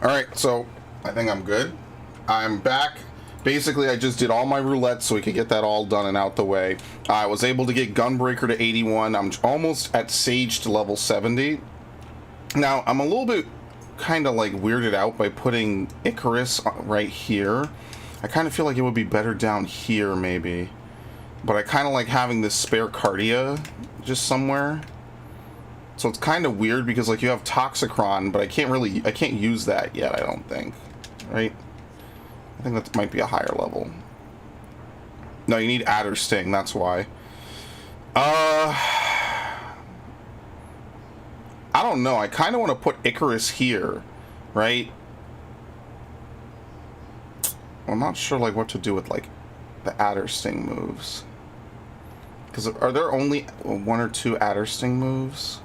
Alright, so I think I'm good. I'm back. Basically, I just did all my roulettes so we could get that all done and out the way. I was able to get Gunbreaker to 81. I'm almost at Sage to level 70. Now, I'm a little bit kind of like weirded out by putting Icarus right here. I kind of feel like it would be better down here, maybe. But I kind of like having this spare Cardia just somewhere. So it's kind of weird because like you have Toxicron, but I can't use that yet, I don't think. Right? I think that might be a higher level. No, you need Adder Sting, that's why. I don't know. I kind of want to put Icarus here, right? I'm not sure like what to do with like the Adder Sting moves. Because are there only 1 or 2 Adder Sting moves?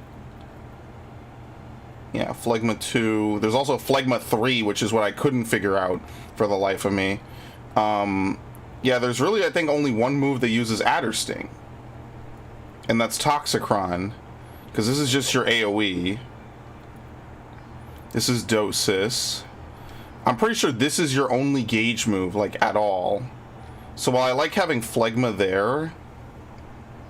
Yeah, Phlegma 2. There's also Phlegma 3, which is what I couldn't figure out for the life of me. Yeah, there's really, I think, only one move that uses Adder Sting. And that's Toxicron. Because this is just your AoE. This is Dosis. I'm pretty sure this is your only gauge move, like, at all. So while I like having Phlegma there,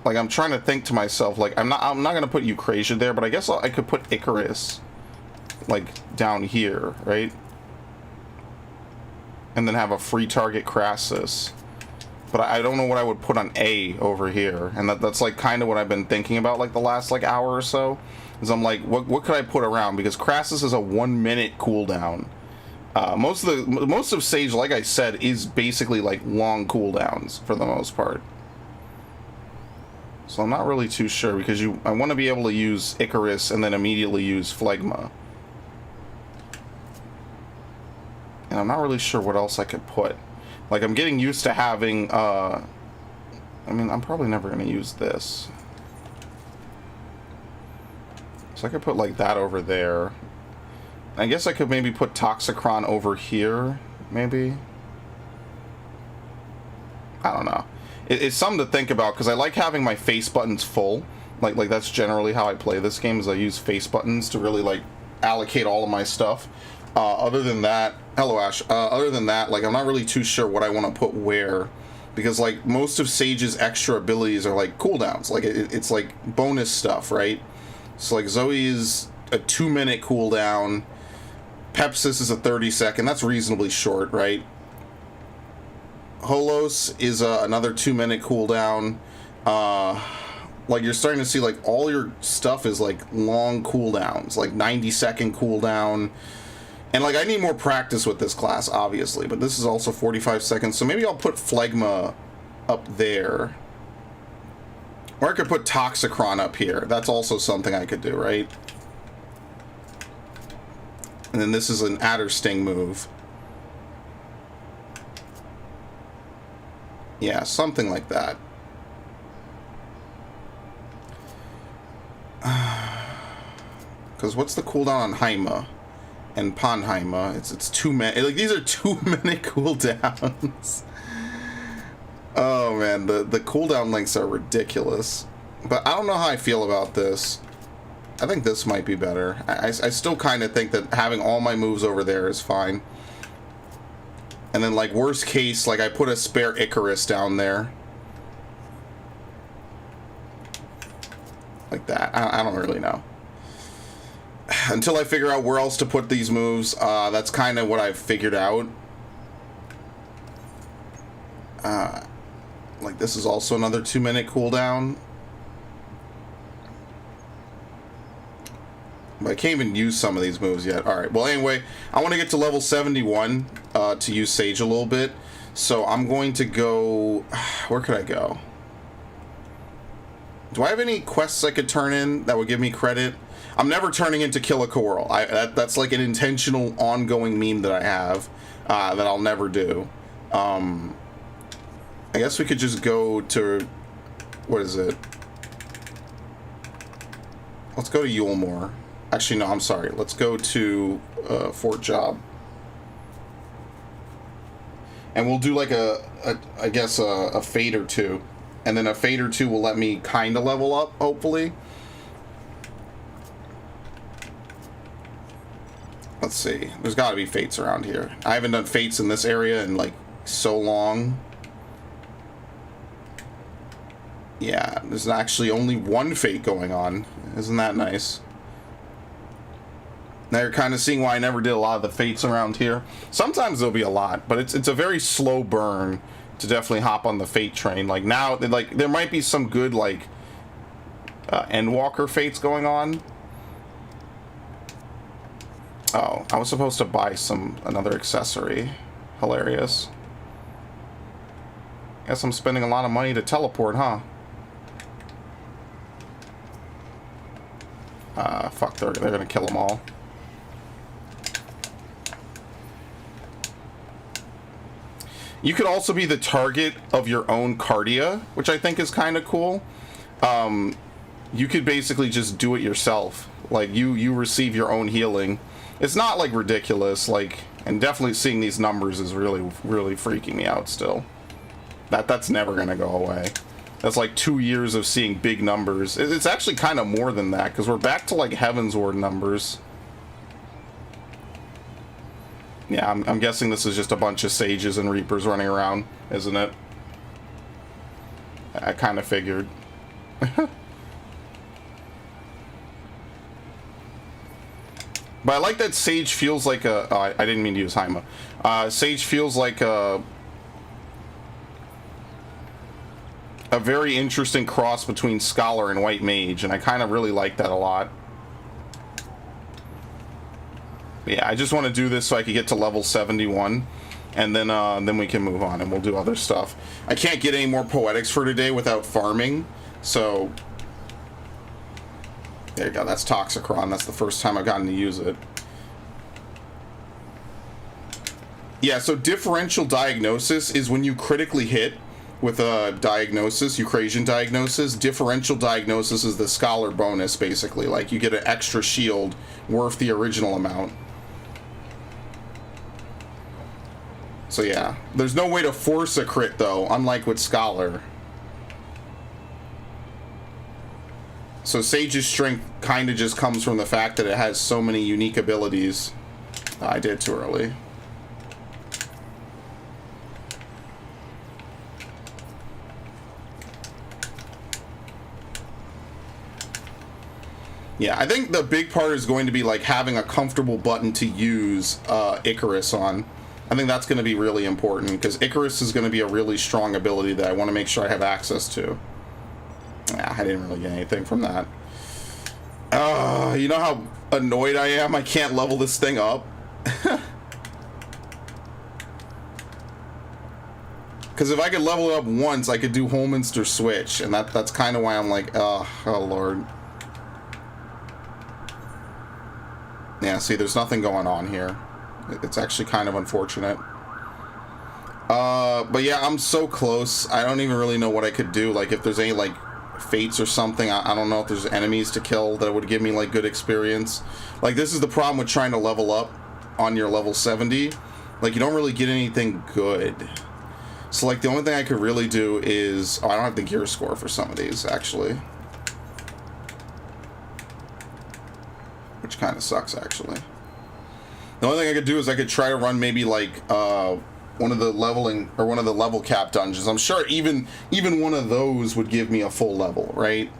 like, I'm trying to think to myself, like, I'm not going to put Eucrasia there, but I guess I could put Icarus, like, down here, right? And then have a free target Crassus. But I don't know what I would put on A over here. And that's like kind of what I've been thinking about like the last like hour or so. Is I'm like, what could I put around? Because Crassus is a 1 minute cooldown. Most of Sage, like I said, is basically like long cooldowns for the most part. So I'm not really too sure because I want to be able to use Icarus and then immediately use Phlegma. And I'm not really sure what else I could put. Like, I'm getting used to having, I mean, I'm probably never going to use this. So I could put, like, that over there. I guess I could maybe put Toxicron over here, maybe. I don't know. It's something to think about, because I like having my face buttons full. Like, that's generally how I play this game, is I use face buttons to really, like, allocate all of my stuff. Other than that, hello Ash, other than that, like, I'm not really too sure what I want to put where, because, like, most of Sage's extra abilities are, like, cooldowns, like, it's, like, bonus stuff, right? So, like, Zoe is a 2 minute cooldown, Pepsis is a 30-second, that's reasonably short, right? Holos is another 2 minute cooldown, like, you're starting to see, like, all your stuff is, like, long cooldowns, like, 90-second cooldown. And, like, I need more practice with this class, obviously, but this is also 45 seconds, so maybe I'll put Phlegma up there. Or I could put Toxicron up here. That's also something I could do, right? And then this is an Adder Sting move. Yeah, something like that. Because what's the cooldown on Haima? And Panheima, it's 2 minutes. Like, these are 2 minute cooldowns. Oh man, the cooldown lengths are ridiculous. But I don't know how I feel about this. I think this might be better. I still kind of think that having all my moves over there is fine. And then, like, worst case, like, I put a spare Icarus down there. Like that. I don't really know. Until I figure out where else to put these moves, that's kind of what I've figured out. Like, this is also another 2 minute cooldown. But I can't even use some of these moves yet. Alright, well anyway, I want to get to level 71 to use Sage a little bit. So I'm going to go... Where could I go? Do I have any quests I could turn in that would give me credit? I'm never turning into Killacoral. That's like an intentional ongoing meme that I have that I'll never do. I guess we could just go to... What is it? Let's go to Yulemoor. Actually, no, I'm sorry. Let's go to Fort Job. And we'll do like I guess a fade or two. And then a fade or two will let me kind of level up, hopefully. Let's see. There's got to be fates around here. I haven't done fates in this area in like so long. Yeah, there's actually only one fate going on. Isn't that nice? Now you're kind of seeing why I never did a lot of the fates around here. Sometimes there'll be a lot, but it's a very slow burn to definitely hop on the fate train. Like now, like there might be some good like Endwalker fates going on. Oh, I was supposed to buy another accessory. Hilarious. Guess I'm spending a lot of money to teleport, huh? Fuck, they're gonna kill them all. You could also be the target of your own cardia, which I think is kind of cool. You could basically just do it yourself. Like, you receive your own healing. It's not, like, ridiculous, like, and definitely seeing these numbers is really, really freaking me out still. That's never gonna go away. That's like 2 years of seeing big numbers. It's actually kind of more than that, because we're back to, like, Heaven's Ward numbers. Yeah, I'm guessing this is just a bunch of sages and reapers running around, isn't it? I kind of figured. But I like that Sage feels like a... Oh, I didn't mean to use Haima. Sage feels like a very interesting cross between Scholar and White Mage, and I kind of really like that a lot. Yeah, I just want to do this so I can get to level 71, and then we can move on, and we'll do other stuff. I can't get any more Poetics for today without farming, so... There you go, that's Toxicron. That's the first time I've gotten to use it. Yeah, so differential diagnosis is when you critically hit with a diagnosis, Eucrasian diagnosis. Differential diagnosis is the Scholar bonus, basically. Like, you get an extra shield worth the original amount. So yeah, there's no way to force a crit, though, unlike with Scholar. So Sage's strength kind of just comes from the fact that it has so many unique abilities. I did too early. Yeah, I think the big part is going to be like having a comfortable button to use Icarus on. I think that's going to be really important, because Icarus is going to be a really strong ability that I want to make sure I have access to. I didn't really get anything from that. You know how annoyed I am? I can't level this thing up. Because if I could level it up once, I could do Holminster Switch, and that's kind of why I'm like, oh Lord. Yeah, see, there's nothing going on here. It's actually kind of unfortunate. But yeah, I'm so close. I don't even really know what I could do. Like, if there's any, like, fates or something, I don't know if there's enemies to kill that would give me, like, good experience. Like, this is the problem with trying to level up on your level 70. Like, you don't really get anything good. So, like, the only thing I could really do is... Oh, I don't have the gear score for some of these, actually. Which kind of sucks, actually. The only thing I could do is I could try to run maybe, like, one of the leveling, or one of the level cap dungeons. I'm sure even one of those would give me a full level, right?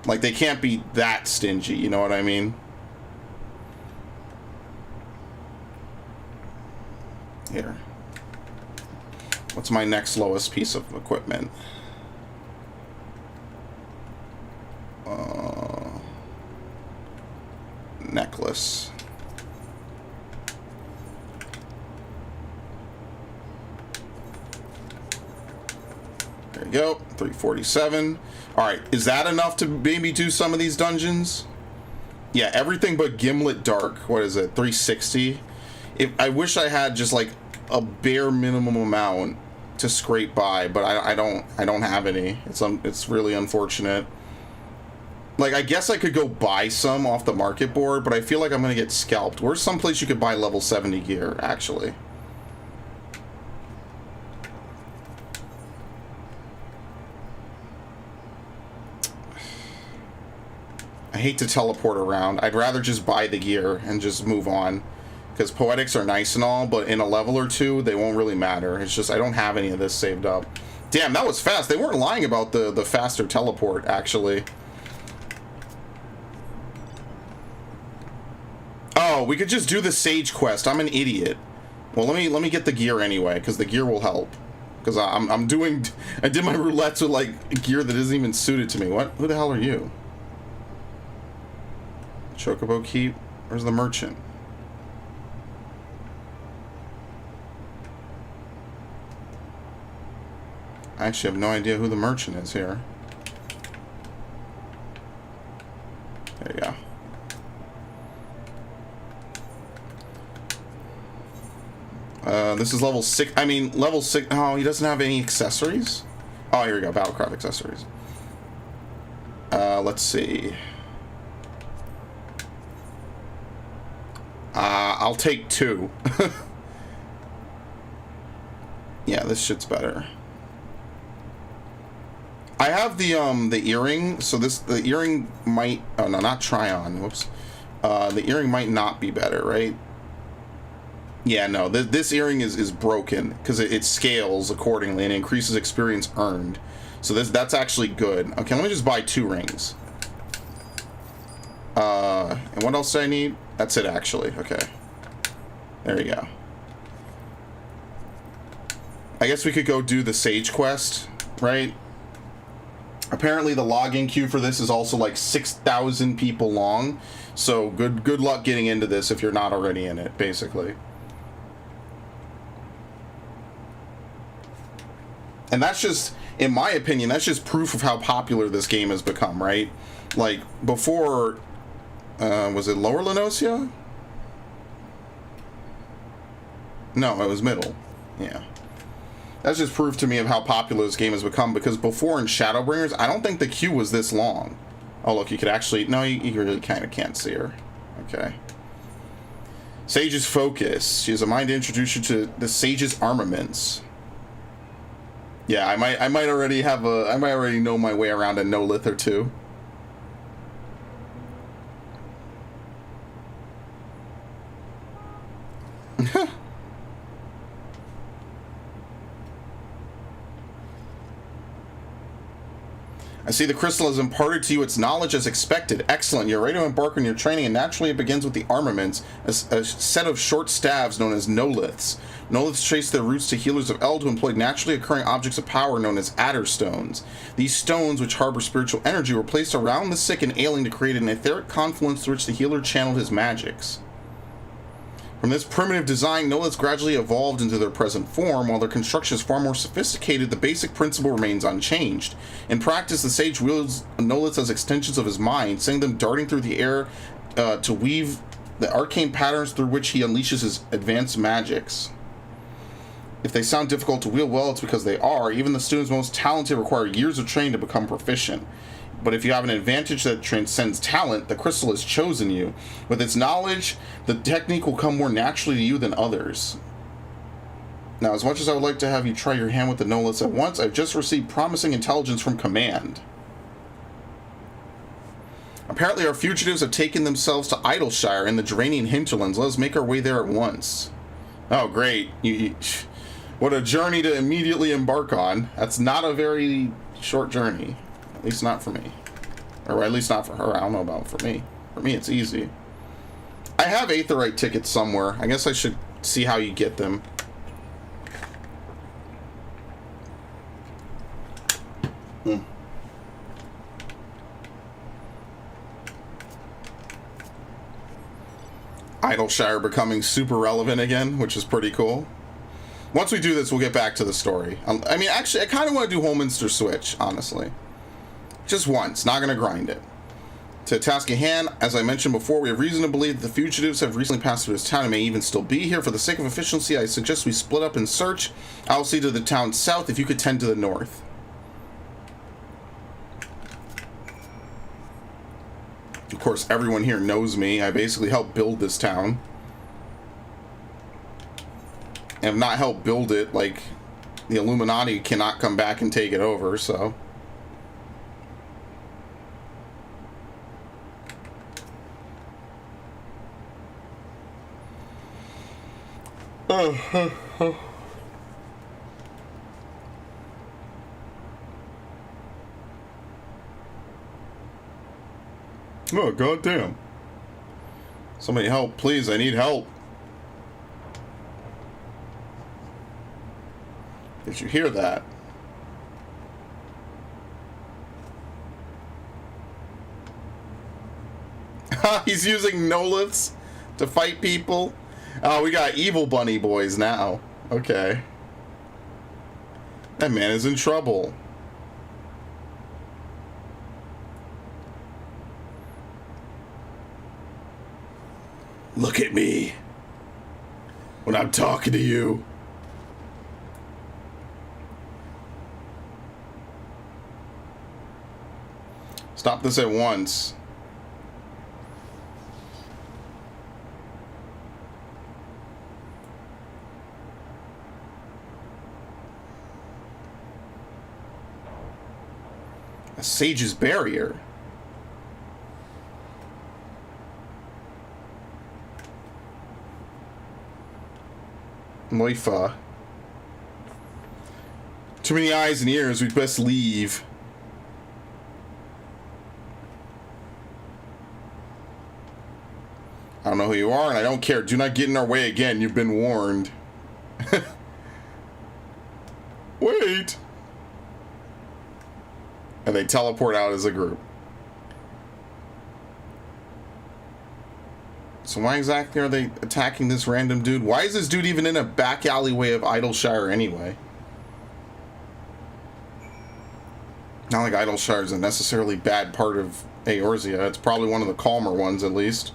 Like, they can't be that stingy, you know what I mean? Here. What's my next lowest piece of equipment? Necklace. There you go, 347. Alright, is that enough to maybe do some of these dungeons? Yeah, everything but Gimlet Dark. What is it, 360? I wish I had just like a bare minimum amount to scrape by, but I don't have any. It's really unfortunate. Like, I guess I could go buy some off the market board, but I feel like I'm gonna get scalped. Where's some place you could buy level 70 gear, actually? I hate to teleport around. I'd rather just buy the gear and just move on. Because poetics are nice and all, but in a level or two, they won't really matter. It's just I don't have any of this saved up. Damn, that was fast. They weren't lying about the faster teleport, actually. Oh, we could just do the Sage quest. I'm an idiot. Well, let me get the gear anyway, because the gear will help. Because I did my roulettes with, like, gear that isn't even suited to me. What? Who the hell are you? Chocobo Keep? Where's the merchant? I actually have no idea who the merchant is here. There you go. This is level 6. I mean, level 6. Oh, he doesn't have any accessories? Oh, here we go. Battlecraft accessories. Let's see. I'll take 2. Yeah, this shit's better. I have the earring, so the earring might, oh no, not try on, whoops. The earring might not be better, right? Yeah, no, this earring is broken, because it scales accordingly and increases experience earned. So that's actually good. Okay, let me just buy 2 rings. And what else do I need? That's it, actually. Okay. There you go. I guess we could go do the Sage quest, right? Apparently the login queue for this is also like 6,000 people long, so good luck getting into this if you're not already in it, basically. And that's just, in my opinion, that's just proof of how popular this game has become, right? Like, before, was it Lower Lenosia? No, it was Middle, yeah. That's just proof to me of how popular this game has become, because before in Shadowbringers, I don't think the queue was this long. Oh, look, you could actually... No, you really kind of can't see her. Okay. Sage's Focus. She has a mind to introduce you to the Sage's armaments. Yeah, I might already have a... I might already know my way around a no-lith or two. I see the crystal has imparted to you its knowledge as expected. Excellent. You're ready to embark on your training, and naturally it begins with the armaments, a set of short staves known as no-liths. No-liths trace their roots to healers of Eld who employed naturally occurring objects of power known as adder stones. These stones, which harbor spiritual energy, were placed around the sick and ailing to create an etheric confluence through which the healer channeled his magics. From this primitive design, no-liths gradually evolved into their present form. While their construction is far more sophisticated, the basic principle remains unchanged. In practice, the sage wields no-liths as extensions of his mind, sending them darting through the air to weave the arcane patterns through which he unleashes his advanced magics. If they sound difficult to wield well, it's because they are. Even the students most talented require years of training to become proficient. But if you have an advantage that transcends talent, the crystal has chosen you. With its knowledge, the technique will come more naturally to you than others. Now, as much as I would like to have you try your hand with the no-liths at once, I've just received promising intelligence from Command. Apparently our fugitives have taken themselves to Idleshire in the Duranian hinterlands. Let us make our way there at once. Oh, great. What a journey to immediately embark on. That's not a very short journey. At least not for me. Or at least not for her. I don't know about for me. For me, it's easy. I have Aetheryte tickets somewhere. I guess I should see how you get them. Idleshire becoming super relevant again, which is pretty cool. Once we do this, we'll get back to the story. I mean, actually, I kind of want to do Holminster Switch, honestly. Just once, not going to grind it. To task at hand, as I mentioned before, we have reason to believe that the fugitives have recently passed through this town and may even still be here. For the sake of efficiency, I suggest we split up and search. I will see to the town south if you could tend to the north. Of course, everyone here knows me. I basically helped build this town. And if not helped build it, like, the Illuminati cannot come back and take it over, so... Oh, goddamn. Somebody help, please. I need help. Did you hear that? He's using Noliths to fight people. Oh, we got evil bunny boys now. Okay. That man is in trouble. Look at me when I'm talking to you. Stop this at once. A sage's barrier. Moifa. Too many eyes and ears, we'd best leave. I don't know who you are, and I don't care. Do not get in our way again. You've been warned. Wait. And they teleport out as a group. So why exactly are they attacking this random dude? Why is this dude even in a back alleyway of Idleshire anyway? Not like Idleshire is a necessarily bad part of Eorzea. It's probably one of the calmer ones, at least.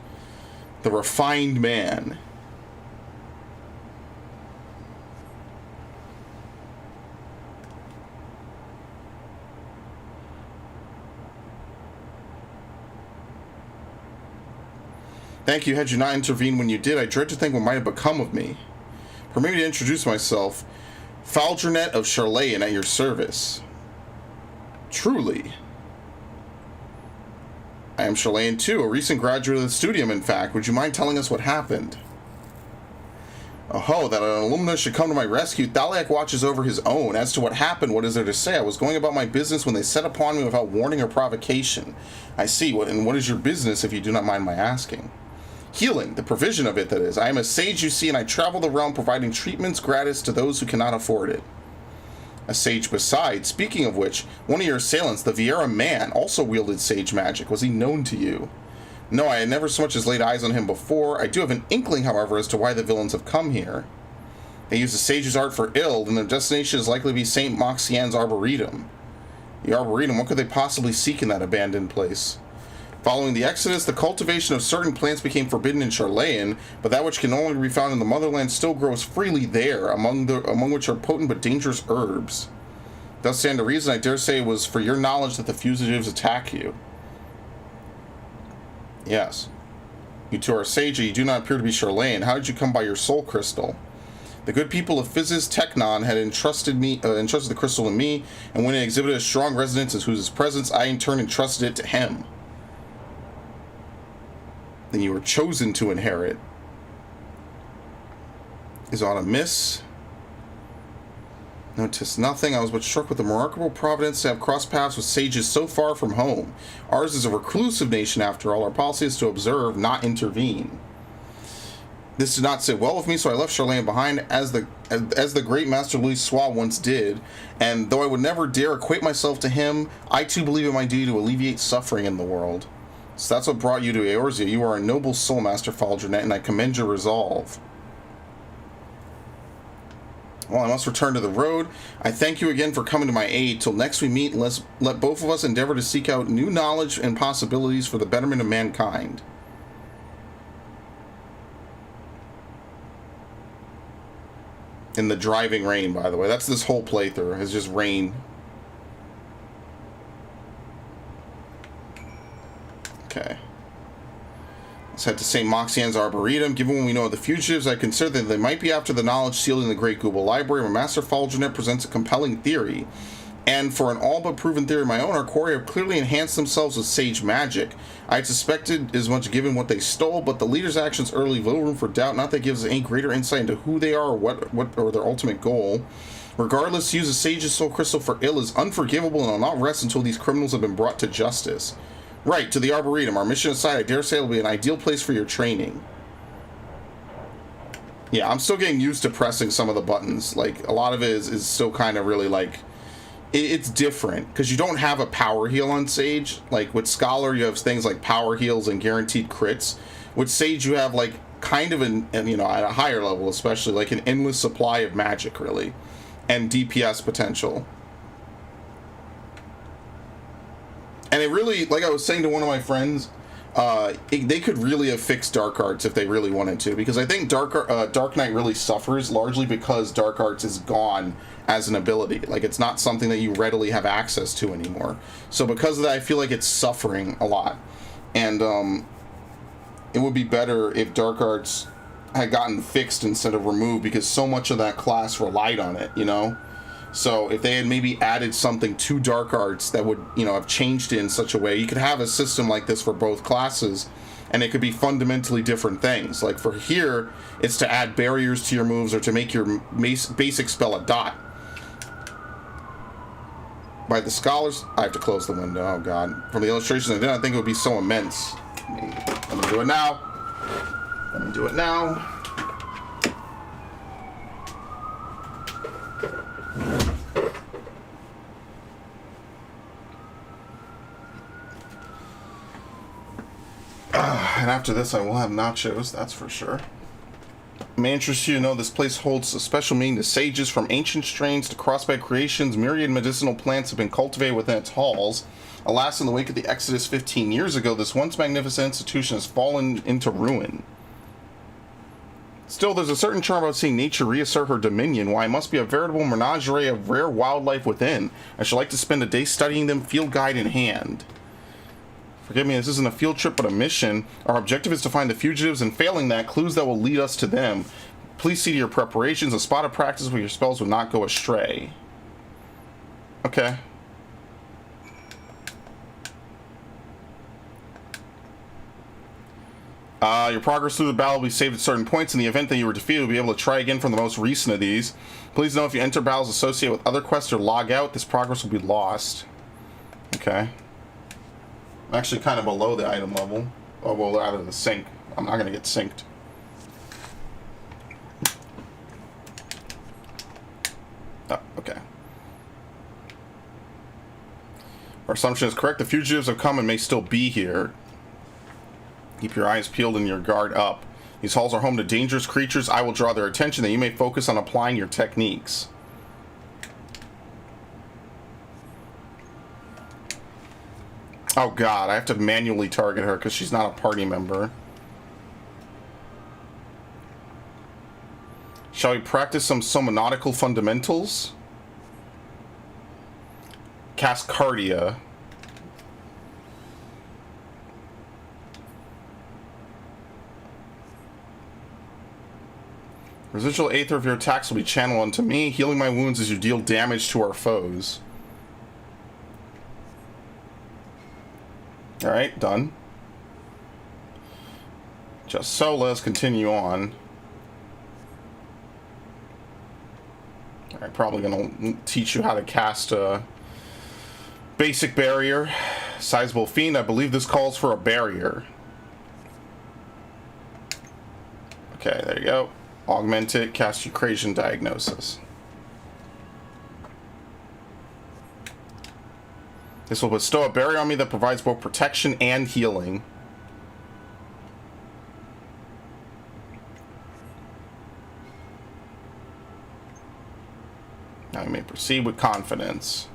The refined man. Thank you. Had you not intervened when you did, I dread to think what might have become of me. Permit me to introduce myself. Faldronet of Charlayan at your service. Truly. I am Charlayan too, a recent graduate of the studium, in fact. Would you mind telling us what happened? Oh, that an alumnus should come to my rescue. Thaliak watches over his own. As to what happened, what is there to say? I was going about my business when they set upon me without warning or provocation. I see. And what is your business, if you do not mind my asking? Healing, the provision of it, that is. I am a sage, you see, and I travel the realm providing treatments gratis to those who cannot afford it. A sage besides. Speaking of which, one of your assailants, the Vieira man, also wielded sage magic. Was he known to you? No, I had never so much as laid eyes on him before. I do have an inkling, however, as to why the villains have come here. They use the sage's art for ill, and their destination is likely to be St. Moxian's Arboretum. The Arboretum, what could they possibly seek in that abandoned place? Following the Exodus, the cultivation of certain plants became forbidden in Charlayan, but that which can only be found in the motherland still grows freely there, among which are potent but dangerous herbs. Thus stand to reason, I dare say it was for your knowledge that the fugitives attack you. Yes. You two are sage, you do not appear to be Charlayan. How did you come by your soul crystal? The good people of Physis Technon had entrusted the crystal to me, and when it exhibited a strong resonance in whose presence, I in turn entrusted it to him. Then you were chosen to inherit. Is aught amiss? Notice nothing. I was but struck with the remarkable providence to have crossed paths with sages so far from home. Ours is a reclusive nation, after all. Our policy is to observe, not intervene. This did not sit well with me, so I left Charlayan behind, as the great Master Louis Sois once did. And though I would never dare equate myself to him, I too believe it my duty to alleviate suffering in the world. So that's what brought you to Eorzea. You are a noble soul, Master Faldronet, and I commend your resolve. Well, I must return to the road. I thank you again for coming to my aid. Till next we meet, let's let both of us endeavor to seek out new knowledge and possibilities for the betterment of mankind. In the driving rain, by the way. That's this whole playthrough. It's just rain. Okay. Let's head to St. Moxian's Arboretum. Given what we know of the fugitives, I consider that they might be after the knowledge sealed in the Great Google Library, where Master Faldronet presents a compelling theory. And for an all but proven theory of my own, our quarry have clearly enhanced themselves with sage magic. I had suspected as much given what they stole, but the leader's actions early little room for doubt. Not that gives us any greater insight into who they are or what or their ultimate goal. Regardless, to use a sage's soul crystal for ill is unforgivable and will not rest until these criminals have been brought to justice. Right, to the Arboretum. Our mission aside, I dare say it'll be an ideal place for your training. Yeah, I'm still getting used to pressing some of the buttons. Like, a lot of it is still kind of really, like... It's different, because you don't have a power heal on Sage. Like, with Scholar, you have things like power heals and guaranteed crits. With Sage, you have, like, kind of an you know, at a higher level especially, like an endless supply of magic, really. And DPS potential. And it really, like I was saying to one of my friends, they could really have fixed Dark Arts if they really wanted to, because I think Dark Knight really suffers largely because Dark Arts is gone as an ability. Like, it's not something that you readily have access to anymore. So because of that, I feel like it's suffering a lot. And it would be better if Dark Arts had gotten fixed instead of removed, because so much of that class relied on it, you know? So if they had maybe added something to Dark Arts that would, you know, have changed it in such a way, you could have a system like this for both classes, and it could be fundamentally different things. Like for here, it's to add barriers to your moves or to make your basic spell a dot. By the scholars, I have to close the window. Oh god! From the illustrations, I didn't think it would be so immense. Let me do it now. Let me do it now. And after this, I will have nachos, that's for sure. It may interest you to know this place holds a special meaning to sages. From ancient strains to crossbred creations, myriad medicinal plants have been cultivated within its halls. Alas, in the wake of the Exodus 15 years ago, this once magnificent institution has fallen into ruin. Still, there's a certain charm about seeing nature reassert her dominion. Why, it must be a veritable menagerie of rare wildlife within. I should like to spend a day studying them, field guide in hand. Forgive me, this isn't a field trip, but a mission. Our objective is to find the fugitives, and failing that, clues that will lead us to them. Please see to your preparations. A spot of practice where your spells will not go astray. Okay. Your progress through the battle will be saved at certain points. In the event that you were defeated, you'll be able to try again from the most recent of these. Please know if you enter battles associated with other quests or log out, this progress will be lost. Okay. I'm actually kind of below the item level. Oh, well, out of the sync. I'm not going to get synced. Oh, okay. Our assumption is correct. The fugitives have come and may still be here. Keep your eyes peeled and your guard up. These halls are home to dangerous creatures. I will draw their attention that you may focus on applying your techniques. Oh god, I have to manually target her because she's not a party member. Shall we practice some nautical fundamentals? Cast Cardia. Residual aether of your attacks will be channeled onto me, healing my wounds as you deal damage to our foes. Alright, done. Just so, let's continue on. Alright, probably gonna teach you how to cast a basic barrier. Sizable fiend, I believe this calls for a barrier. Okay, there you go. Augment it, cast Eucrasian Diagnosis. This will bestow a barrier on me that provides both protection and healing. Now you may proceed with confidence.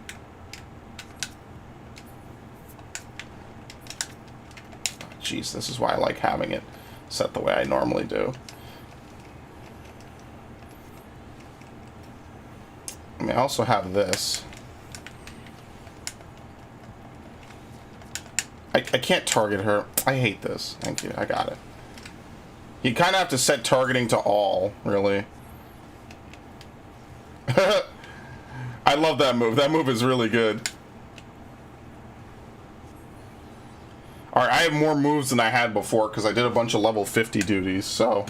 Jeez, this is why I like having it set the way I normally do. I mean, I also have this. I can't target her. I hate this. Thank you. I got it. You kind of have to set targeting to all, really. I I love that move. That move is really good. Alright, I have more moves than I had before because I did a bunch of level 50 duties, so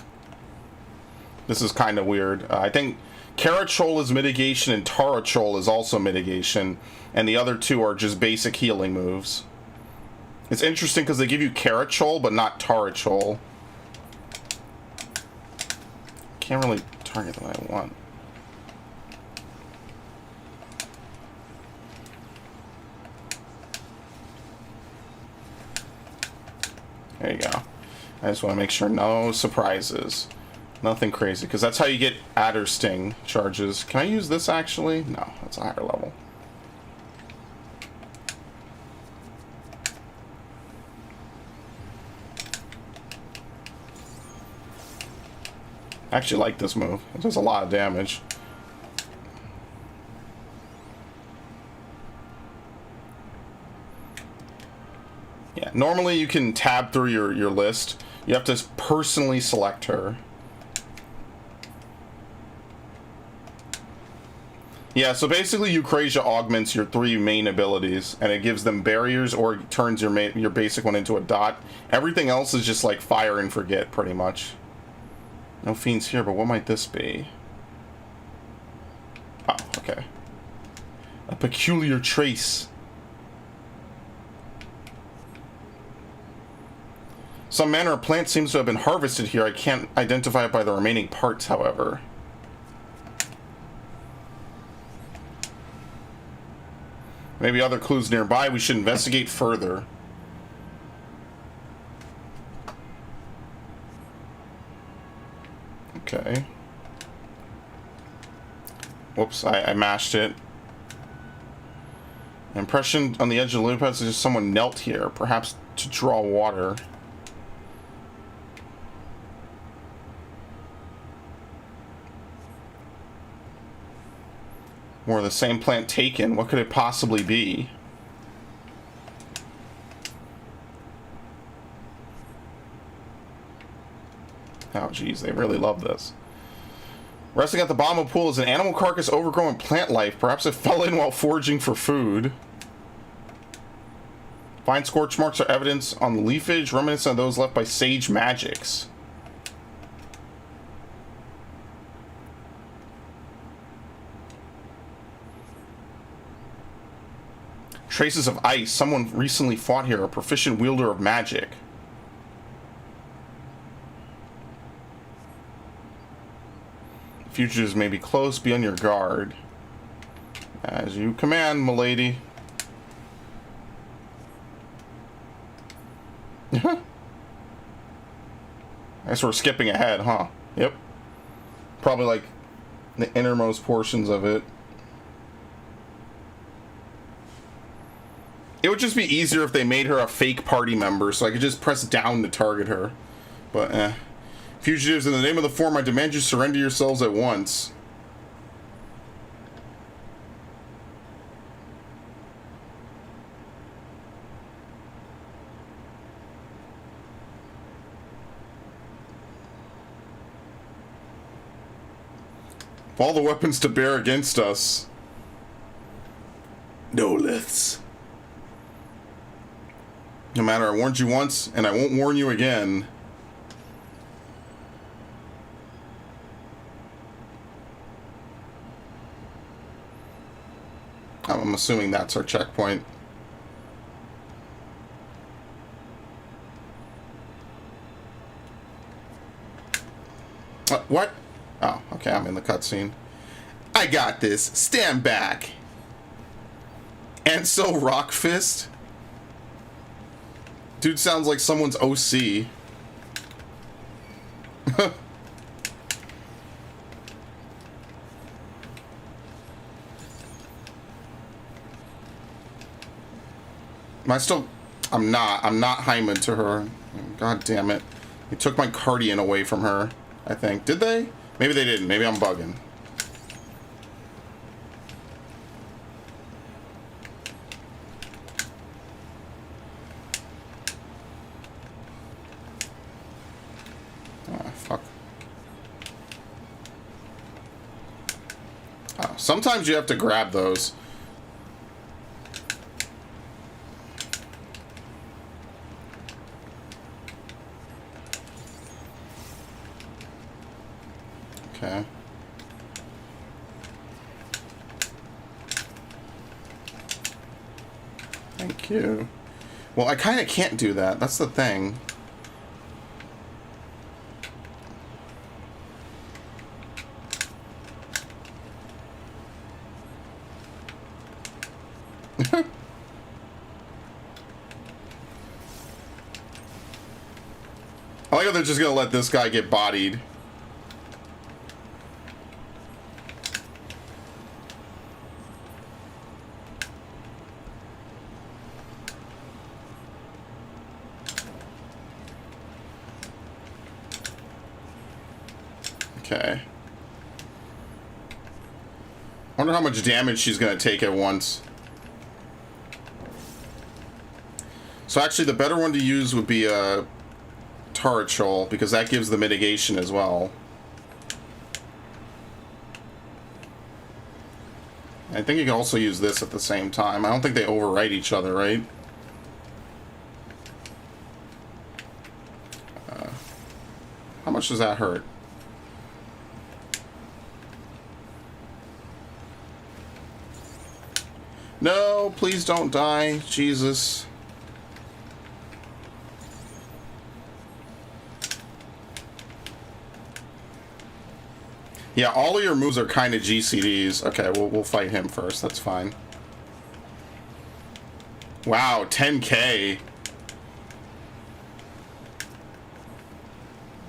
this is kind of weird. I think Carachol is mitigation and Tarachol is also mitigation, and the other two are just basic healing moves. It's interesting because they give you Carachol, but not Tarachol. Can't really target the way I want. There you go. I just want to make sure no surprises. Nothing crazy, because that's how you get Adder Sting charges. Can I use this actually? No, that's a higher level. I actually like this move. It does a lot of damage. Yeah, normally you can tab through your list. You have to personally select her. Yeah, so basically Eucrasia augments your 3 main abilities, and it gives them barriers or turns your basic one into a dot. Everything else is just like fire and forget, pretty much. No fiends here, but what might this be? Oh, okay. A peculiar trace. Some manner of plant seems to have been harvested here. I can't identify it by the remaining parts, however. Maybe other clues nearby. We should investigate further. Okay. Whoops, I mashed it. Impression on the edge of the loop is just someone knelt here, perhaps to draw water. More of the same plant taken. What could it possibly be? Oh, geez, they really love this. Resting at the bottom of the pool is an animal carcass overgrown plant life. Perhaps it fell in while foraging for food. Fine scorch marks are evidence on the leafage, reminiscent of those left by sage magics. Traces of ice. Someone recently fought here, a proficient wielder of magic. Fugitives may be close, be on your guard. As you command, milady. I guess we're skipping ahead, huh? Yep. Probably like the innermost portions of it. It would just be easier if they made her a fake party member, so I could just press down to target her. But, Fugitives, in the name of the form, I demand you surrender yourselves at once. Of all the weapons to bear against us. No liths. No matter, I warned you once, and I won't warn you again. I'm assuming that's our checkpoint. What? Oh, okay, I'm in the cutscene. I got this. Stand back. And so Rockfist? Dude sounds like someone's OC. I'm not Hyman to her. God damn it. They took my Cardian away from her, I think. Did they? Maybe they didn't. Maybe I'm bugging. Sometimes you have to grab those. Okay. Thank you. Well, I kind of can't do that. That's the thing. I like how they're just gonna let this guy get bodied. Okay. I wonder how much damage she's gonna take at once. So actually the better one to use would be a turret shoal, because that gives the mitigation as well. I think you can also use this at the same time. I don't think they overwrite each other, right? How much does that hurt? No, please don't die. Jesus. Yeah, all of your moves are kind of GCDs. Okay, we'll fight him first. That's fine. Wow, 10K.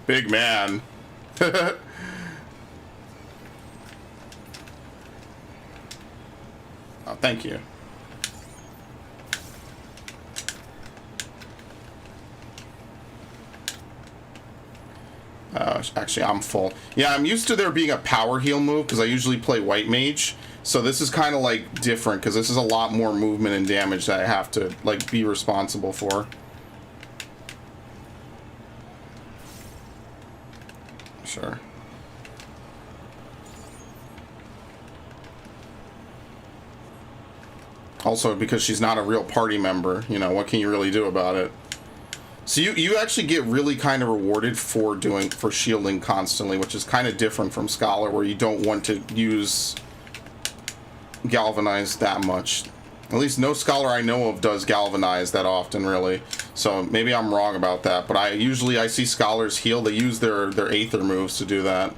Big man. Oh, thank you. Actually, I'm full. Yeah, I'm used to there being a power heal move because I usually play white mage. So this is kind of like different because this is a lot more movement and damage that I have to like be responsible for. Sure. Also, because she's not a real party member, you know, what can you really do about it? So you actually get really kind of rewarded for shielding constantly, which is kind of different from Scholar, where you don't want to use Galvanize that much. At least no Scholar I know of does Galvanize that often, really. So maybe I'm wrong about that, but I see Scholars heal. They use their Aether moves to do that.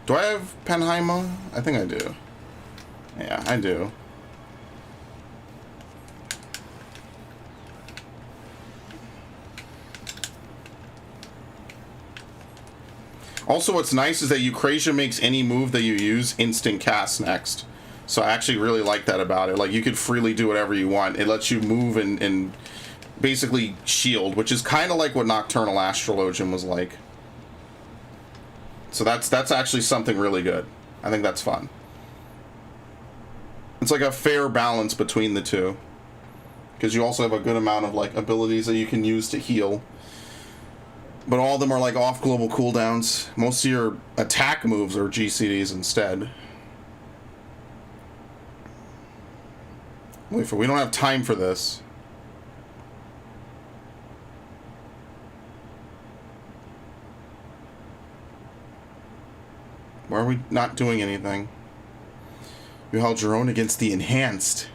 Do I have Penheima? I think I do. Yeah, I do. Also, what's nice is that Eucrasia makes any move that you use instant cast next. So I actually really like that about it. Like, you could freely do whatever you want. It lets you move and basically shield, which is kind of like what Nocturnal Astrologian was like. So that's actually something really good. I think that's fun. It's like a fair balance between the two. Because you also have a good amount of like abilities that you can use to heal. But all of them are like off global cooldowns. Most of your attack moves are GCDs instead. We don't have time for this. Why are we not doing anything? You held your own against the Enhanced.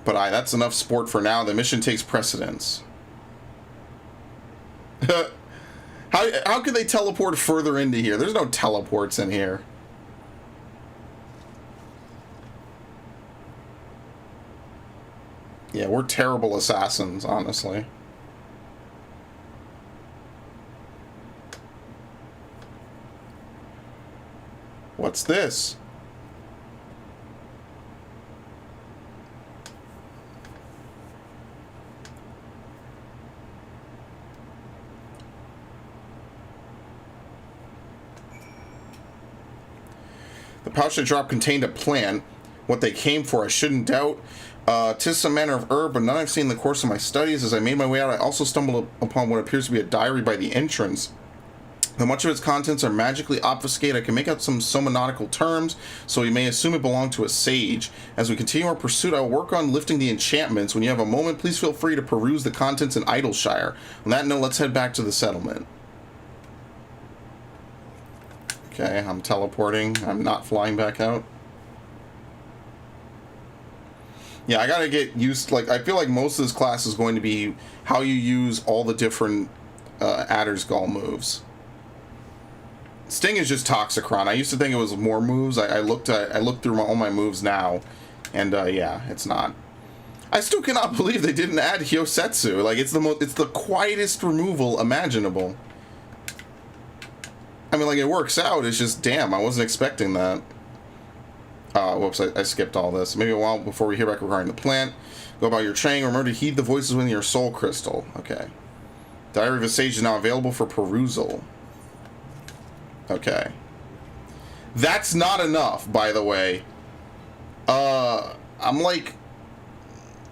But that's enough sport for now. The mission takes precedence. How could they teleport further into here? There's no teleports in here. Yeah, we're terrible assassins, honestly. What's this? pouch I dropped contained a plant. What they came for, I shouldn't doubt. 'Tis some manner of herb, but none I've seen in the course of my studies. As I made my way out, I also stumbled upon what appears to be a diary by the entrance. Though much of its contents are magically obfuscated, I can make out some nautical terms, so we may assume it belonged to a sage. As we continue our pursuit, I will work on lifting the enchantments. When you have a moment, please feel free to peruse the contents in Idleshire. On that note, let's head back to the settlement. Okay, I'm teleporting. I'm not flying back out. Yeah, I gotta get used, like, I feel like most of this class is going to be how you use all the different AdryenzXBL moves. Sting is just Toxicron. I used to think it was more moves. I looked through all my moves now, and yeah, it's not. I still cannot believe they didn't add Hyosetsu. Like, it's the quietest removal imaginable. I mean, like, it works out. It's just, damn, I wasn't expecting that. Whoops, I skipped all this. Maybe a while before we hear back regarding the plant. Go about your training. Remember to heed the voices within your soul crystal. Okay. Diary of a Sage is now available for perusal. Okay. That's not enough, by the way. I'm like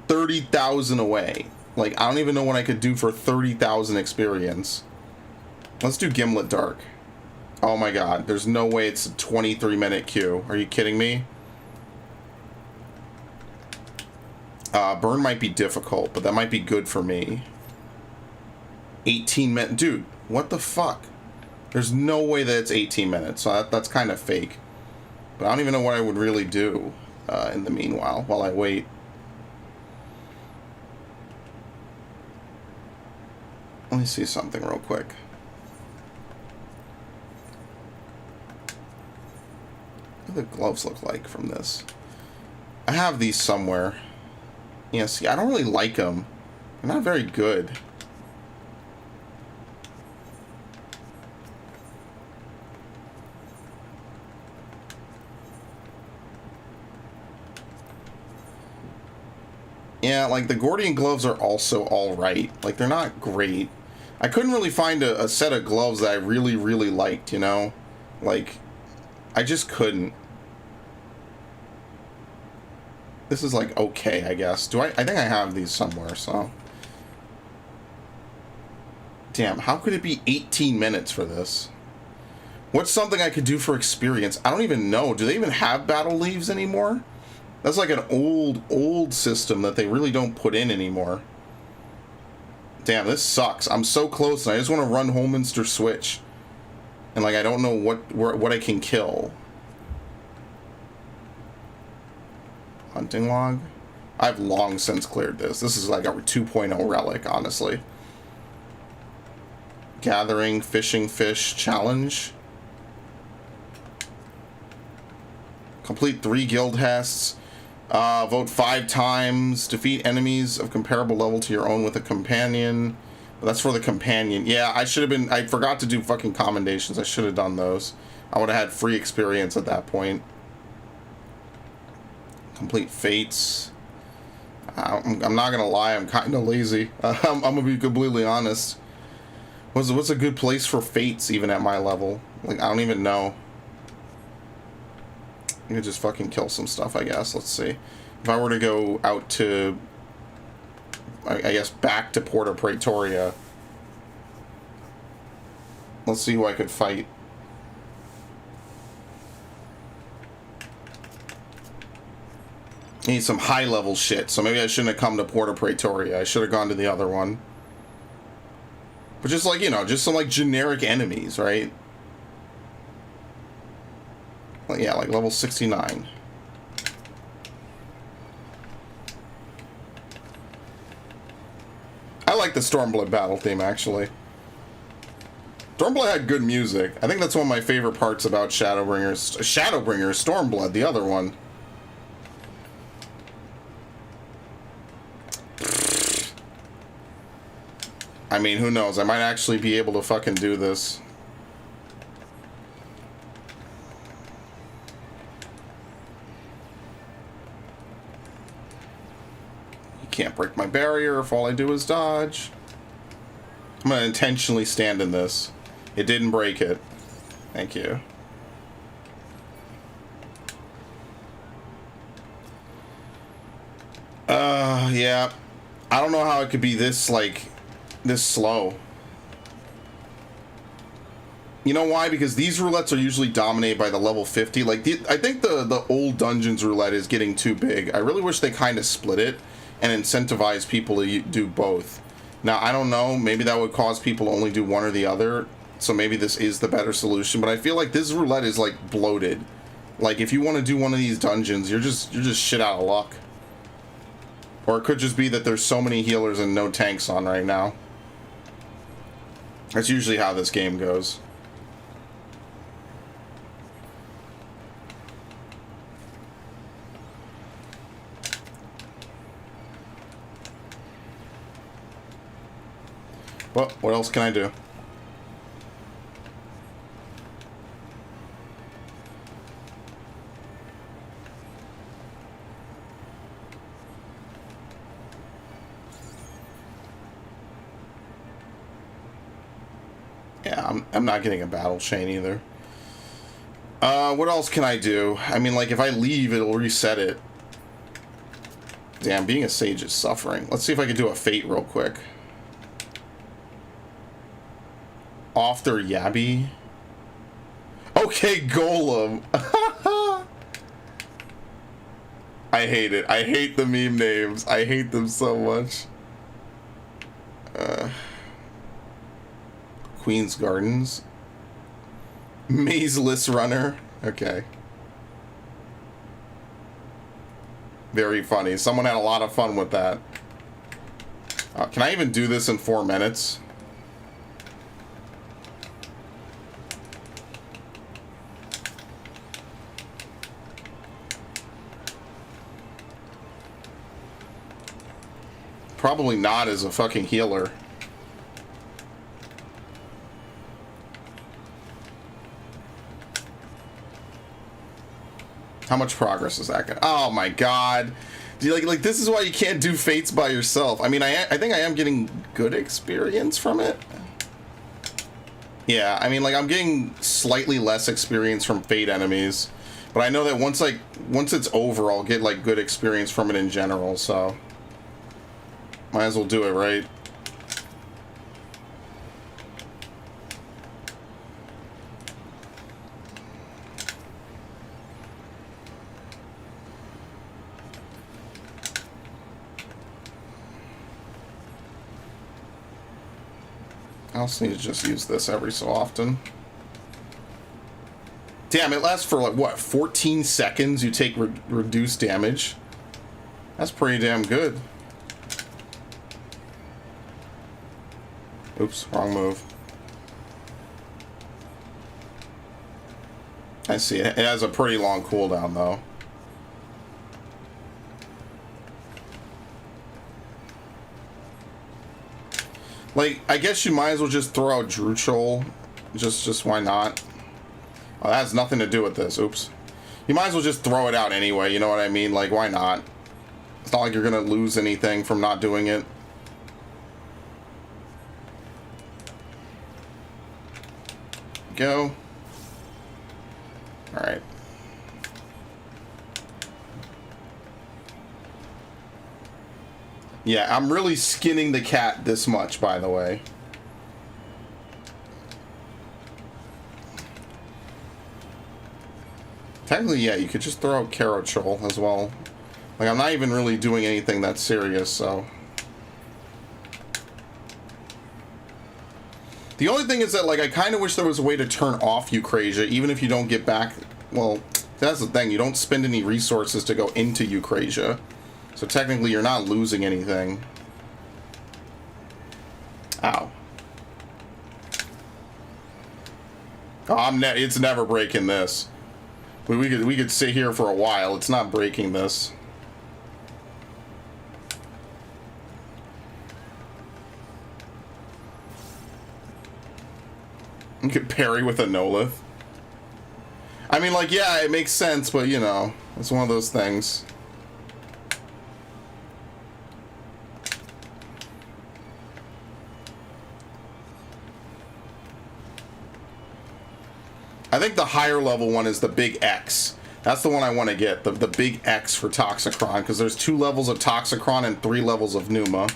30,000 away. Like, I don't even know what I could do for 30,000 experience. Let's do Gimlet Dark. Oh my god, there's no way it's a 23-minute queue. Are you kidding me? Burn might be difficult, but that might be good for me. 18 minutes. Dude, what the fuck? There's no way that it's 18 minutes, so that's kind of fake. But I don't even know what I would really do in the meanwhile, while I wait. Let me see something real quick. What do the gloves look like from this? I have these somewhere. Yeah, see, I don't really like them. They're not very good. Yeah, like, the Gordian gloves are also alright. Like, they're not great. I couldn't really find a set of gloves that I really, really liked, you know? Like, I just couldn't. This is, like, okay, I guess. I think I have these somewhere, so. Damn, how could it be 18 minutes for this? What's something I could do for experience? I don't even know. Do they even have battle leaves anymore? That's like an old system that they really don't put in anymore. Damn, this sucks. I'm so close, and I just want to run Holminster Switch. And, like, I don't know what I can kill. Hunting log? I've long since cleared this. This is like a 2.0 relic, honestly. Gathering fishing fish challenge. Complete 3 guild hests. Vote 5 times. Defeat enemies of comparable level to your own with a companion. But that's for the companion. Yeah, I should have been... I forgot to do fucking commendations. I should have done those. I would have had free experience at that point. Complete fates. I'm not gonna lie, I'm kind of lazy. I'm gonna be completely honest. What's a good place for fates even at my level? Like, I don't even know. I could just fucking kill some stuff, I guess. Let's see. If I were to go out to, I guess, back to Porta Praetoria. Let's see who I could fight. Need some high-level shit, so maybe I shouldn't have come to Porta Praetoria. I should have gone to the other one. But just, like, you know, just some, like, generic enemies, right? Well, yeah, like level 69. I like the Stormblood battle theme, actually. Stormblood had good music. I think that's one of my favorite parts about Shadowbringers. Stormblood, the other one. I mean, who knows? I might actually be able to fucking do this. You can't break my barrier if all I do is dodge. I'm gonna intentionally stand in this. It didn't break it. Thank you. Yeah. I don't know how it could be this, like, this slow. You know why? Because these roulettes are usually dominated by the level 50. Like, I think the old Dungeons roulette is getting too big. I really wish they kind of split it and incentivize people to do both. Now, I don't know. Maybe that would cause people to only do one or the other. So maybe this is the better solution. But I feel like this roulette is, like, bloated. Like, if you want to do one of these dungeons, you're just shit out of luck. Or it could just be that there's so many healers and no tanks on right now. That's usually how this game goes. Well, what else can I do? Yeah, I'm not getting a battle chain either. What else can I do? I mean, like, if I leave, it'll reset it. Damn, being a sage is suffering. Let's see if I can do a fate real quick. Off their Yabby. Okay, Golem. I hate it. I hate the meme names. I hate them so much. Queen's Gardens. Mazeless Runner. Okay. Very funny. Someone had a lot of fun with that. Can I even do this in 4 minutes? Probably not as a fucking healer. How much progress is that gonna... Oh my god. Do you like this is why you can't do fates by yourself. I mean, I think I am getting good experience from it. Yeah, I mean, like, I'm getting slightly less experience from fate enemies, but I know that once it's over, I'll get like good experience from it in general, so might as well do it, right? I also need to just use this every so often. Damn, it lasts for like, what, 14 seconds you take reduced damage? That's pretty damn good. Oops, wrong move. I see, it has a pretty long cooldown though. Like, I guess you might as well just throw out Druchol. Just why not? Oh, that has nothing to do with this. Oops. You might as well just throw it out anyway, you know what I mean? Like, why not? It's not like you're gonna lose anything from not doing it. Go. Alright. Yeah, I'm really skinning the cat this much, by the way. Technically, yeah, you could just throw out Carochol as well. Like, I'm not even really doing anything that's serious, so... The only thing is that, like, I kind of wish there was a way to turn off Eucrasia, even if you don't get back... Well, that's the thing. You don't spend any resources to go into Eucrasia. So technically, you're not losing anything. Ow. Oh, it's never breaking this. We could sit here for a while. It's not breaking this. You could parry with a Nolith. I mean, like, yeah, it makes sense, but, you know, it's one of those things. I think the higher level one is the big X. That's the one I want to get, the big X for Toxicron, because there's 2 levels of Toxicron and 3 levels of Pneuma.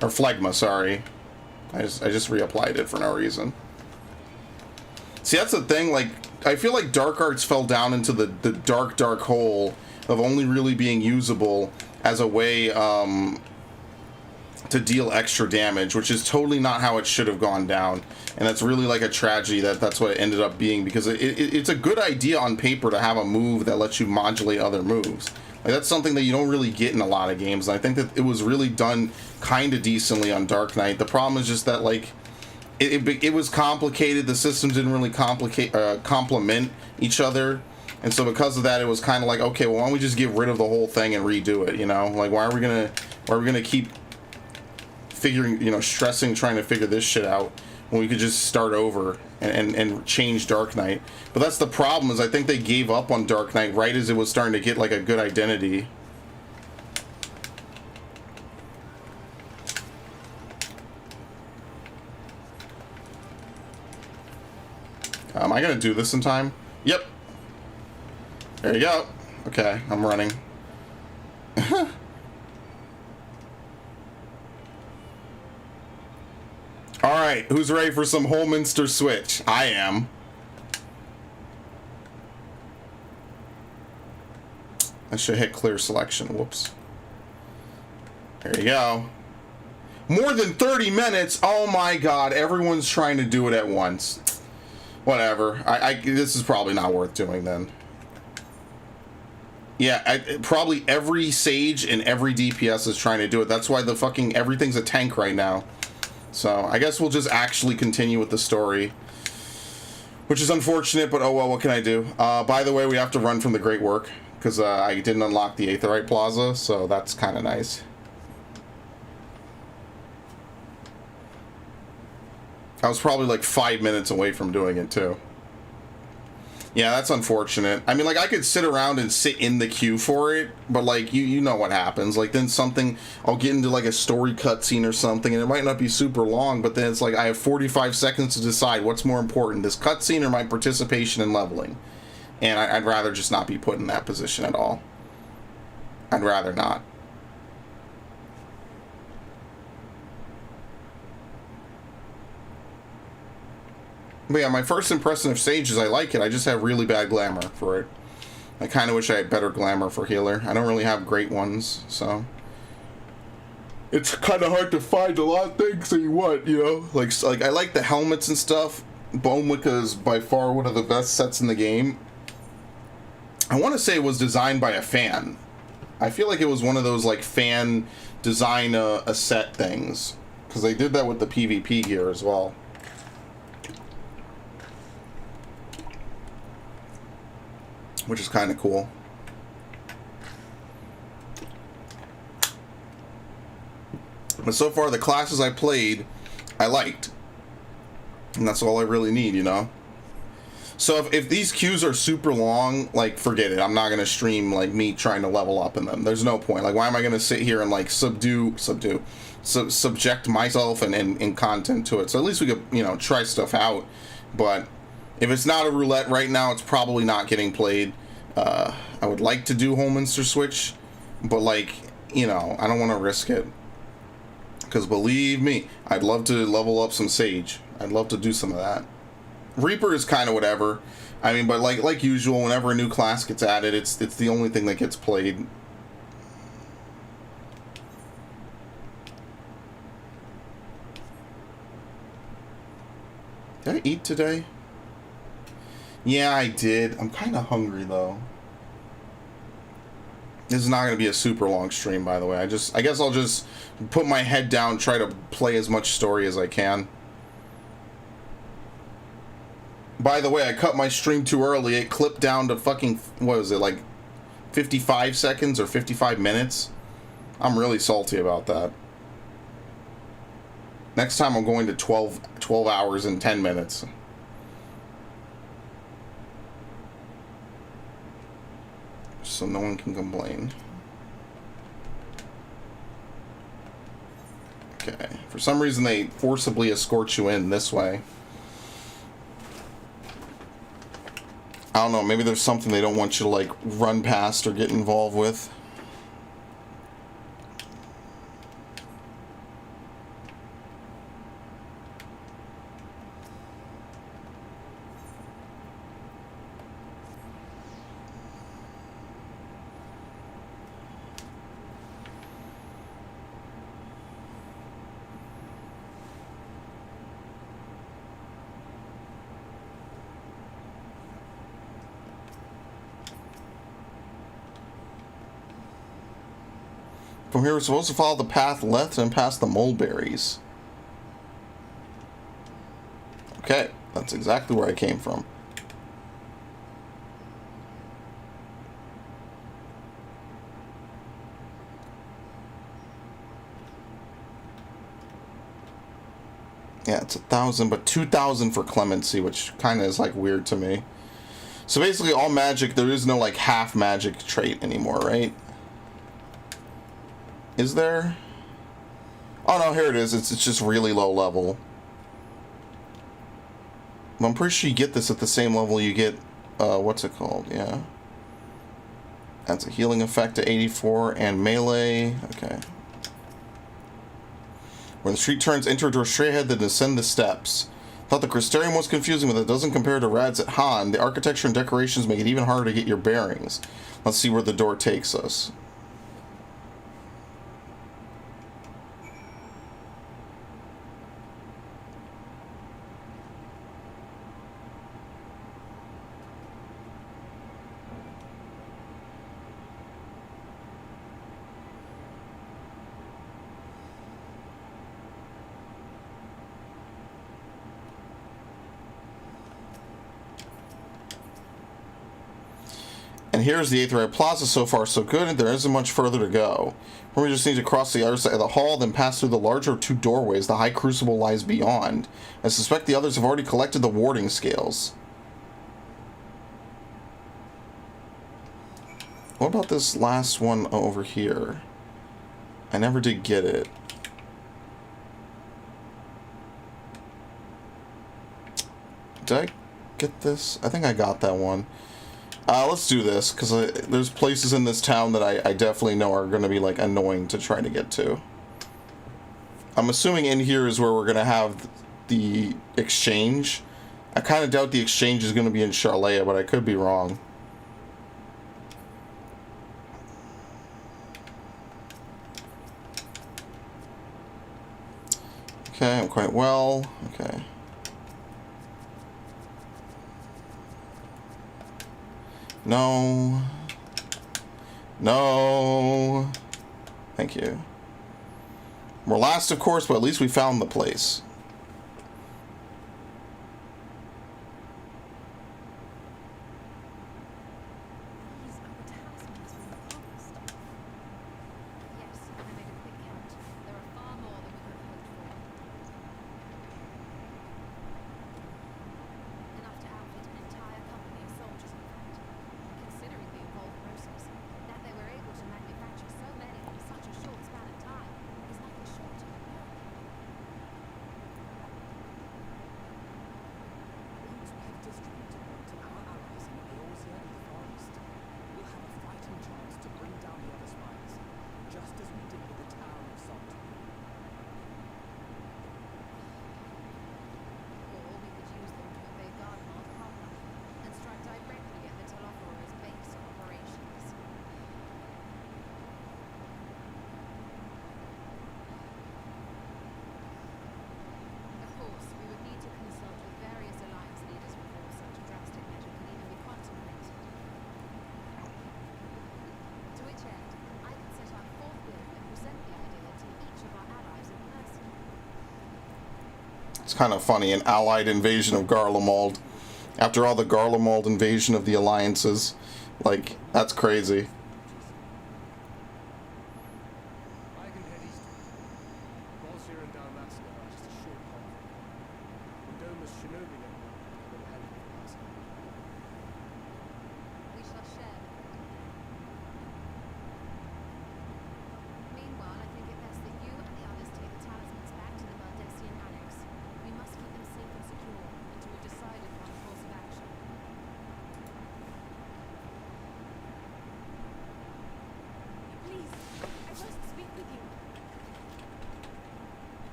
Or Phlegma, sorry. I just reapplied it for no reason. See, that's the thing, like, I feel like Dark Arts fell down into the dark hole of only really being usable as a way to deal extra damage, which is totally not how it should have gone down. And that's really like a tragedy that's what it ended up being, because it's a good idea on paper to have a move that lets you modulate other moves. Like, that's something that you don't really get in a lot of games, and I think that it was really done kind of decently on Dark Knight. The problem is just that, like, it was complicated. The systems didn't really complement each other, and so because of that, it was kind of like, okay, well, why don't we just get rid of the whole thing and redo it? You know, like, why are we gonna keep figuring, you know, stressing trying to figure this shit out when we could just start over and change Dark Knight? But that's the problem, is I think they gave up on Dark Knight right as it was starting to get like a good identity. Am I gonna do this in time? Yep. There you go. Okay, I'm running. Alright, who's ready for some Holminster Switch? I am. I should hit clear selection. Whoops. There you go. More than 30 minutes? Oh my god, everyone's trying to do it at once. Whatever. This is probably not worth doing then. Yeah, probably every Sage and every DPS is trying to do it. That's why the fucking everything's a tank right now. So I guess we'll just actually continue with the story, which is unfortunate, but oh well, what can I do? By the way, we have to run from the Great Work, because I didn't unlock the Aetheryte Plaza, so that's kind of nice. I was probably like 5 minutes away from doing it too. Yeah, that's unfortunate. I mean, like, I could sit around and sit in the queue for it, but like, you know what happens. Like, then I'll get into like a story cutscene or something, and it might not be super long, but then it's like I have 45 seconds to decide what's more important, this cutscene or my participation in leveling. And I'd rather just not be put in that position at all. I'd rather not. But yeah, my first impression of Sage is I like it. I just have really bad glamour for it. I kind of wish I had better glamour for healer. I don't really have great ones, so it's kind of hard to find a lot of things that you want, you know? Like I like the helmets and stuff. Bone Wicca is by far one of the best sets in the game. I want to say it was designed by a fan. I feel like it was one of those like fan design a set things, because they did that with the PvP gear as well. Which is kind of cool. But so far, the classes I played, I liked. And that's all I really need, you know? So if these queues are super long, like, forget it. I'm not going to stream, like, me trying to level up in them. There's no point. Like, why am I going to sit here and, like, subject myself and content to it? So at least we could, you know, try stuff out. But if it's not a roulette right now, it's probably not getting played. I would like to do Holminster Switch, but, like, you know, I don't want to risk it. Because believe me, I'd love to level up some Sage. I'd love to do some of that. Reaper is kind of whatever. I mean, but like usual, whenever a new class gets added, it's the only thing that gets played. Did I eat today? Yeah, I did. I'm kind of hungry, though. This is not going to be a super long stream, by the way. I guess I'll just put my head down, try to play as much story as I can. By the way, I cut my stream too early. It clipped down to fucking, what was it, like 55 seconds or 55 minutes? I'm really salty about that. Next time I'm going to 12 hours and 10 minutes. So no one can complain. Okay. For some reason they forcibly escort you in this way. I don't know, maybe there's something they don't want you to, like, run past or get involved with. From here, we're supposed to follow the path left and past the mulberries. Okay, that's exactly where I came from. Yeah, it's 1,000, but 2,000 for clemency, which kind of is, like, weird to me. So basically, all magic, there is no, like, half magic trait anymore, right? Is there? Oh no, here it is. It's just really low level. I'm pretty sure you get this at the same level you get, what's it called? Yeah. That's a healing effect to 84 and melee. Okay. When the street turns, enter a door straight ahead, then descend the steps. Thought the Crystarium was confusing, but it doesn't compare to Rads at Han. The architecture and decorations make it even harder to get your bearings. Let's see where the door takes us. And here's the Aetherite Plaza. So far so good, and there isn't much further to go. We just need to cross the other side of the hall, then pass through the larger two doorways. The High Crucible lies beyond. I suspect the others have already collected the warding scales. What about this last one over here? I never did get it. Did I get this? I think I got that one. Let's do this, because there's places in this town that I definitely know are going to be, like, annoying to try to get to. I'm assuming in here is where we're going to have the exchange. I kind of doubt the exchange is going to be in Charlea, but I could be wrong. Okay, I'm quite well. Okay. No. No. Thank you. We're last, of course, but at least we found the place. It's kind of funny, an allied invasion of Garlemald. After all the Garlemald invasion of the alliances. Like, that's crazy.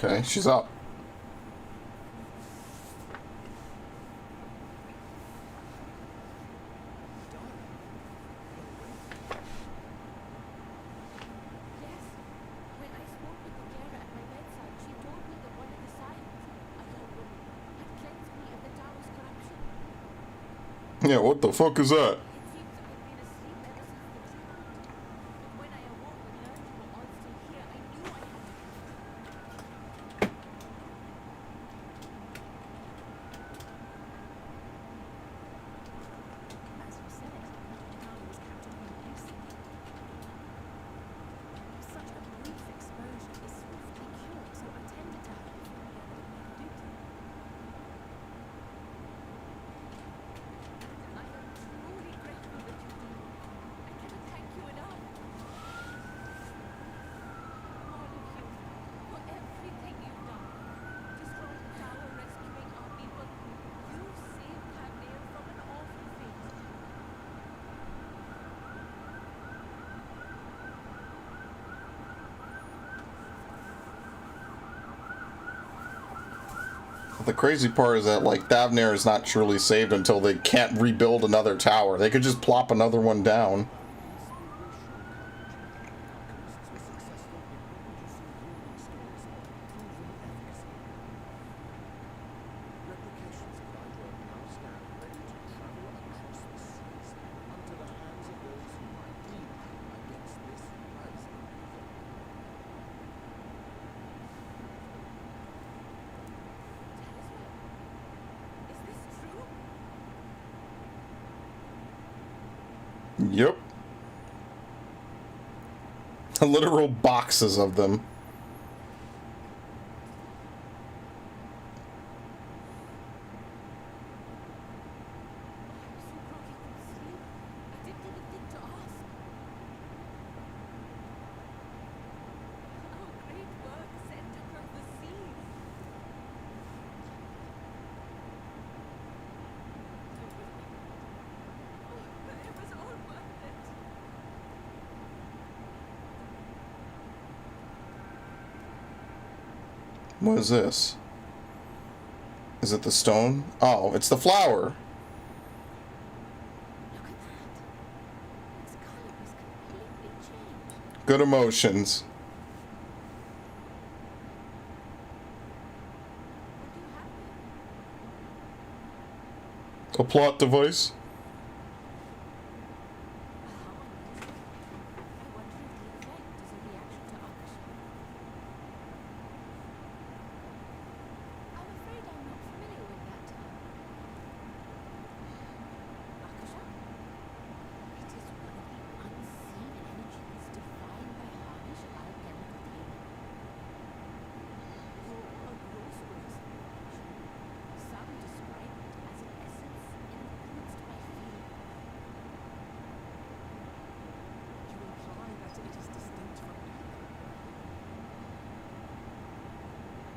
Okay, she's up. Yeah, what the fuck is that? The crazy part is that, like, Thavnair is not truly saved until they can't rebuild another tower. They could just plop another one down. Yep. Literal boxes of them. What is this? Is it the stone? Oh, it's the flower. Look at that. Its color has completely changed. Good emotions. What do you have A there? plot device. How unusual. I wonder if the effect is a reaction to Akasha. I'm afraid I'm not familiar with that term. Akasha? It is one of the unseen energies defined by harsh alchemical theory. Though a gross oversimplification, some describe it as an essence influenced by fear. You imply that it is distinct from ether.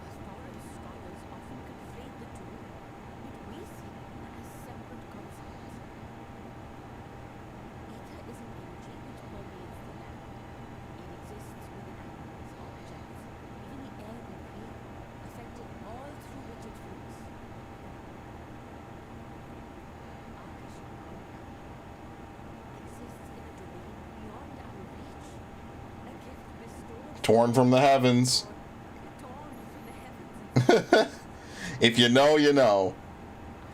As foreign scholars often conflate the two, but we see them as separate concepts. Ether is an energy which permeates the land. It exists within animals, objects, even the air we breathe, affecting all through which it flows. Akasha, on the other hand, exists in a domain beyond our reach, a gift bestowed Torn from the heavens. torn from the heavens. If you know, you know.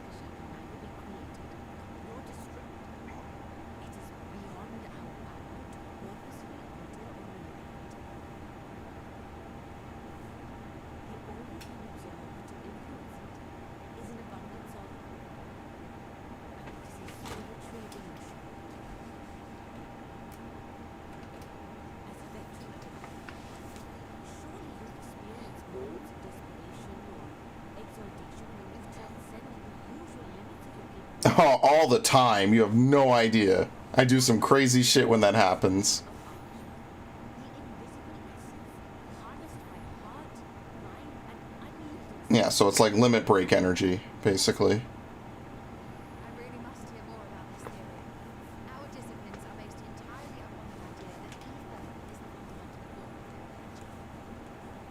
Akasha can neither be created nor destroyed. It is beyond our power to purposely alter or manipulate. The only thing observed to influence it is an abundance of, and it is a spiritual illusion. As a veteran of life, surely you've experienced moments of desperation or exaltation when you've transcended the usual limits of your capability. Oh, all the time. You have no idea. I do some crazy shit when that happens. Of Akasha, the invisible essence harnessed by heart, mind, and unyielding. Yeah, so it's like limit break energy, basically. I really must hear more about this theory. Our disciplines are based entirely upon the idea that ether is the fundamental form of technology.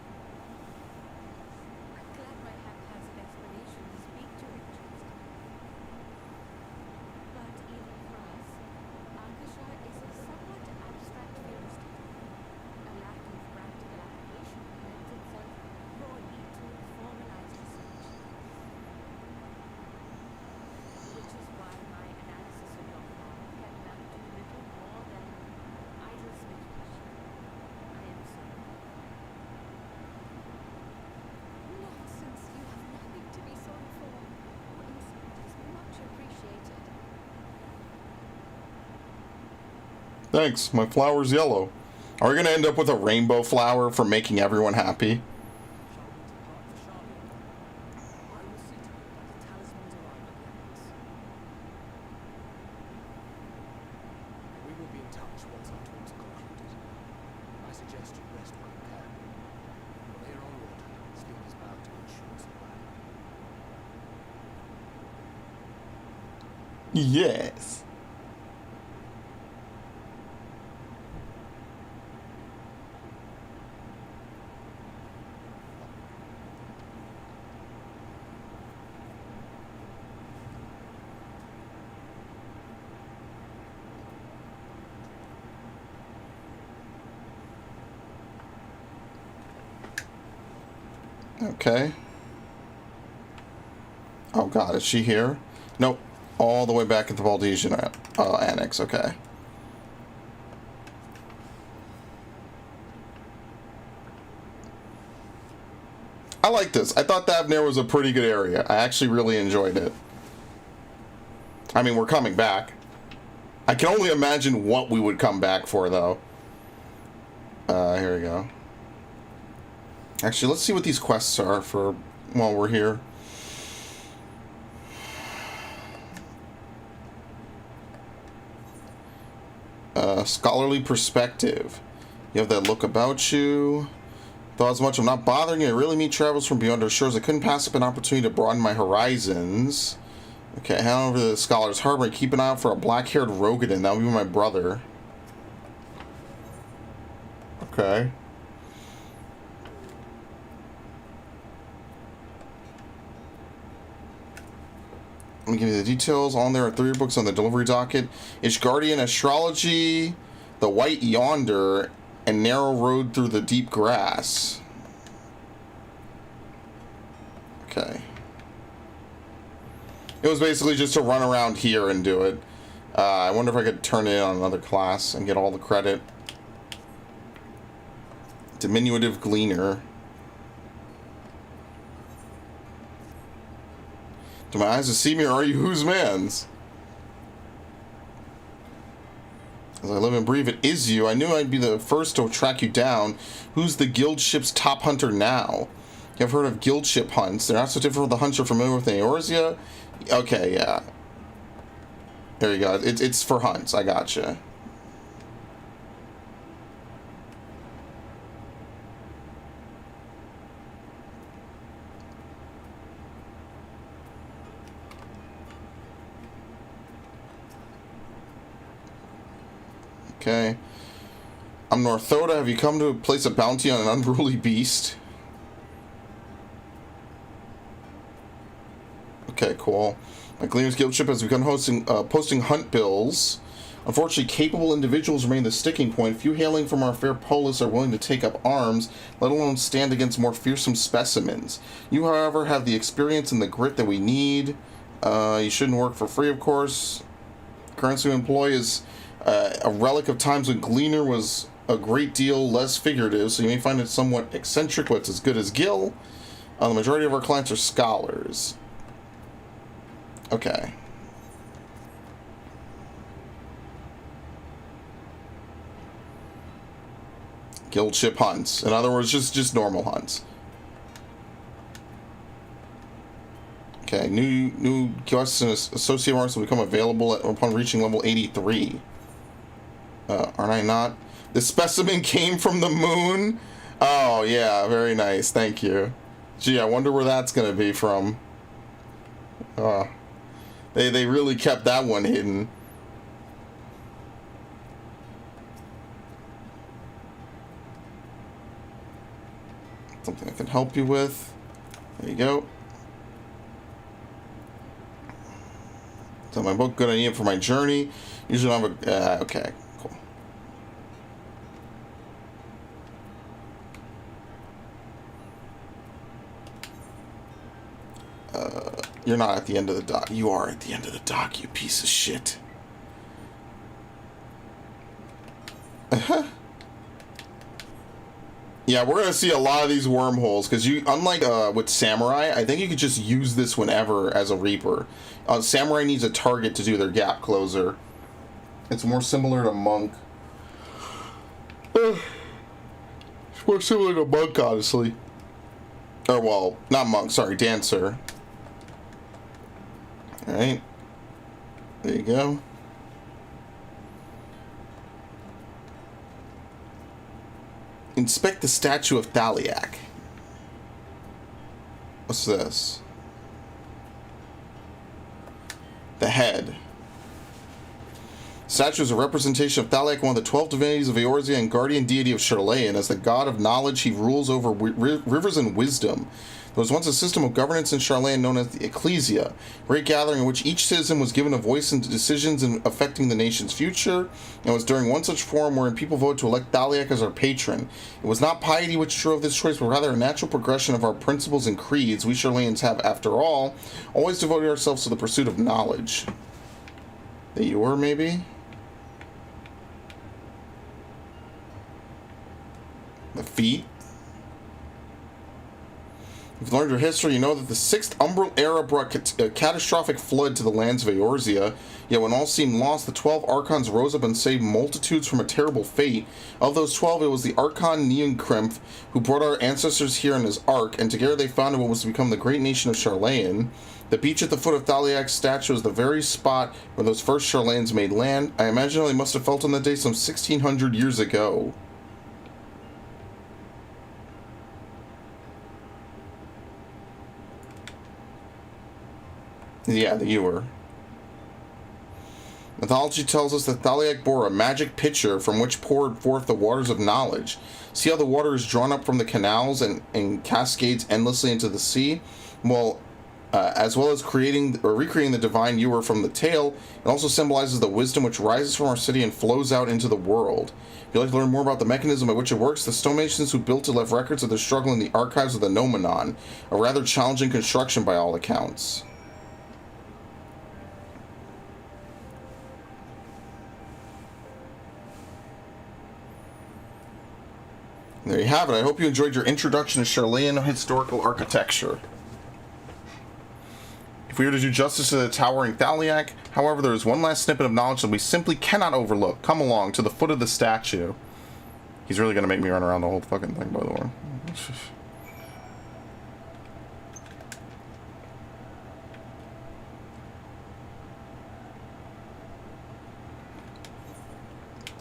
Thanks, my flower's yellow. Are we gonna end up with a rainbow flower for making everyone happy? I will see to it that the talismans arrive at the entrance. We will be in touch once our talks are concluded. I suggest you rest prepared. From here onward, sleep is bound to ensure supply. Yes. Okay. Oh god, is she here? Nope. All the way back at the Valdesian annex, okay. I like this. I thought Thavnair was a pretty good area. I actually really enjoyed it. I mean, we're coming back. I can only imagine what we would come back for, though. Here we go. Actually, let's see what these quests are for while we're here. Scholarly perspective. You have that look about you. Though as much I'm not bothering you, I really meet travelers from beyond our shores. I couldn't pass up an opportunity to broaden my horizons. Okay, head over to the Scholar's Harbor and keep an eye out for a black-haired Rogadin. That would be my brother. Okay. Let me give you the details. On there are 3 books on the delivery docket. Ishgardian Astrology, The White Yonder, and Narrow Road Through the Deep Grass. Okay. It was basically just to run around here and do it. I wonder if I could turn it in on another class and get all the credit. Diminutive Gleaner. Do my eyes deceive me, or are you whose man's? As I live and breathe, it is you. I knew I'd be the first to track you down. Who's the guild ship's top hunter now? You have heard of guild ship hunts. They're not so different from the hunts you're familiar with in Eorzea. Okay, yeah. There you go. It's for hunts. I gotcha. Okay. I'm Northoda. Have you come to place a bounty on an unruly beast? Okay, cool. My Gleaner's Guild ship has begun posting hunt bills. Unfortunately, capable individuals remain the sticking point. Few hailing from our fair polis are willing to take up arms, let alone stand against more fearsome specimens. You, however, have the experience and the grit that we need. You shouldn't work for free, of course. Currency we employ is a relic of times when Gleaner was a great deal less figurative, so you may find it somewhat eccentric, but it's as good as Gil. The majority of our clients are scholars. Okay. Guild ship hunts. In other words, just normal hunts. Okay, new quests and associate marks will become available upon reaching level 83. Aren't I not? The specimen came from the moon? Oh, yeah, very nice. Thank you. Gee, I wonder where that's going to be from. They really kept that one hidden. Something I can help you with. There you go. So my book, good idea for my journey. Usually I have a... okay, cool. You're not at the end of the dock. You are at the end of the dock, you piece of shit. Yeah, we're gonna see a lot of these wormholes because you, unlike with Samurai, I think you could just use this whenever as a Reaper. Samurai needs a target to do their gap closer. It's more similar to Monk. It's more similar to monk, honestly. Or, well, not monk, sorry, dancer. Alright. There you go. Inspect the statue of Thaliak. What's this? The head. Statue is a representation of Thaliak, one of the 12 divinities of Eorzea and guardian deity of Sharlayan. As the god of knowledge, he rules over rivers and wisdom. There was once a system of governance in Sharlayan known as the Ecclesia, a great gathering in which each citizen was given a voice in decisions affecting the nation's future, and it was during one such forum wherein people voted to elect Thaliak as our patron. It was not piety which drove this choice, but rather a natural progression of our principles and creeds. We Sharlayans have, after all, always devoted ourselves to the pursuit of knowledge. The Eor, maybe? The feet? If you've learned your history, you know that the 6th Umbral Era brought a catastrophic flood to the lands of Eorzea. Yet when all seemed lost, the 12 Archons rose up and saved multitudes from a terrible fate. Of those 12, it was the Archon Neonkrimph who brought our ancestors here in his ark, and together they founded what was to become the great nation of Sharlayan. The beach at the foot of Thaliak's statue is the very spot where those first Sharlayans made land. I imagine how they must have felt on that day some 1600 years ago. Yeah, the Ewer. Mythology tells us that Thaliak bore a magic pitcher from which poured forth the waters of knowledge. See how the water is drawn up from the canals and cascades endlessly into the sea? Well, as well as creating or recreating the divine Ewer from the tale, it also symbolizes the wisdom which rises from our city and flows out into the world. If you'd like to learn more about the mechanism by which it works, the stonemasons who built it left records of their struggle in the archives of the Nomenon, a rather challenging construction by all accounts. There you have it. I hope you enjoyed your introduction to Sharlayan historical architecture. If we were to do justice to the towering Thaliak, however, there is one last snippet of knowledge that we simply cannot overlook. Come along to the foot of the statue. He's really going to make me run around the whole fucking thing, by the way.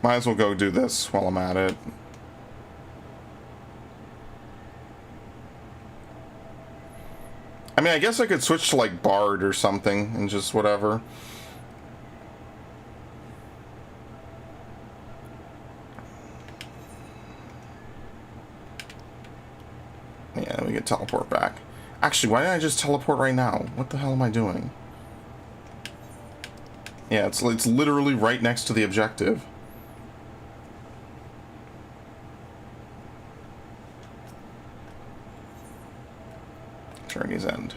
Might as well go do this while I'm at it. I mean, I guess I could switch to, like, Bard or something, and just whatever. Yeah, we can teleport back. Actually, why didn't I just teleport right now? What the hell am I doing? Yeah, it's literally right next to the objective. Journey's end.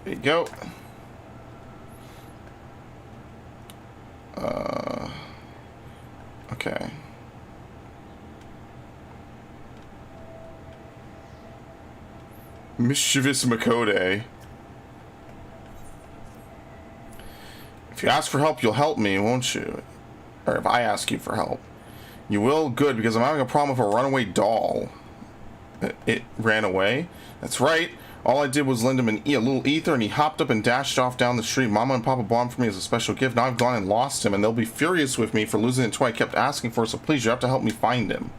There you go. Okay. Mischievous Makode. If you ask for help, you'll help me, won't you? Or if I ask you for help. You will? Good, because I'm having a problem with a runaway doll. It ran away? That's right. All I did was lend him a little ether, and he hopped up and dashed off down the street. Mama and Papa bought him for me as a special gift. Now I've gone and lost him, and they'll be furious with me for losing the toy I kept asking for, so please, you have to help me find him.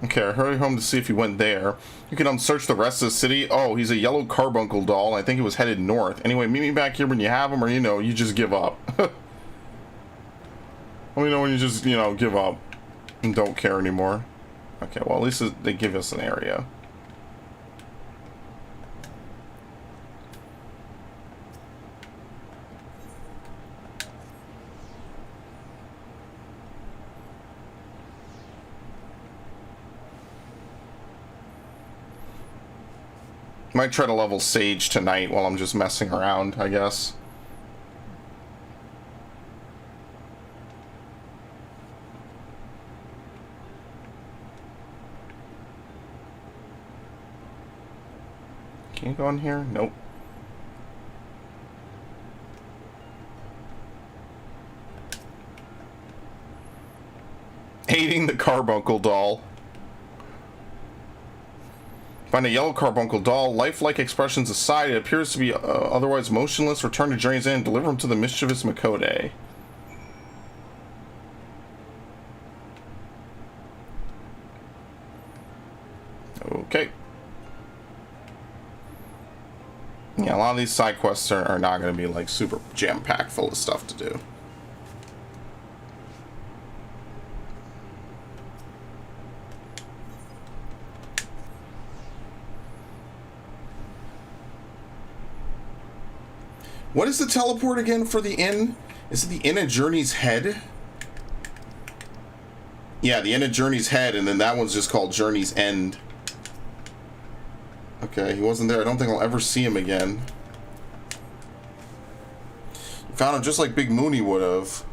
Okay, I hurry home to see if he went there. You can search the rest of the city. Oh, he's a yellow carbuncle doll. I think he was headed north. Anyway, meet me back here when you have him, or, you just give up. Let me know when you just, give up and don't care anymore. Okay, well, at least they give us an area. Might try to level Sage tonight while I'm just messing around, I guess. Can you go in here? Nope. Hating the carbuncle doll. Find a yellow carbuncle doll. Lifelike expressions aside, it appears to be otherwise motionless. Return to Journey's End. Deliver him to the mischievous Makode. Okay. Yeah, a lot of these side quests are not going to be like super jam-packed full of stuff to do. What is the teleport again for the inn? Is it the Inn at Journey's Head? Yeah, the Inn at Journey's Head, and then that one's just called Journey's End. Okay, he wasn't there. I don't think I'll ever see him again. Found him just like Big Mooney would have.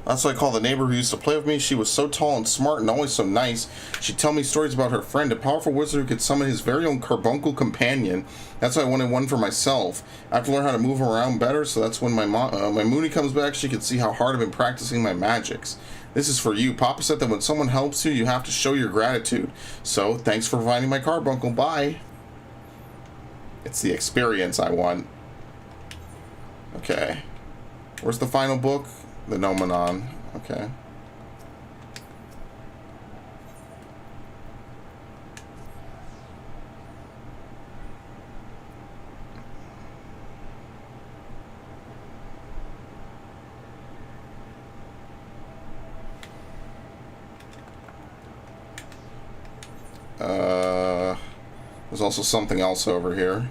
That's what I call the neighbor who used to play with me. She was so tall and smart and always so nice. She'd tell me stories about her friend, a powerful wizard who could summon his very own carbuncle companion. That's why I wanted one for myself. I have to learn how to move around better, so that's when my Mooney comes back, she can see how hard I've been practicing my magics. This is for you. Papa said that when someone helps you, you have to show your gratitude. So, thanks for providing my carbuncle. Bye. It's the experience I want. Okay. Where's the final book? The Nomenon. Okay. There's also something else over here.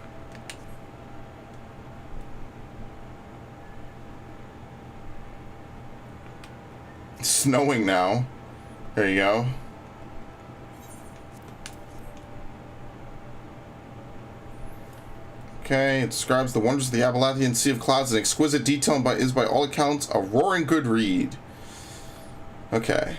It's snowing now. There you go. Okay, it describes the wonders of the Appalachian Sea of Clouds in exquisite detail and is by all accounts a roaring good read. Okay.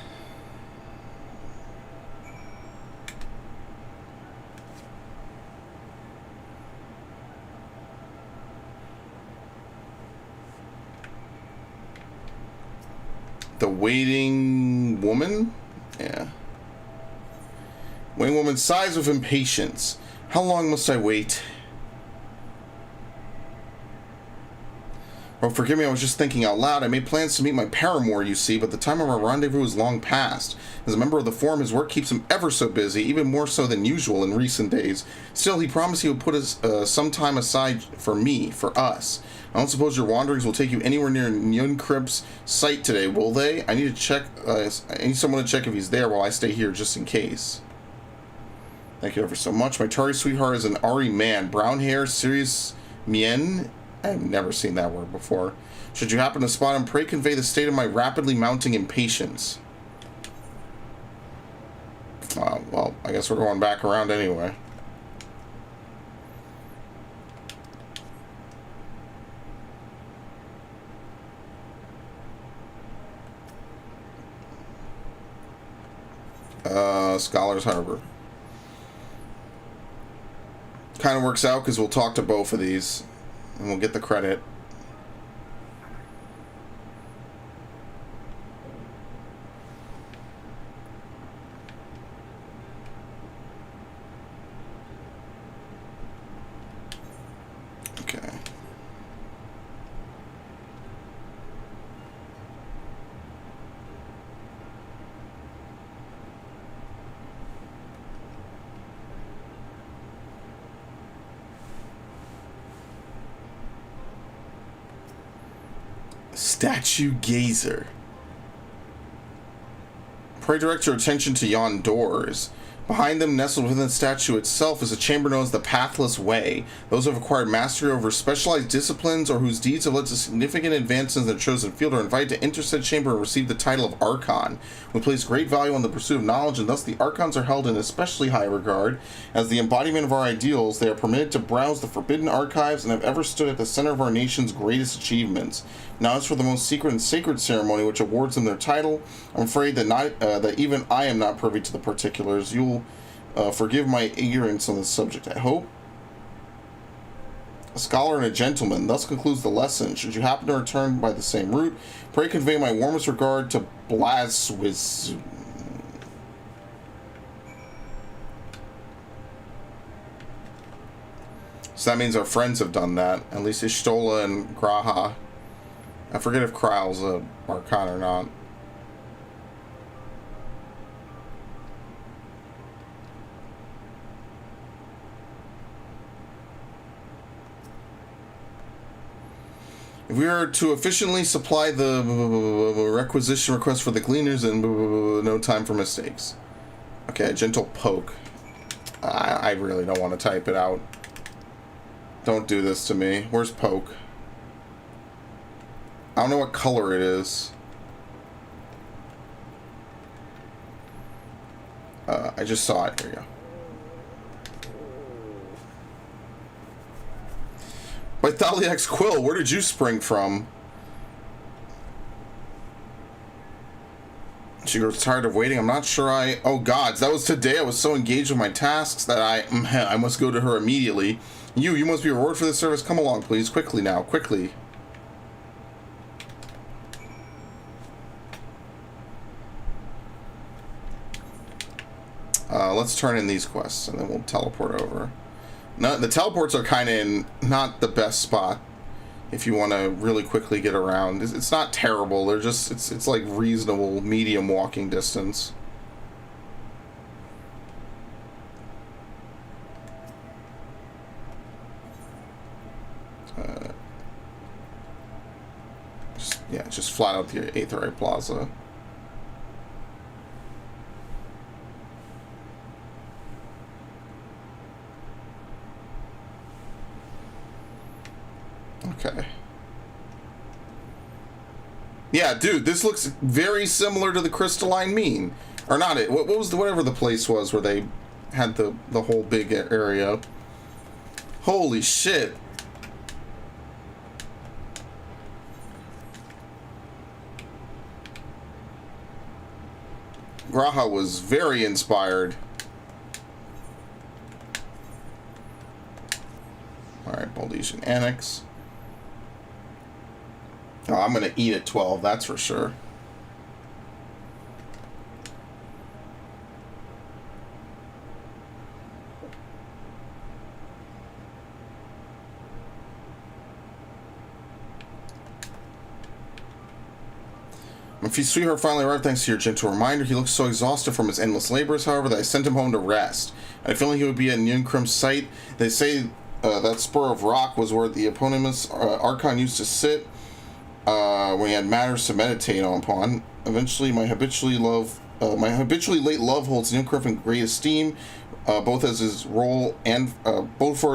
The waiting woman? Yeah. Waiting woman sighs with impatience. How long must I wait? Oh, forgive me, I was just thinking out loud. I made plans to meet my paramour, you see, but the time of our rendezvous is long past. As a member of the Forum, his work keeps him ever so busy, even more so than usual in recent days. Still, he promised he would put some time aside for me, for us. I don't suppose your wanderings will take you anywhere near Nyunkrib's site today, will they? I need to check. I need someone to check if he's there while I stay here, just in case. Thank you ever so much. My Tari sweetheart is an Ari man. Brown hair, serious mien. I've never seen that word before. Should you happen to spot him, pray convey the state of my rapidly mounting impatience. Well, I guess we're going back around anyway. Scholar's Harbor. Kind of works out because we'll talk to both of these and we'll get the credit. Okay. Statue Gazer. Pray direct your attention to yon doors. Behind them, nestled within the statue itself, is a chamber known as the Pathless Way. Those who have acquired mastery over specialized disciplines or whose deeds have led to significant advances in their chosen field are invited to enter said chamber and receive the title of Archon. We place great value on the pursuit of knowledge, and thus the Archons are held in especially high regard. As the embodiment of our ideals, they are permitted to browse the forbidden archives and have ever stood at the center of our nation's greatest achievements. Now, as for the most secret and sacred ceremony which awards them their title, I'm afraid that even I am not privy to the particulars. You'll forgive my ignorance on this subject, I hope. a scholar and a gentleman. Thus concludes the lesson. Should you happen to return by the same route, pray convey my warmest regard to Blaswiz. So that means our friends have done that. At least Ishtola and Graha. I forget if Kryl's a Archon or not. If we are to efficiently supply the requisition request for the gleaners, and no time for mistakes. Okay, a gentle poke. I really don't want to type it out. Don't do this to me. Where's poke? I don't know what color it is. I just saw it. Here you go. By Thaliax Quill, where did you spring from? She grows tired of waiting. I'm not sure I... Oh, gods, that was today. I was so engaged with my tasks that I must go to her immediately. You must be rewarded for this service. Come along, please. Quickly now. Quickly. Let's turn in these quests, and then we'll teleport over. No, the teleports are kind of in not the best spot if you want to really quickly get around. It's not terrible. They're just it's like reasonable medium walking distance. Just flat out the Aetheryte Plaza. Okay. Yeah, dude, this looks very similar to the Crystalline Mean. Or not it. What was the whatever the place was where they had the whole big area. Holy shit. Graha was very inspired. Alright, Baldesian Annex. Oh, I'm gonna eat at 12, that's for sure. My sweetheart finally arrived thanks to your gentle reminder. He looks so exhausted from his endless labors, however, that I sent him home to rest. I feel like he would be at Nunkrim's site. They say that spur of rock was where the eponymous Archon used to sit when he had matters to meditate upon. Eventually, my habitually late love holds Nunkrim in great esteem, both for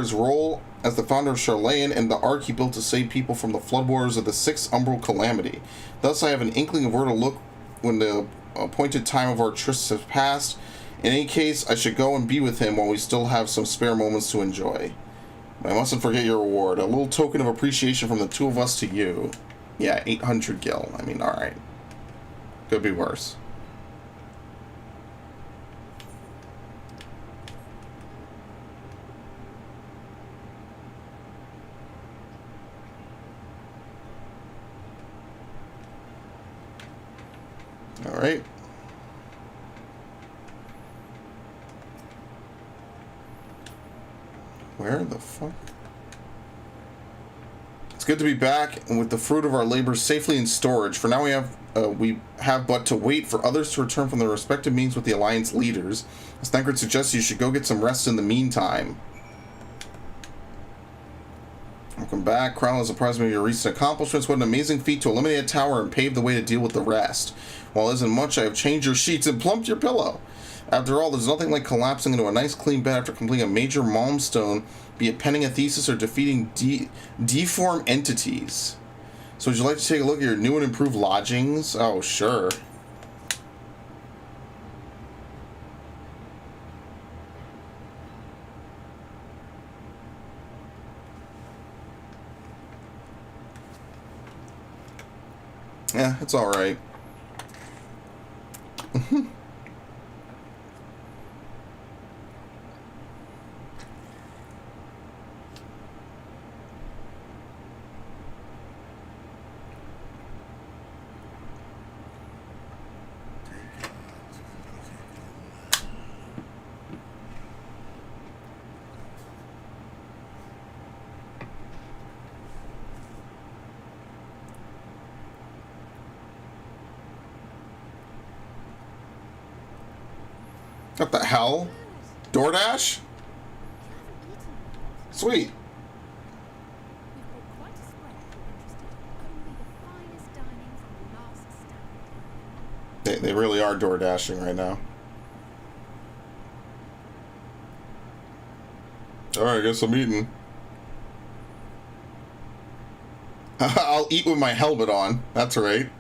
his role as the founder of Charlayan and the Ark he built to save people from the flood waters of the Sixth Umbral Calamity. Thus, I have an inkling of where to look when the appointed time of our tryst has passed. In any case, I should go and be with him while we still have some spare moments to enjoy. I mustn't forget your reward. A little token of appreciation from the two of us to you. Yeah, 800 gil. I mean, alright. Could be worse. Alright. Where the fuck? It's good to be back and with the fruit of our labors safely in storage. For now we have but to wait for others to return from their respective meetings with the Alliance leaders. As Thancred suggests, you should go get some rest in the meantime. Welcome back. Crown has surprised me with your recent accomplishments. What an amazing feat to eliminate a tower and pave the way to deal with the rest. While it isn't much, I have changed your sheets and plumped your pillow. After all, there's nothing like collapsing into a nice clean bed after completing a major milestone, be it penning a thesis or defeating deformed entities. So would you like to take a look at your new and improved lodgings? Oh, sure. Yeah, it's alright. What the hell? DoorDash? You haven't eaten yet. Sweet. We've brought quite a spread if you're interested. Only the finest dining from the last stand. They really are door dashing right now. Alright, I guess I'm eating. I'll eat with my helmet on. That's right.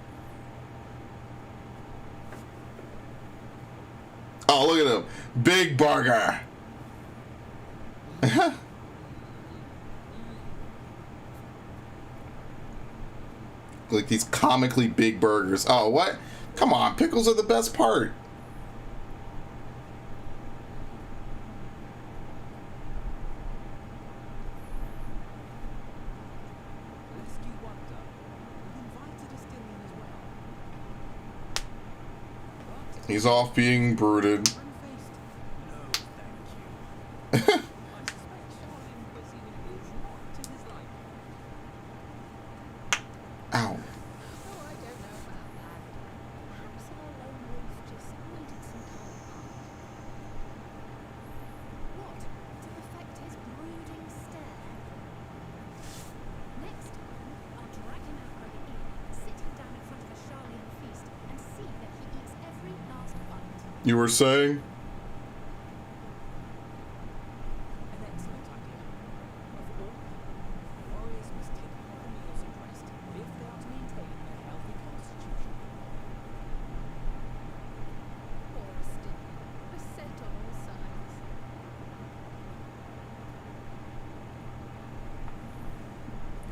Oh, look at him. Big burger. Like these comically big burgers. Oh, what? Come on, pickles are the best part. Rescue Wonder. We've invited us still in as well. But He's off being brooded. unfaced. No, thank you. I suspect Charlene cuisine is not to his liking. Ow. Oh, I don't know about that. Perhaps our lone wolf just needed some time apart. What? To perfect his brooding stare? Next time, I'll drag him out by the ear, sit him down in front of a Charlian feast, and see that he eats every last bite. You were saying? An excellent idea. Of all, warriors must take proper meals and rest if they are to maintain a healthy constitution. Poor Austin, beset on all sides.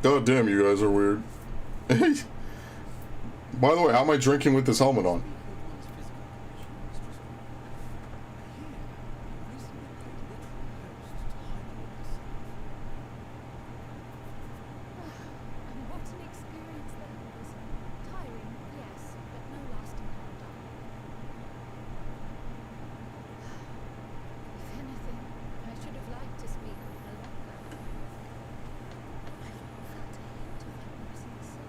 God damn, you guys are weird. By the way, how am I drinking with this helmet on? Speak of one's physical condition, Mistress Ward. I hear you recently paid literal host to Hyperwell herself. And what an experience that was. Tiring, yes, but no lasting harm done. If anything, I should have liked to speak with her longer. I've felt a hint of her presence since.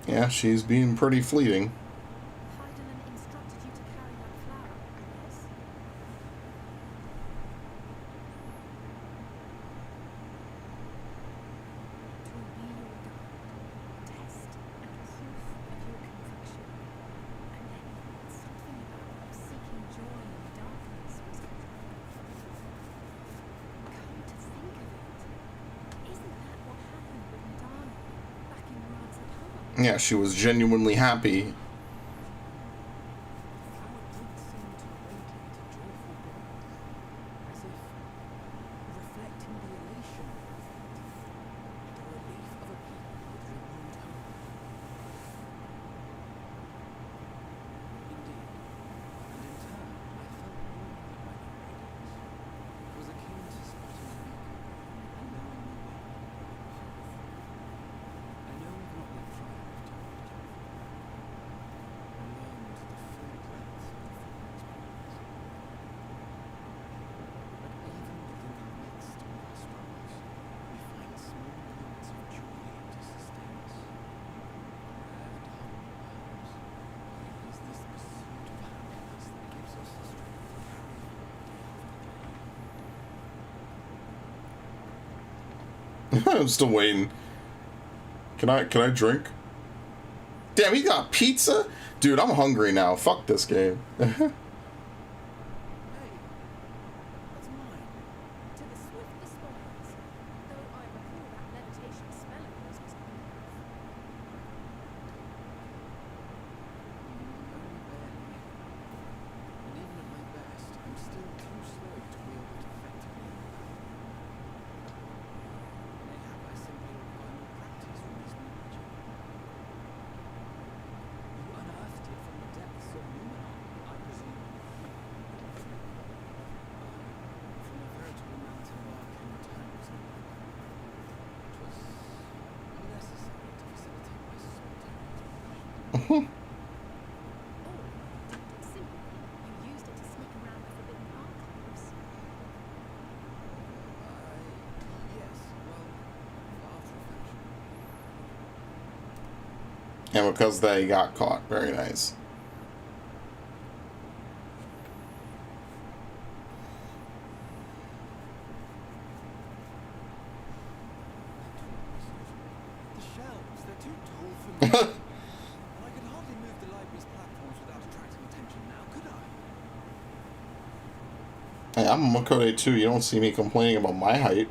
Yeah, she's being pretty fleeting. Heidelin instructed you to carry that flower, I guess. To be your guide, test and proof of your conviction. And then something about seeking joy in darkness was come to think of it. Isn't that what happened with Madonna back in Rad's Apollo? Yeah, she was genuinely happy. The flower did seem to radiate a joyful glow, as if reflecting the elation of her fate, and the relief of a people with renewed hope. Indeed, and in turn, I felt more than my own radiance. It was akin to spotting a beacon and knowing the way. I know I've not yet triumphed over the joyful glow, and learned the full breadth of the full experience. But even within the midst of our struggles, we find small moments of joy to sustain us. And humble perhaps, it is this pursuit of happiness that gives us the strength to carry on day after day. I'm still waiting. Can I drink? Damn, he got pizza? Dude, I'm hungry now. Fuck this game. Hey, that's mine. To the swift the spoils, though I recall that levitation smell of yours was good enough. Only barely. And even at my best, I'm still too slow to wield it effectively. Mayhap I simply require more practice from this new magic. You unearthed it from the depths of Numenor, I presume. From a veritable mountain of arcane times and work. It was unnecessary to facilitate my solitary exploration. Or, simply, you used it to sneak around the forbidden archives. Yes, well, after affection. And because they got caught. Very nice. I'm Makode too. You don't see me complaining about my height.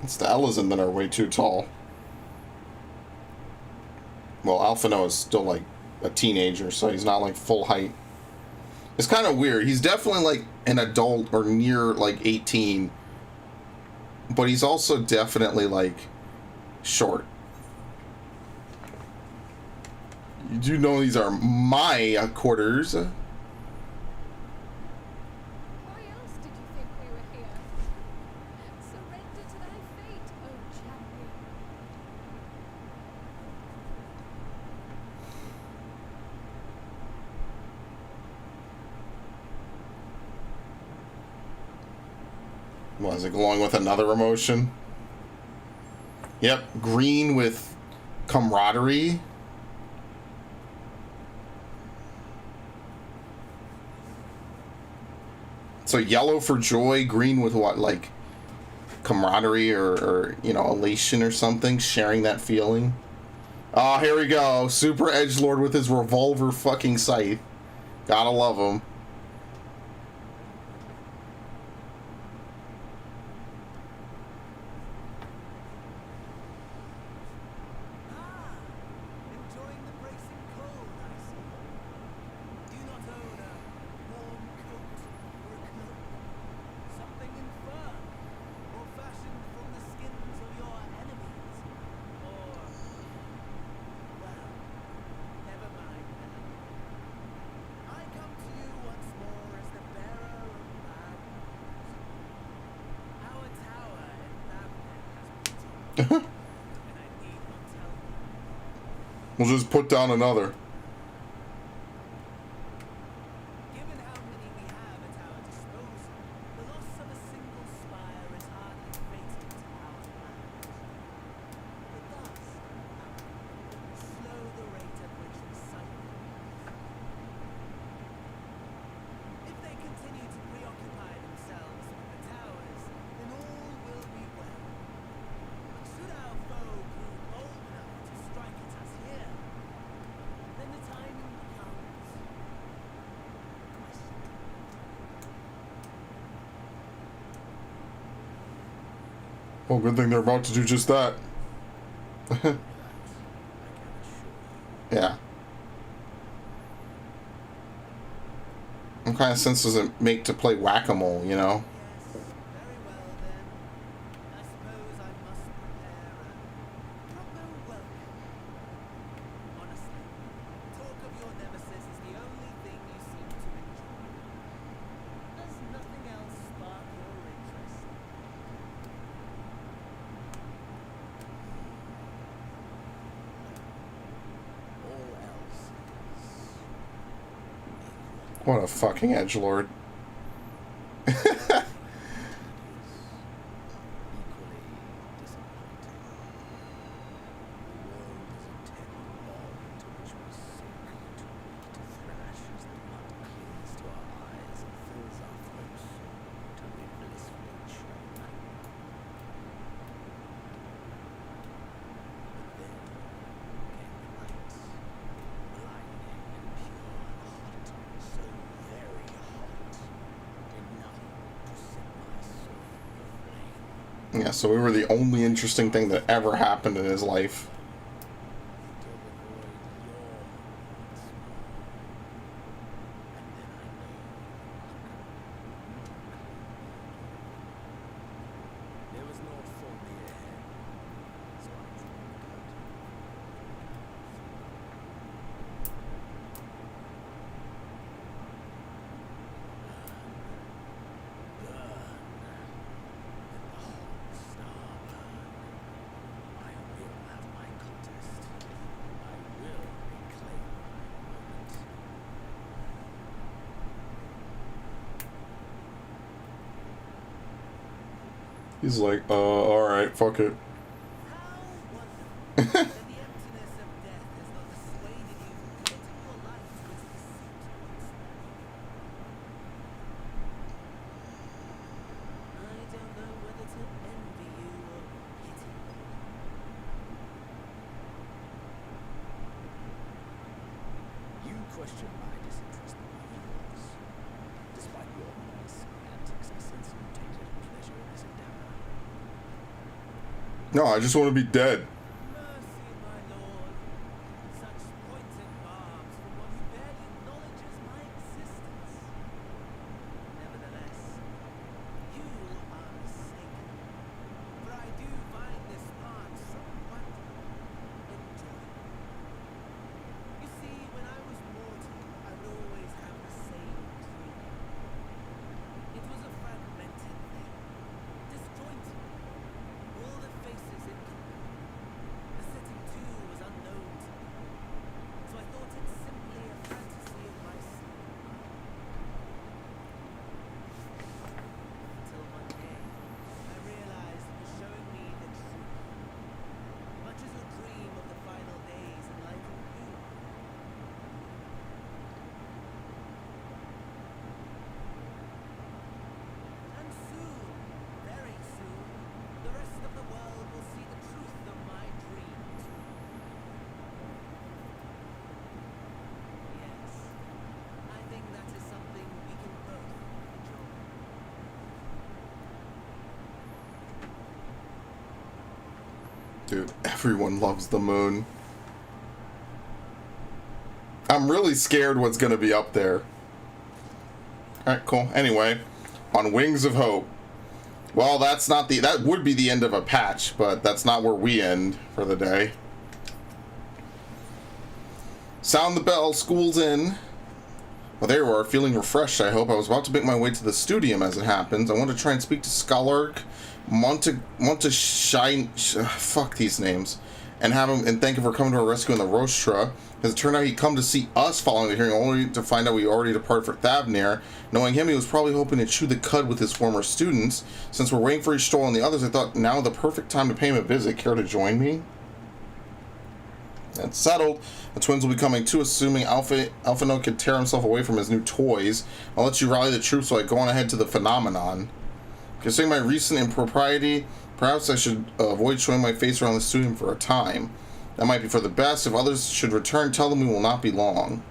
It's the Ellison that are way too tall. Well, Alphino is still like a teenager, so he's not like full height. It's kind of weird. He's definitely like an adult or near like 18, but he's also definitely like short. You do know these are my quarters. Why else did you think we were here? Surrender to thy fate, O champion. Was it along with another emotion? Yep, green with camaraderie. So yellow for joy, green with what, like camaraderie or you know, elation or something, sharing that feeling. Oh, here we go. Super edgelord with his revolver fucking scythe. Gotta love him. Enjoying the bracing cold, I see. Do you not own a warm coat or a cloak? Something in fur, or fashioned from the skins of your enemies? Or, well, never mind now. I come to you once more as the bearer of bad news. Our tower in Babnet has been taken, and I need not tell you. We'll just put down another. Given how many we have at our disposal, the loss of a single spire is hardly fatal to our plans. The dust, however, slow the rate at which we cycle. If they continue to preoccupy themselves with the towers, then all will be well. But should our foe prove bold enough to strike at us here, then the timing becomes questionable. Well, good thing they're about to do just that. I can assure you. Yeah. What kind of sense does it make to play whack-a-mole, you know? Yes, very well then. I suppose I must prepare a proper welcome. Honestly, talk of your nemesis is the only thing you seem to enjoy. Does nothing else spark your interest? All else is equal. What a fucking edgelord. Equally disappointing. The world is a tangled bog into which we sink too weak to thrash as the mud clings to our eyes and fills our throats till we blissfully choke. But then came the night, blinding and pure and hot, so very hot, enough to set my soul aflame. Yeah, so we were the only interesting thing that ever happened in his life. Till the void yawned once more, and then I knew there was naught for me ahead, so I drew the curtain. Burn, let the whole star burn. I will have my contest. I will reclaim my moment. He's like, alright, fuck it. How wonderful that the emptiness of death has not dissuaded you from committing your life to its pursuit once more. I don't know whether to envy you or pity you. No, I just want to be dead. Mercy, my lord. Such pointed barbs from one who barely acknowledges my existence. Nevertheless, you are mistaken. For I do find this part somewhat enjoyable. You see, when I was mortal, I would always have the same dream. It was a fragmented thing, disjointed, all the faces incomplete. The setting too was unknown to me, so I thought it simply a fantasy of my sleep. Until one day, I realized it was showing me the truth. Much as a dream of the final days enlightened you. And soon, very soon, the rest of the world will see the truth of my dream too. Yes, I think that is something we can both enjoy. Dude, everyone loves the moon. I'm really scared what's gonna be up there. Alright, cool. Anyway, on Wings of Hope. Well, that's not the... That would be the end of a patch, but that's not where we end for the day. Sound the bell, school's in. Well, there you are, feeling refreshed, I hope. I was about to make my way to the studium as it happens. I want to try and speak to Scholark, fuck these names. And have him and thank him for coming to our rescue in the Rostra. As it turned out, he'd come to see us following the hearing, only to find out we already departed for Thavnir. Knowing him, he was probably hoping to chew the cud with his former students. Since we're waiting for Stroll and the others, I thought now the perfect time to pay him a visit. Care to join me? That's settled. The twins will be coming too, assuming Alphino can tear himself away from his new toys. I'll let you rally the troops so I go on ahead to the phenomenon. Considering my recent impropriety, perhaps I should avoid showing my face around the studium for a time. That might be for the best. If others should return, tell them we will not be long.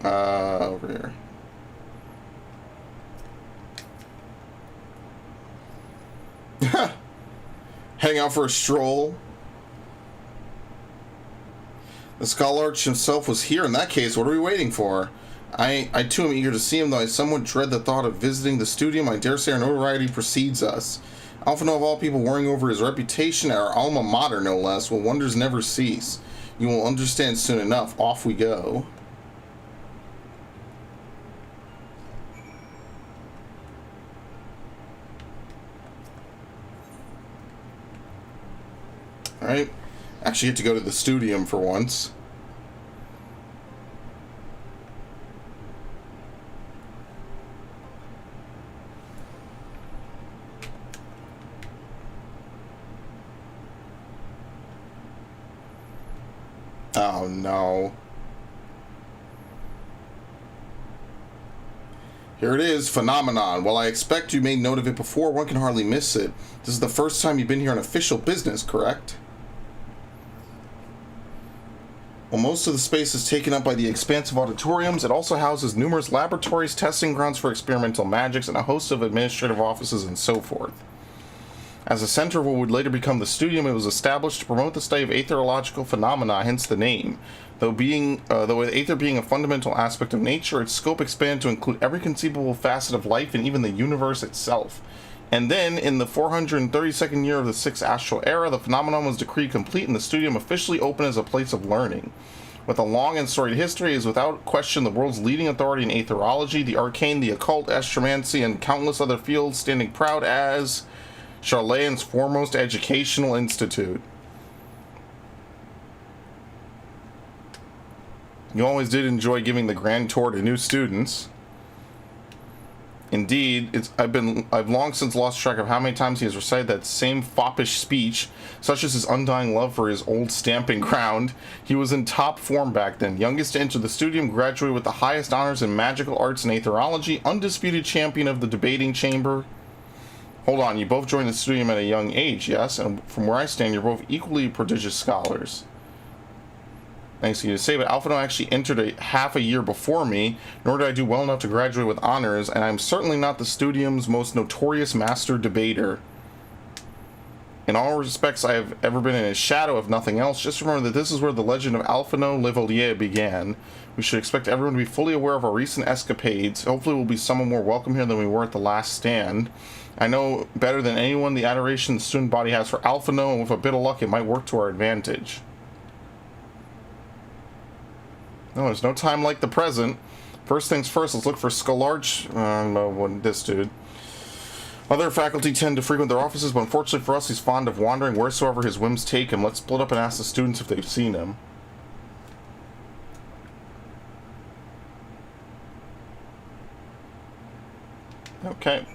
Over here. Hang out for a stroll. The Scholarch himself was here. In that case, what are we waiting for? I too am eager to see him, though I somewhat dread the thought of visiting the studium. I dare say our notoriety precedes us. Alphino, of all people, worrying over his reputation at our alma mater, no less. Will wonders never cease? You will understand soon enough. Off we go. Alright. Actually get to go to the studium for once. Oh no. Here it is, Phenomenon. While I expect you made note of it before, one can hardly miss it. This is the first time you've been here on official business, correct? While most of the space is taken up by the expansive auditoriums, it also houses numerous laboratories, testing grounds for experimental magics, and a host of administrative offices and so forth. As a center of what would later become the studium, it was established to promote the study of aetherological phenomena, hence the name. Though with aether being a fundamental aspect of nature, its scope expanded to include every conceivable facet of life and even the universe itself. And then, in the 432nd year of the 6th Astral Era, the phenomenon was decreed complete and the studium officially opened as a place of learning. With a long and storied history, it is without question the world's leading authority in aetherology, the arcane, the occult, astromancy, and countless other fields, standing proud as Charlayan's foremost educational institute. You always did enjoy giving the grand tour to new students. Indeed, I've long since lost track of how many times he has recited that same foppish speech, such as his undying love for his old stamping ground. He was in top form back then, youngest to enter the studium, graduated with the highest honors in magical arts and aetherology, undisputed champion of the debating chamber. Hold on, you both joined the studium at a young age, yes? And from where I stand, you're both equally prodigious scholars. Nice of you to say, but Alphino actually entered half a year before me, nor did I do well enough to graduate with honors, and I'm certainly not the studium's most notorious master debater. In all respects I have ever been in his shadow, if nothing else. Just remember that this is where the legend of Alphino Livelier began. We should expect everyone to be fully aware of our recent escapades. Hopefully we'll be somewhat more welcome here than we were at the last stand. I know better than anyone the adoration the student body has for Alphino, and with a bit of luck it might work to our advantage. No, there's no time like the present. First things first, let's look for Skularch. This dude. Other faculty tend to frequent their offices, but unfortunately for us, he's fond of wandering wheresoever his whims take him. Let's split up and ask the students if they've seen him. Okay.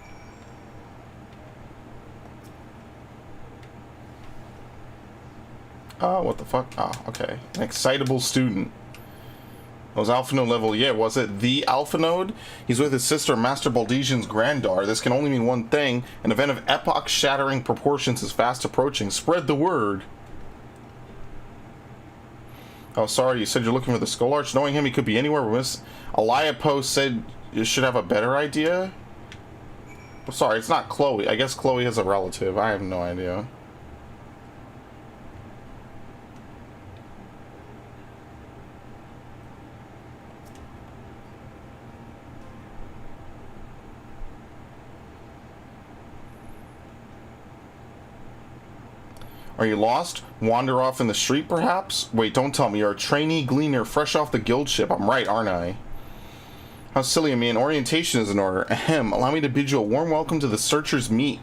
Oh, what the fuck? Oh, okay. An excitable student. It was Alphino level, yeah, was it the Alphinode? He's with his sister, Master Baldesian's granddaughter. This can only mean one thing. An event of epoch-shattering proportions is fast approaching. Spread the word. Oh, sorry, you said you're looking for the Skularch. Knowing him, he could be anywhere, but Miss Eliapo said you should have a better idea? Oh, sorry, it's not Chloe. I guess Chloe has a relative. I have no idea. Are you lost? Wander off in the street, perhaps? Wait, don't tell me. You're a trainee gleaner fresh off the guild ship. I'm right, aren't I? How silly of me. An orientation is in order. Ahem. Allow me to bid you a warm welcome to the Searcher's Meet.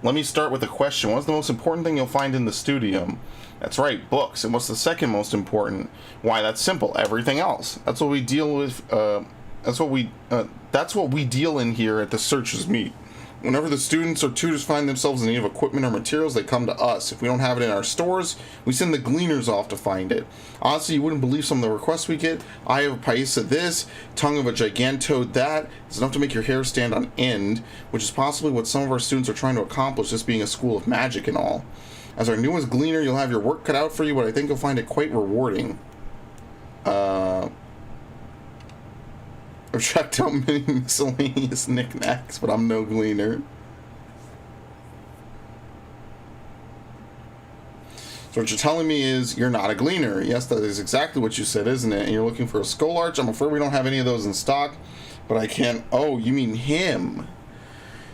Let me start with a question. What's the most important thing you'll find in the studium? That's right, books. And what's the second most important? Why, that's simple. Everything else. That's what we deal with. That's what we deal in here at the Searcher's Meet. Whenever the students or tutors find themselves in need of equipment or materials, they come to us. If we don't have it in our stores, we send the gleaners off to find it. Honestly, you wouldn't believe some of the requests we get. Eye of a paisa this, tongue of a gigantode that. It's enough to make your hair stand on end, which is possibly what some of our students are trying to accomplish, this being a school of magic and all. As our newest gleaner, you'll have your work cut out for you, but I think you'll find it quite rewarding. I've tracked down many miscellaneous knickknacks, but I'm no gleaner. So what you're telling me is you're not a gleaner. Yes, that is exactly what you said, isn't it? And you're looking for a Skularch. I'm afraid we don't have any of those in stock, but I can't... Oh, you mean him.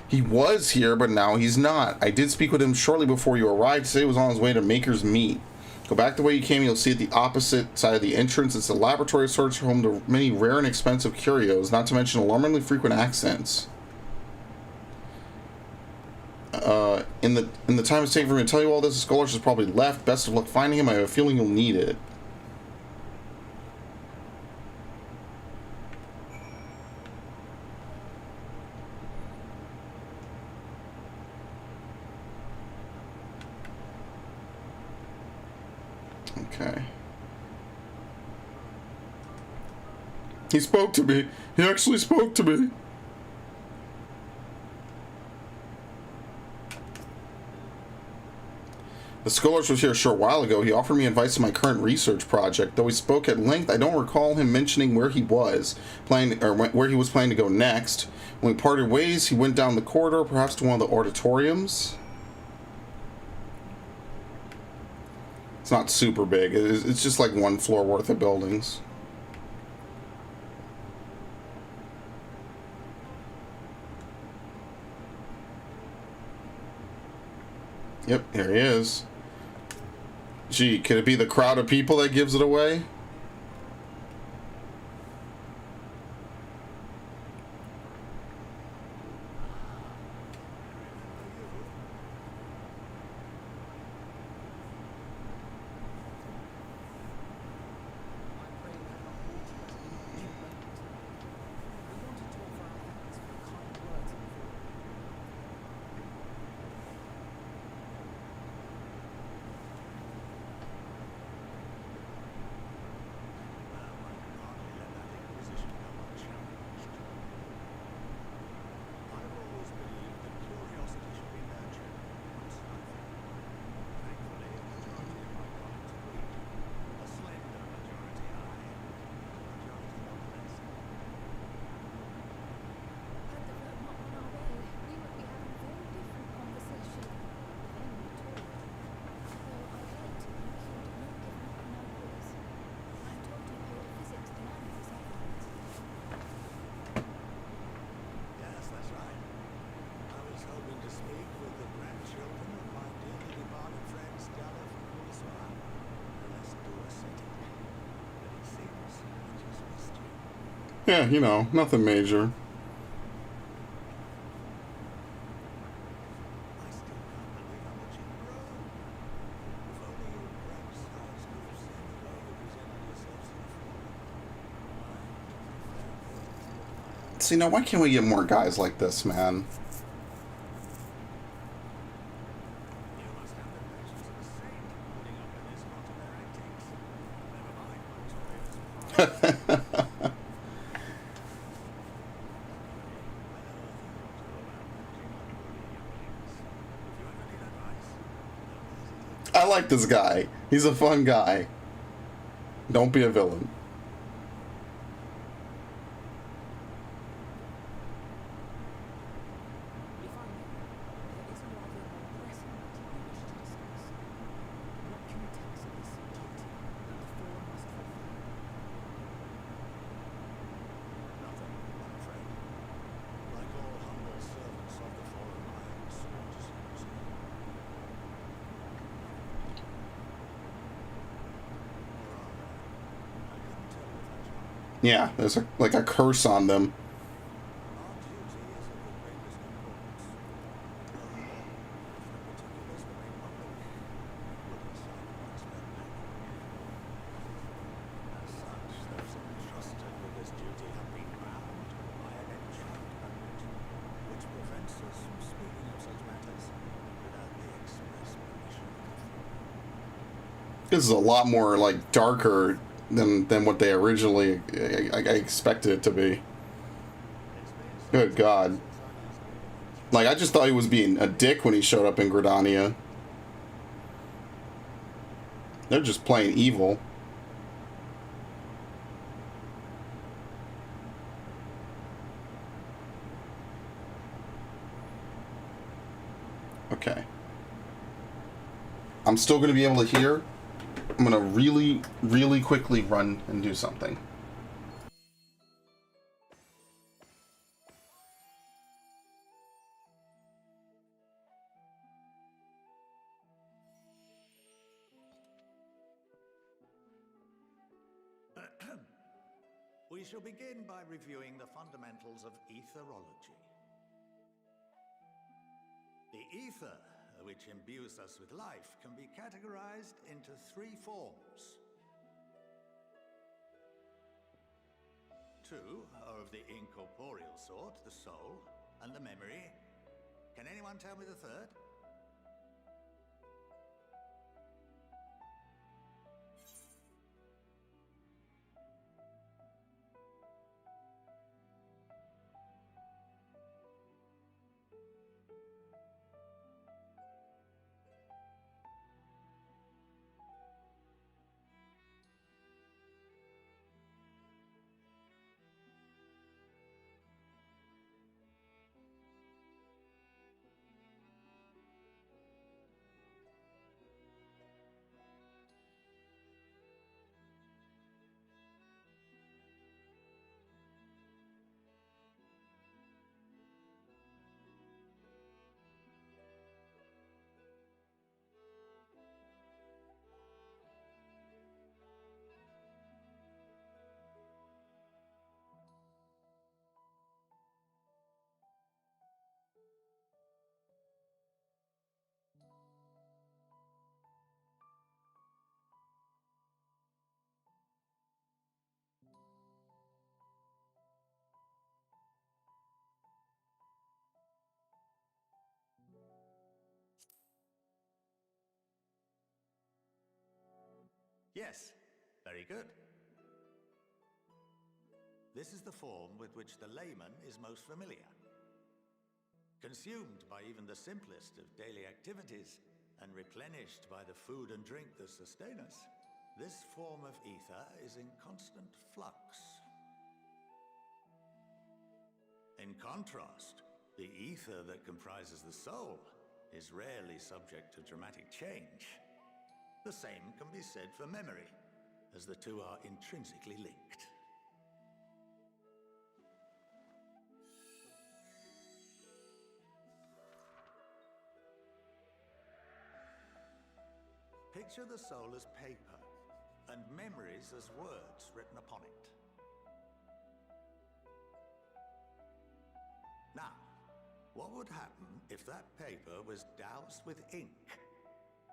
He was here, but now he's not. I did speak with him shortly before you arrived. Today he was on his way to Maker's Meet. Go back the way you came, you'll see at the opposite side of the entrance. It's a laboratory search home to many rare and expensive curios, not to mention alarmingly frequent accents. In the time it's taken for me to tell you all this, the Skularch has probably left. Best of luck finding him. I have a feeling you'll need it. Okay. He spoke to me. He actually spoke to me. The Skularch was here a short while ago. He offered me advice on my current research project. Though he spoke at length, I don't recall him mentioning where he was planning, or where he was planning to go next. When we parted ways, he went down the corridor, perhaps to one of the auditoriums. It's not super big. It's just like one floor worth of buildings. Yep, here he is. Gee, could it be the crowd of people that gives it away? Yeah, you know, nothing major. I still can't believe how much you've grown. If only your grapes hearts could have seen the way you presented yourself to the forum. See, now why can't we get more guys like this, man? You must have the patience of a saint putting up with this lot of their antics. Never mind my toys. I like this guy. He's a fun guy. Don't be a villain. If I may, there is a rather more pressing matter we wish to discuss. What can you tell us of this duty that the four must fulfill? Nothing, I'm afraid. Like all humble servants of the forum, I am sworn to secrecy. Or are they? I couldn't tell with that child. Yeah, there's like a curse on them. Our duty is of the greatest importance. Furthermore, if the particulars were made public, it would incite widespread panic. As such, those entrusted with this duty have been bound by an enchantment, which prevents us from speaking of such matters without the express permission of the forum. This is a lot more like darker than what they originally I expected it to be. Good God. Like, I just thought he was being a dick when he showed up in Gridania. They're just playing evil. Okay. I'm still going to be able to hear. I'm going to really, really quickly run and do something. We shall begin by reviewing the fundamentals of etherology. The ether, which imbues us with life, can be categorized into three forms. Two are of the incorporeal sort, the soul and the memory. Can anyone tell me the third? Yes, very good. This is the form with which the layman is most familiar. Consumed by even the simplest of daily activities and replenished by the food and drink that sustain us, this form of ether is in constant flux. In contrast, the ether that comprises the soul is rarely subject to dramatic change. The same can be said for memory, as the two are intrinsically linked. Picture the soul as paper, and memories as words written upon it. What would happen if that paper was doused with ink?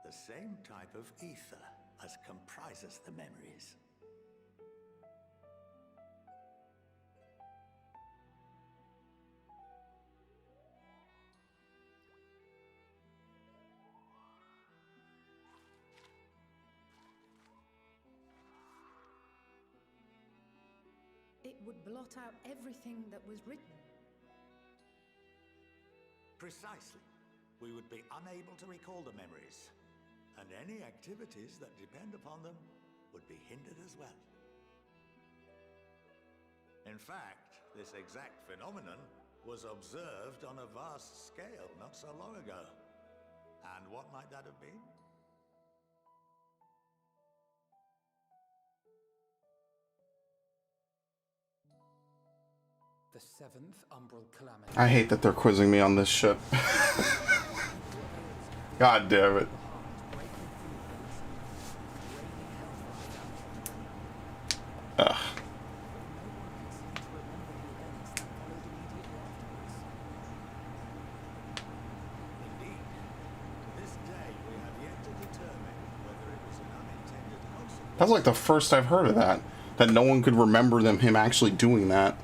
The same type of ether as comprises the memories. It would blot out everything that was written. Precisely. We would be unable to recall the memories, and any activities that depend upon them would be hindered as well. In fact, this exact phenomenon was observed on a vast scale not so long ago. And what might that have been? The seventh umbral calamity. I hate that they're quizzing me on this shit. God damn it. Ugh. Indeed. To this day, we have yet to determine whether it was an unintended consequence. That's like the first I've heard of that. That no one could remember him actually doing that.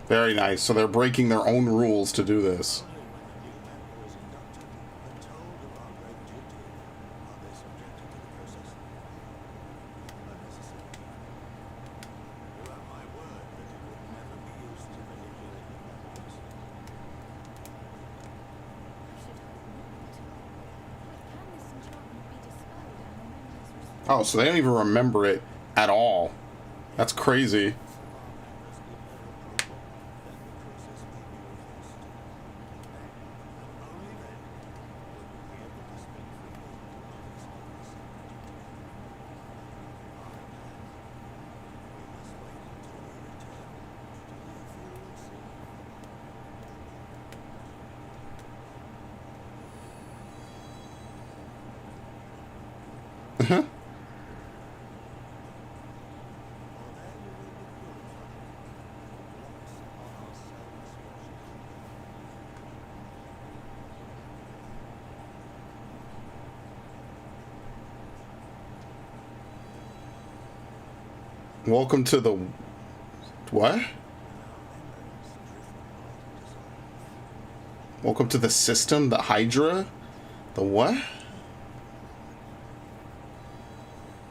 Very nice. So they're breaking their own rules to do this. Oh, so they don't even remember it at all. That's crazy. Welcome to the... What? Welcome to the system? The Hydra? The what?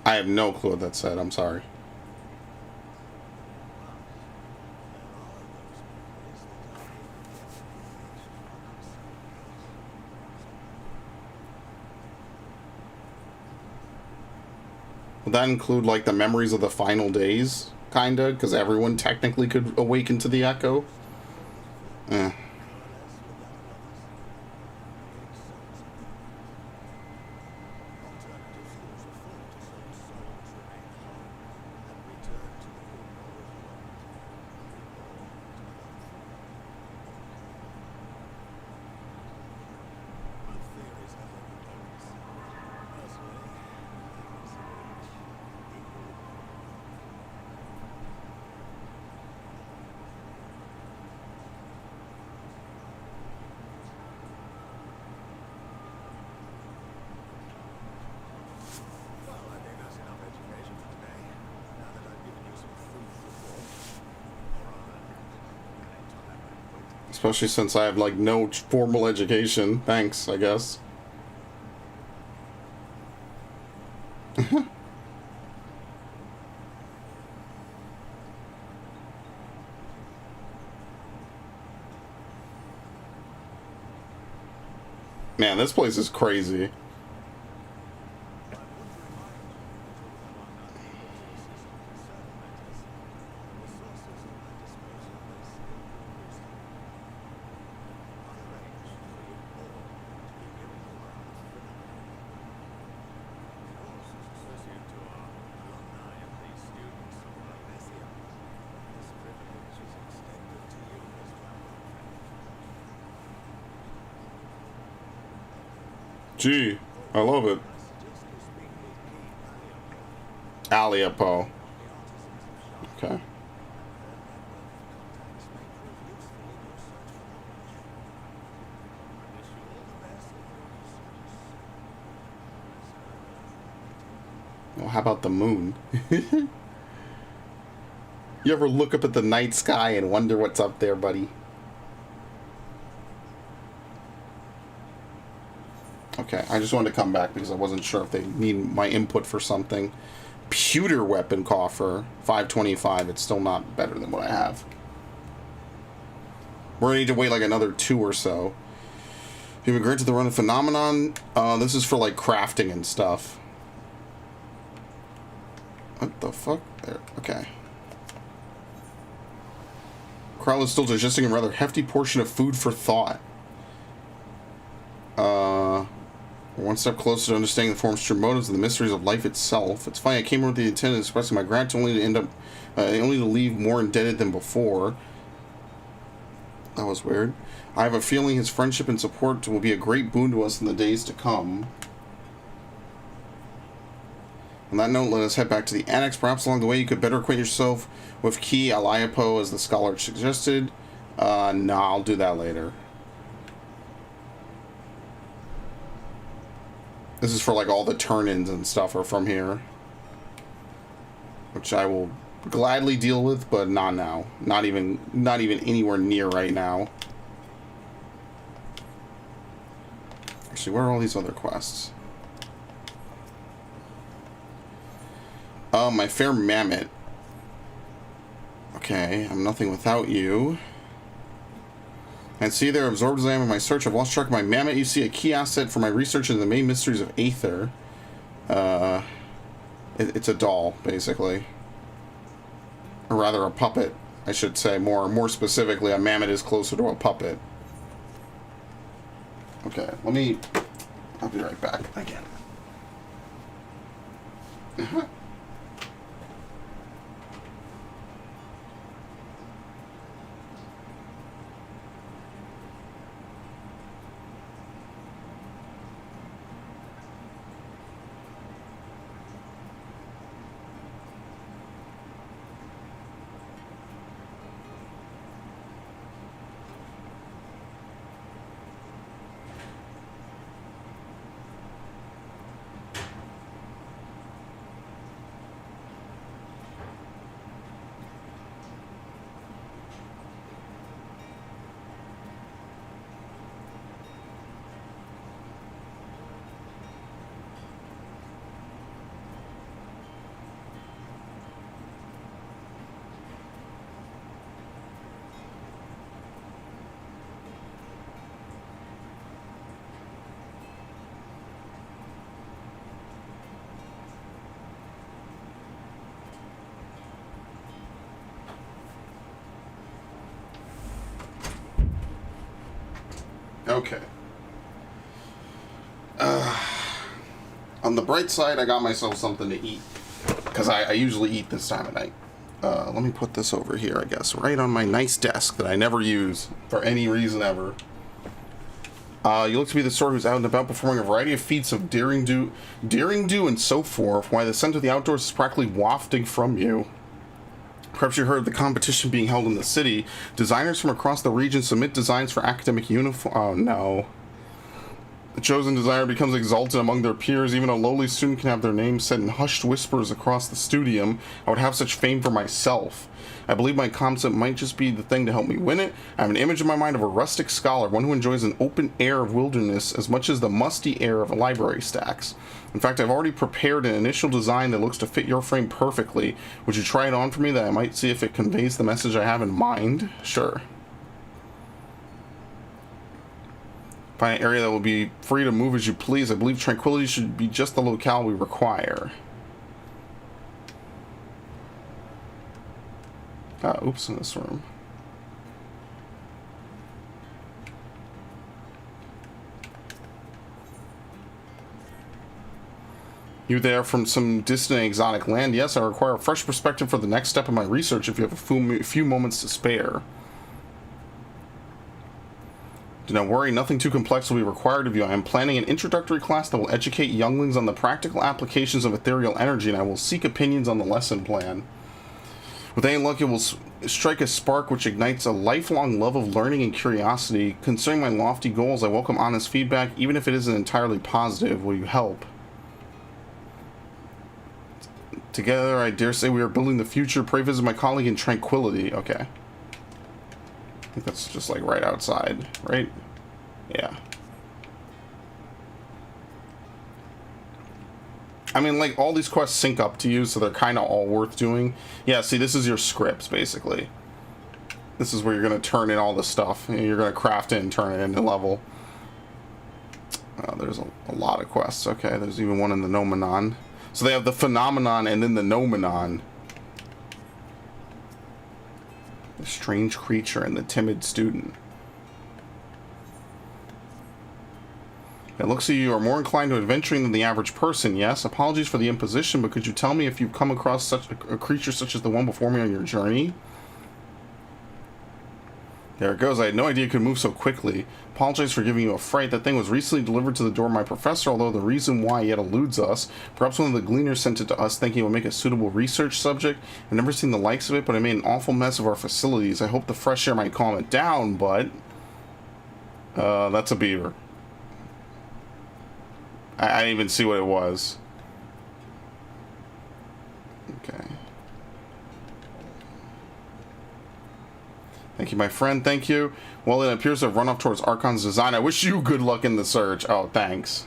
I have no clue what that said. I'm sorry. Would that include, like, the memories of the final days? Kinda? Because everyone technically could awaken to the echo? Eh. Especially since I have, like, no formal education. Thanks, I guess. Man, this place is crazy. Gee, I love it. Aliapo. Okay. Well, how about the moon? You ever look up at the night sky and wonder what's up there, buddy? Okay, I just wanted to come back because I wasn't sure if they need my input for something. Pewter weapon coffer, 525. It's still not better than what I have. We're gonna need to wait like another 2 or so. You've been granted the run of phenomenon. This is for like crafting and stuff. What the fuck? There. Okay. Krell is still digesting a rather hefty portion of food for thought. We're one step closer to understanding the form's true motives and the mysteries of life itself. It's funny, I came here with the intent of expressing my gratitude only to end up, only to leave more indebted than before. That was weird. I have a feeling his friendship and support will be a great boon to us in the days to come. On that note, let us head back to the annex. Perhaps along the way you could better acquaint yourself with Key Aliapo as the scholar suggested. No, I'll do that later. This is for like all the turn-ins and stuff are from here. Which I will gladly deal with, but not now. Not even anywhere near right now. Actually, where are all these other quests? My fair mammoth. Okay, I'm nothing without you. And see there, absorbed as I am in my search, I've lost track of my mammoth. You see, a key asset for my research into the main mysteries of Aether. It's a doll, basically. Or rather, a puppet, I should say. More specifically, a mammoth is closer to a puppet. Okay, I'll be right back again. Okay. On the bright side, I got myself something to eat. Because I usually eat this time of night. Let me put this over here, I guess. Right on my nice desk that I never use for any reason ever. You look to be the sort who's out and about performing a variety of feats of daring do and so forth. Why the scent of the outdoors is practically wafting from you. Perhaps you heard of the competition being held in the city. Designers from across the region submit designs for academic uniform. Oh no. The chosen designer becomes exalted among their peers. Even a lowly student can have their name said in hushed whispers across the studium. I would have such fame for myself. I believe my concept might just be the thing to help me win it. I have an image in my mind of a rustic scholar, one who enjoys an open air of wilderness as much as the musty air of library stacks. In fact, I've already prepared an initial design that looks to fit your frame perfectly. Would you try it on for me that I might see if it conveys the message I have in mind? Sure. Find an area that will be free to move as you please. I believe tranquility should be just the locale we require. Oops, in this room. You there from some distant exotic land? Yes, I require a fresh perspective for the next step of my research if you have a few moments to spare. Do not worry, nothing too complex will be required of you. I am planning an introductory class that will educate younglings on the practical applications of ethereal energy, and I will seek opinions on the lesson plan. With any luck, it will strike a spark which ignites a lifelong love of learning and curiosity. Concerning my lofty goals, I welcome honest feedback, even if it isn't entirely positive. Will you help? Together, I dare say we are building the future. Pray visit my colleague in tranquility. Okay. I think that's just like right outside, right? Yeah. I mean, like, all these quests sync up to you, so they're kind of all worth doing. Yeah, see, this is your scripts, basically. This is where you're going to turn in all the stuff. And you're going to craft it and turn it into level. There's a lot of quests. Okay, there's even one in the Nomenon. So they have the Phenomenon and then the Nomenon. The strange creature and the timid student. It looks like you are more inclined to adventuring than the average person, yes? Apologies for the imposition, but could you tell me if you've come across such a creature such as the one before me on your journey? There it goes. I had no idea it could move so quickly. Apologize for giving you a fright. That thing was recently delivered to the door of my professor, although the reason why yet eludes us. Perhaps one of the gleaners sent it to us thinking it would make a suitable research subject. I've never seen the likes of it, but it made an awful mess of our facilities. I hope the fresh air might calm it down, but... that's a beaver. I didn't even see what it was. Okay. Thank you, my friend. Thank you. Well, it appears to have run off towards Archon's design. I wish you good luck in the search. Oh, thanks.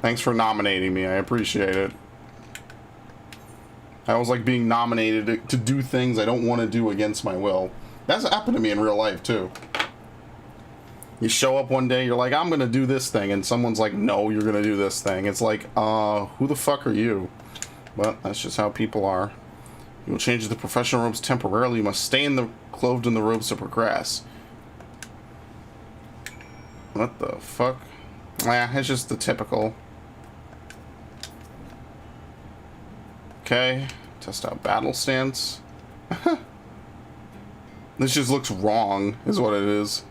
Thanks for nominating me. I appreciate it. I always like being nominated to do things I don't want to do against my will. That's happened to me in real life, too. You show up one day, you're like, I'm gonna do this thing, and someone's like, no, you're gonna do this thing. It's like, who the fuck are you? But that's just how people are. You will change the professional robes temporarily. You must stay clothed in the robes to progress. What the fuck? It's just the typical. Okay, test out battle stance. This just looks wrong, is what it is.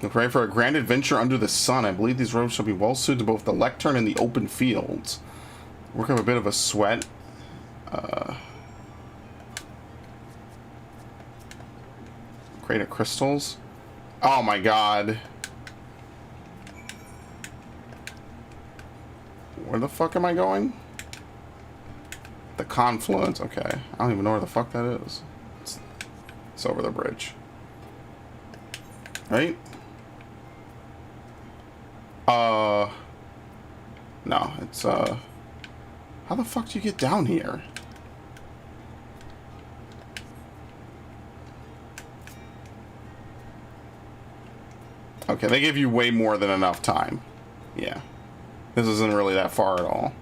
Look ready for a grand adventure under the sun. I believe these robes shall be well suited to both the lectern and the open fields. Work up a bit of a sweat. Crate of crystals. Oh my god. Where the fuck am I going? The confluence. Okay. I don't even know where the fuck that is. It's over the bridge. Right? No, it's, how the fuck do you get down here? Okay, they give you way more than enough time. Yeah. This isn't really that far at all.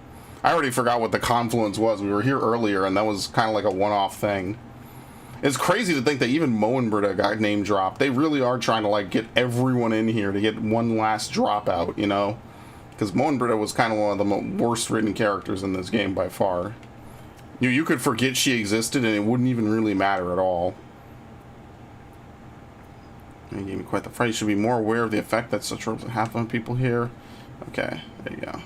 I already forgot what the confluence was. We were here earlier, and that was kind of like a one-off thing. It's crazy to think that even Moenbrita got name dropped. They really are trying to, like, get everyone in here to get one last dropout, you know? Because Moenbrita was kind of one of the worst written characters in this game by far. You could forget she existed and it wouldn't even really matter at all. You gave me quite the fright. You should be more aware of the effect that such robes have on people here. Okay, there you go.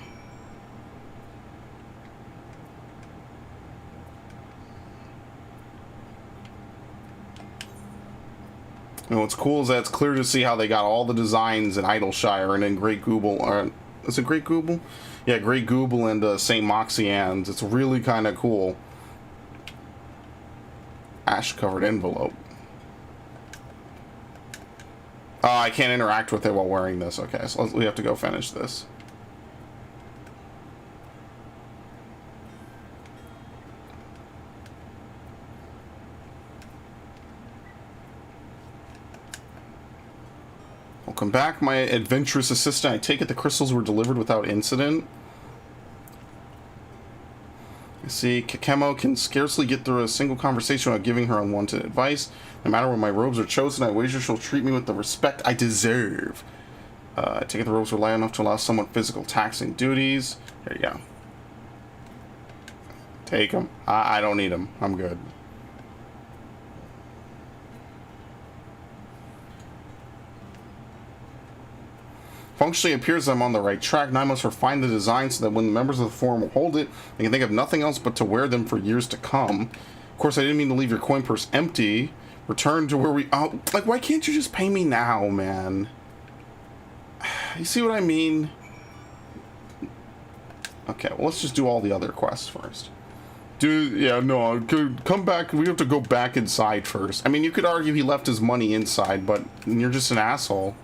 And what's cool is that it's clear to see how they got all the designs in Idleshire and in Great Gooble. Is it Great Gooble? Yeah, Great Gooble and St. Moxian's. It's really kind of cool. Ash-covered envelope. Oh, I can't interact with it while wearing this. Okay, so we have to go finish this. Welcome back, my adventurous assistant. I take it the crystals were delivered without incident. You see, Kakemo can scarcely get through a single conversation without giving her unwanted advice. No matter when my robes are chosen, I wager she'll treat me with the respect I deserve. I take it the robes were light enough to allow somewhat physical taxing duties. There you go. Take them. I don't need them. I'm good. Functionally, it appears I'm on the right track. Now I must refine the design so that when the members of the forum will hold it, they can think of nothing else but to wear them for years to come. Of course, I didn't mean to leave your coin purse empty. Return to where we... Oh, like, why can't you just pay me now, man? You see what I mean? Okay, well, let's just do all the other quests first. Dude, yeah, no, come back. We have to go back inside first. I mean, you could argue he left his money inside, but you're just an asshole.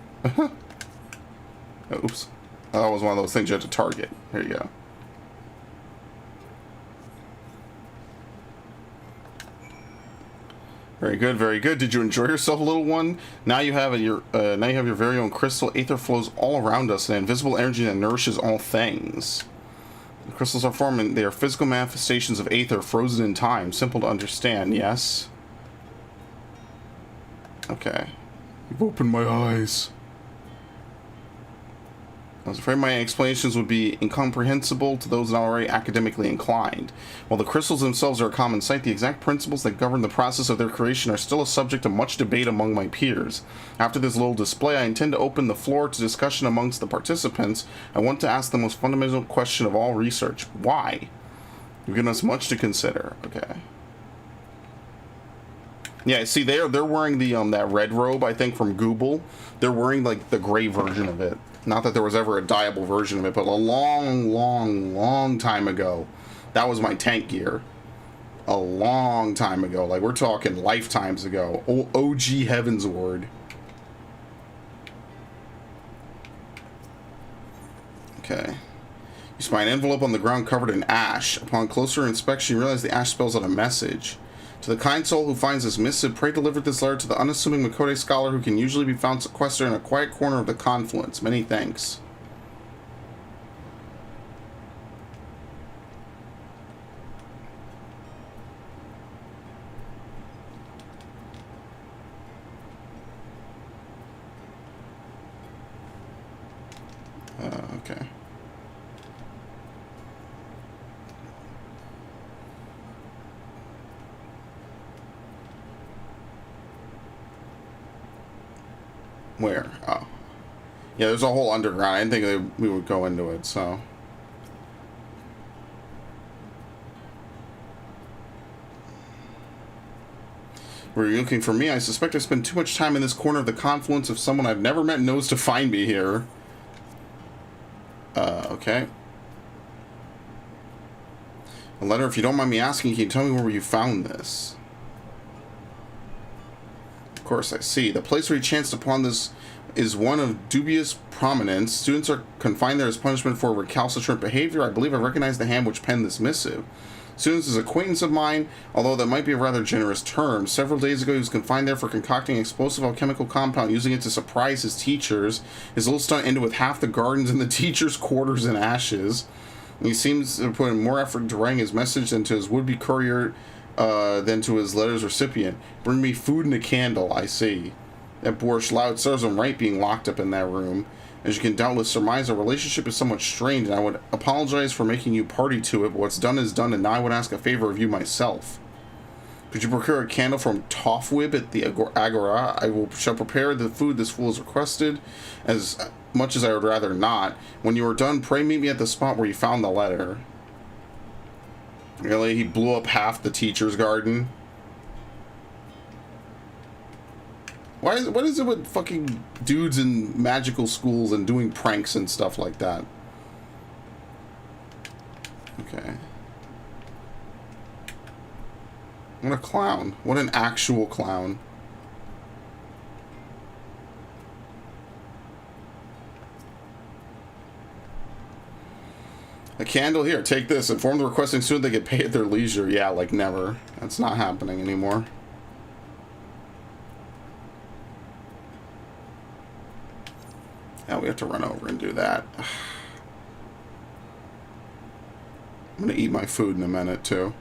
Oops. That was one of those things you had to target. Here you go. Very good, very good. Did you enjoy yourself, little one? Now you have your very own crystal. Aether flows all around us, an invisible energy that nourishes all things. The crystals are forming. They are physical manifestations of aether frozen in time. Simple to understand, yes? Okay. You've opened my eyes. I was afraid my explanations would be incomprehensible to those not already academically inclined. While the crystals themselves are a common sight, the exact principles that govern the process of their creation are still a subject of much debate among my peers. After this little display, I intend to open the floor to discussion amongst the participants. I want to ask the most fundamental question of all research. Why? You've given us much to consider. Okay. Yeah, see, they're wearing the that red robe, I think, from Google. They're wearing, like, the gray version of it. Not that there was ever a dyeable version of it, but a long, long, long time ago, that was my tank gear. A long time ago. Like, we're talking lifetimes ago. OG Heaven's Ward. Okay. You spy an envelope on the ground covered in ash. Upon closer inspection, you realize the ash spells out a message. To the kind soul who finds this missive, pray deliver this letter to the unassuming Makode scholar who can usually be found sequestered in a quiet corner of the confluence. Many thanks. Okay. Where? Oh. Yeah, there's a whole underground. I didn't think we would go into it, so... Were you looking for me? I suspect I spend too much time in this corner of the confluence if someone I've never met knows to find me here. Okay. A letter, if you don't mind me asking, can you tell me where you found this? Of course, I see. The place where you chanced upon this is one of dubious prominence. Students are confined there as punishment for recalcitrant behavior. I believe I recognize the hand which penned this missive. Students is an acquaintance of mine, although that might be a rather generous term. Several days ago, he was confined there for concocting an explosive alchemical compound, using it to surprise his teachers. His little stunt ended with half the gardens and the teachers' quarters in ashes. He seems to put in more effort into writing his message than to his would-be courier than to his letter's recipient. Bring me food and a candle, I see. That boorish loud serves him right being locked up in that room. As you can doubtless surmise, our relationship is somewhat strained, and I would apologize for making you party to it, but what's done is done, and now I would ask a favor of you myself. Could you procure a candle from Toffwib at the Agora? Shall prepare the food this fool has requested, as much as I would rather not. When you are done, pray meet me at the spot where you found the letter. Really? He blew up half the teacher's garden? What is it with fucking dudes in magical schools and doing pranks and stuff like that? Okay. What a clown. What an actual clown. A candle here. Take this. Inform the requesting student they get paid at their leisure. Yeah, like never. That's not happening anymore. Now we have to run over and do that. I'm gonna eat my food in a minute too.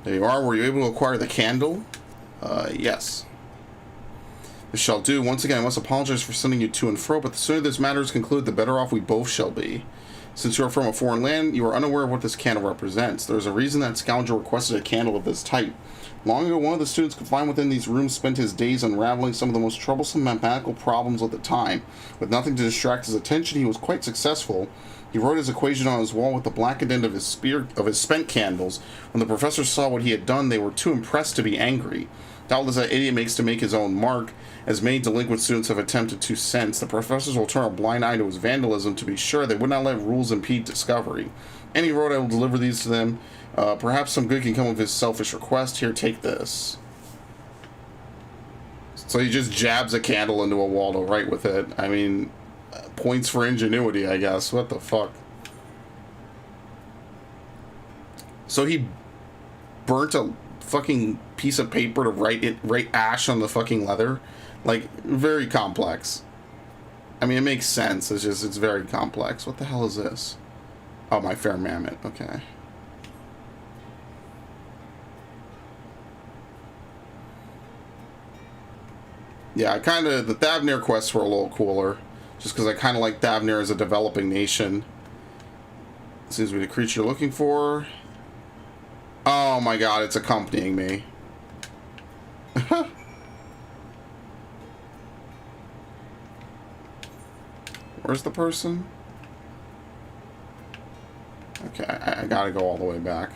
There you are. Were you able to acquire the candle? Yes. This shall do. Once again, I must apologize for sending you to and fro, but the sooner this matter is concluded, the better off we both shall be. Since you are from a foreign land, you are unaware of what this candle represents. There is a reason that scoundrel requested a candle of this type. Long ago, one of the students confined within these rooms spent his days unraveling some of the most troublesome mathematical problems of the time. With nothing to distract his attention, he was quite successful. He wrote his equation on his wall with the blackened end of his spent candles. When the professors saw what he had done, they were too impressed to be angry. Doubtless that idiot makes to make his own mark, as many delinquent students have attempted to since. The professors will turn a blind eye to his vandalism to be sure they would not let rules impede discovery. And he wrote, I will deliver these to them. Perhaps some good can come of his selfish request. Here, take this. So he just jabs a candle into a wall to write with it. I mean, points for ingenuity, I guess. What the fuck? So he burnt a fucking piece of paper to write ash on the fucking leather. Like, very complex. I mean, it makes sense. It's just, it's very complex. What the hell is this? Oh, my fair mammoth. Okay. Yeah, I kind of, the Thavnir quests were a little cooler. Just because I kind of like Thavnir as a developing nation. Seems to be the creature you're looking for. Oh my god, it's accompanying me. Where's the person? Okay, I gotta go all the way back.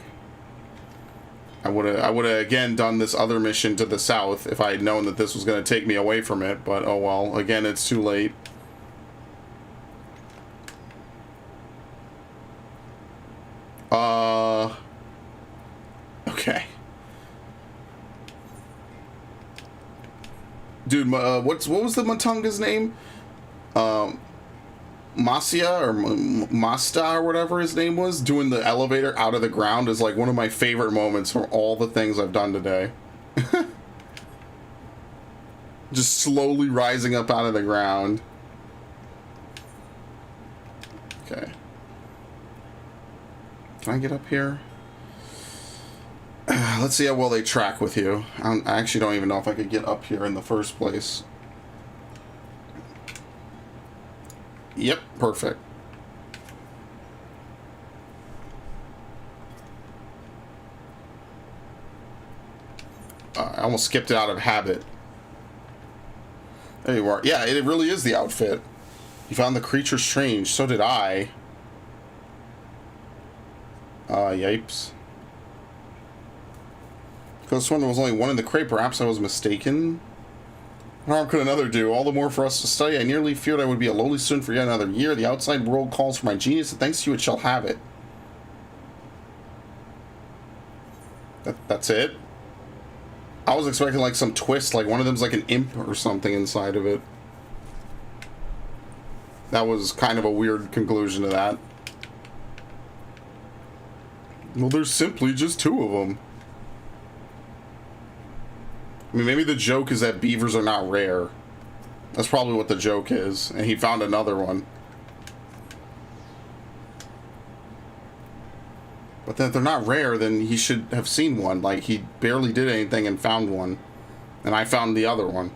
I would have again done this other mission to the south if I had known that this was going to take me away from it, but oh well. Again, it's too late. Okay. Dude, what was the Matunga's name? Masia or Masta or whatever his name was, doing the elevator out of the ground is like one of my favorite moments from all the things I've done today. Just slowly rising up out of the ground. Okay. Can I get up here? Let's see how well they track with you. I actually don't even know if I could get up here in the first place. Yep, perfect. I almost skipped it out of habit. There you are. Yeah, it really is the outfit. You found the creature strange. So did I. Yipes. Because one there was only one in the crate. Perhaps I was mistaken. What harm could another do? All the more for us to study. I nearly feared I would be a lowly student for yet another year. The outside world calls for my genius, and thanks to you it shall have it. That's it? I was expecting like some twist, like one of them's like an imp or something inside of it. That was kind of a weird conclusion to that. Well, there's simply just two of them. I mean, maybe the joke is that beavers are not rare. That's probably what the joke is. And he found another one. But then if they're not rare, then he should have seen one. Like, he barely did anything and found one. And I found the other one.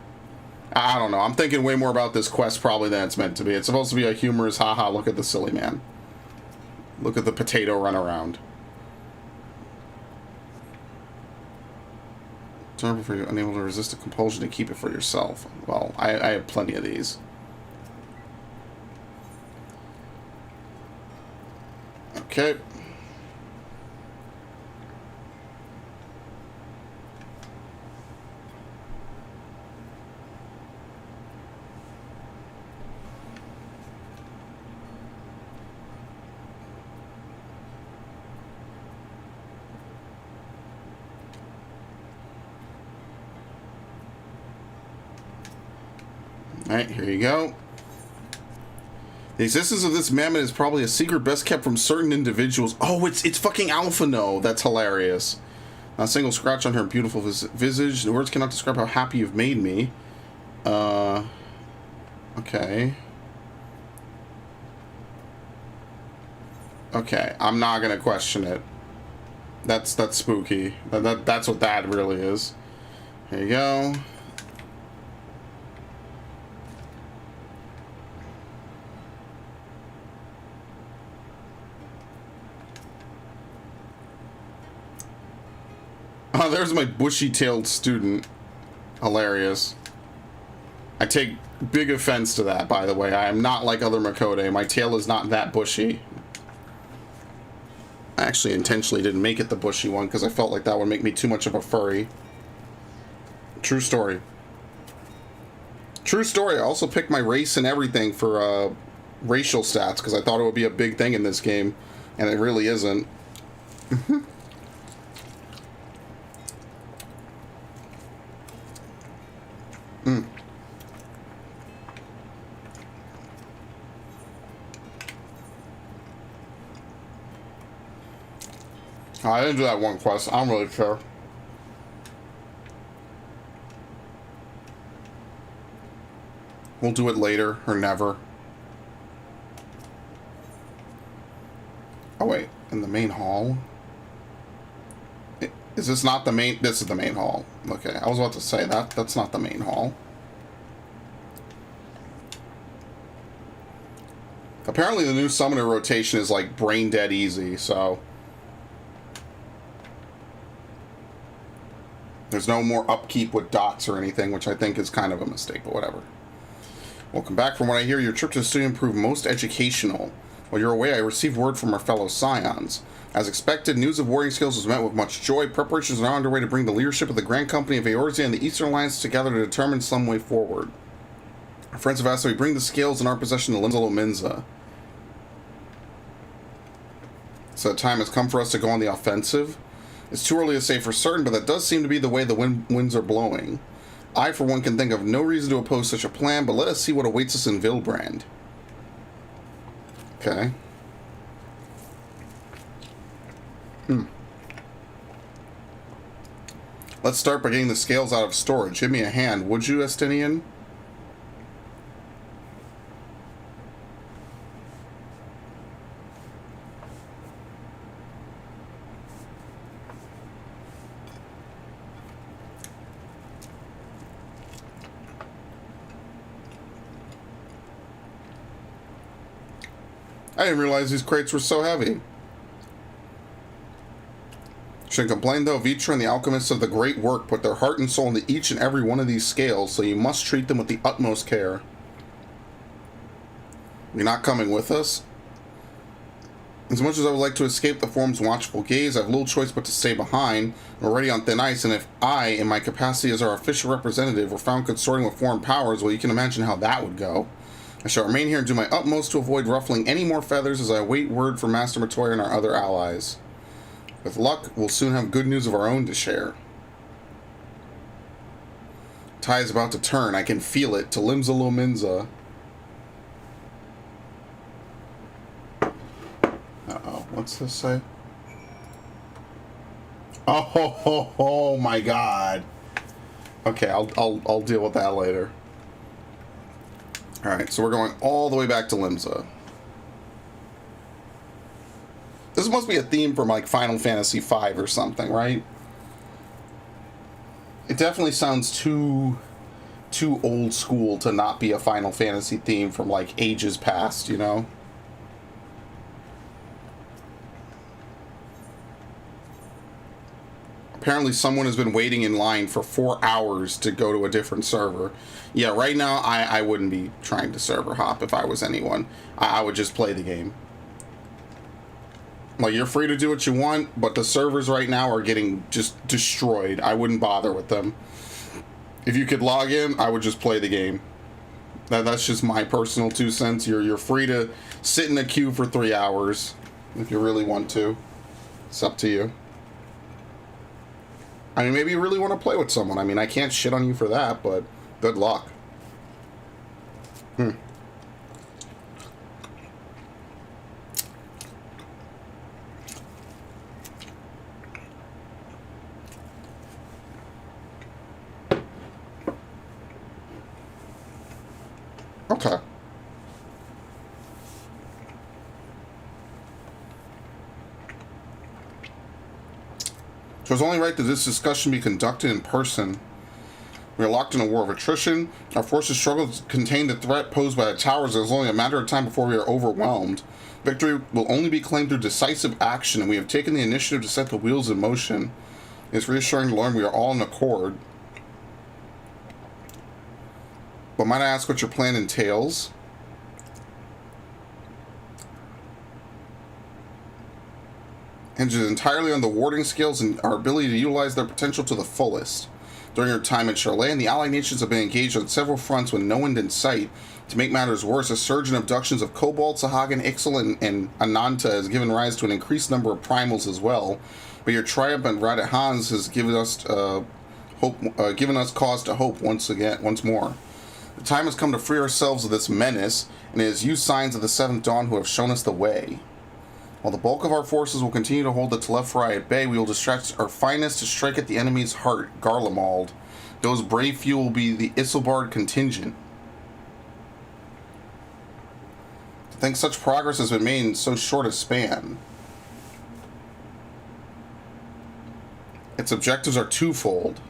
I don't know. I'm thinking way more about this quest probably than it's meant to be. It's supposed to be a humorous, haha, look at the silly man. Look at the potato run around. For you unable to resist a compulsion to keep it for yourself. Well, I have plenty of these. Okay. Alright, here you go. The existence of this mammoth is probably a secret best kept from certain individuals. Oh, it's fucking Alphino. That's hilarious. Not a single scratch on her beautiful visage. The words cannot describe how happy you've made me. Okay. Okay, I'm not gonna question it. That's spooky. That's what that really is. Here you go. Oh, there's my bushy-tailed student. Hilarious. I take big offense to that, by the way. I am not like other Makode. My tail is not that bushy. I actually intentionally didn't make it the bushy one because I felt like that would make me too much of a furry. True story. True story. I also picked my race and everything for racial stats because I thought it would be a big thing in this game, and it really isn't. I didn't do that one quest. I don't really care. We'll do it later or never. Oh wait, in the main hall? Is this not the main? This is the main hall. Okay, I was about to say that. That's not the main hall. Apparently the new summoner rotation is like brain dead easy, so... There's no more upkeep with dots or anything, which I think is kind of a mistake, but whatever. Welcome back. From what I hear, your trip to the studio proved most educational. While you're away, I received word from our fellow Scions. As expected, news of warring skills was met with much joy. Preparations are now underway to bring the leadership of the Grand Company of Eorzea and the Eastern Alliance together to determine some way forward. Our friends have asked that we bring the scales in our possession to Minza. So the time has come for us to go on the offensive. It's too early to say for certain, but that does seem to be the way the winds are blowing. I, for one, can think of no reason to oppose such a plan, but let us see what awaits us in Vilbrand. Okay. Let's start by getting the scales out of storage. Give me a hand, would you, Estinian? I didn't realize these crates were so heavy. Shouldn't complain though, Vitra and the alchemists of the great work put their heart and soul into each and every one of these scales, so you must treat them with the utmost care. You're not coming with us? As much as I would like to escape the form's watchful gaze, I have little choice but to stay behind. We're already on thin ice, and if I, in my capacity as our official representative, were found consorting with foreign powers, well, you can imagine how that would go. I shall remain here and do my utmost to avoid ruffling any more feathers as I await word from Master Matoya and our other allies. With luck, we'll soon have good news of our own to share. Tide is about to turn. I can feel it. To Minza. Uh-oh. What's this say? Oh my god. Okay, I'll deal with that later. Alright, so we're going all the way back to Limsa. This must be a theme from like Final Fantasy V or something, right? It definitely sounds too old school to not be a Final Fantasy theme from like ages past, you know? Apparently someone has been waiting in line for 4 hours to go to a different server. Yeah, right now I wouldn't be trying to server hop if I was anyone. I would just play the game. Like, you're free to do what you want, but the servers right now are getting just destroyed. I wouldn't bother with them. If you could log in, I would just play the game. That's just my personal 2 cents. You're free to sit in a queue for 3 hours if you really want to. It's up to you. I mean, maybe you really want to play with someone. I mean, I can't shit on you for that, but good luck. Okay. So it's only right that this discussion be conducted in person. We are locked in a war of attrition. Our forces struggle to contain the threat posed by the towers. It is only a matter of time before we are overwhelmed. Victory will only be claimed through decisive action, and we have taken the initiative to set the wheels in motion. It's reassuring to learn we are all in accord. But might I ask what your plan entails? Hinges entirely on the warding skills and our ability to utilize their potential to the fullest. During our time in Charlotte, the Allied nations have been engaged on several fronts with no end in sight. To make matters worse, a surge in abductions of Kobold, Sahagin, Ixal, and Ananta has given rise to an increased number of primals as well. But your triumph at Radat Hans has given us cause to hope once more. The time has come to free ourselves of this menace, and it is you, signs of the Seventh Dawn, who have shown us the way. While the bulk of our forces will continue to hold the Telephorai at bay, we will distract our finest to strike at the enemy's heart, Garlemald. Those brave few will be the Isilbard contingent. To think such progress has been made in so short a span. Its objectives are twofold.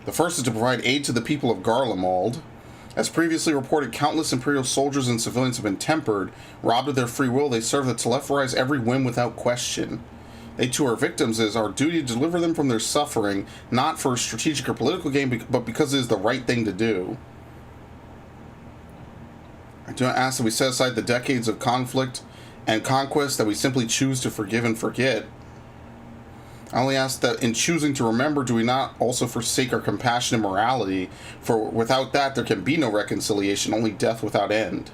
The first is to provide aid to the people of Garlemald. As previously reported, countless Imperial soldiers and civilians have been tempered. Robbed of their free will, they serve the Telephorais every whim without question. They too are victims. It is our duty to deliver them from their suffering, not for a strategic or political gain, but because it is the right thing to do. I do not ask that we set aside the decades of conflict and conquest, that we simply choose to forgive and forget. I only ask that in choosing to remember, do we not also forsake our compassion and morality? For without that, there can be no reconciliation, only death without end.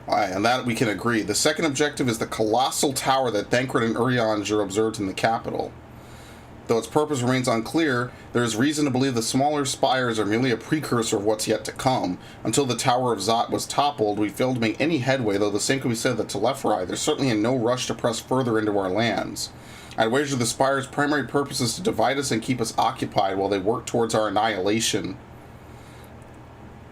Alright, and that we can agree. The second objective is the colossal tower that Thancred and Urianger observed in the capital. Though its purpose remains unclear, there is reason to believe the smaller spires are merely a precursor of what's yet to come. Until the Tower of Zot was toppled, we failed to make any headway, though the same could be said of the Telephorai. They're certainly in no rush to press further into our lands. I'd wager the Spire's primary purpose is to divide us and keep us occupied while they work towards our annihilation.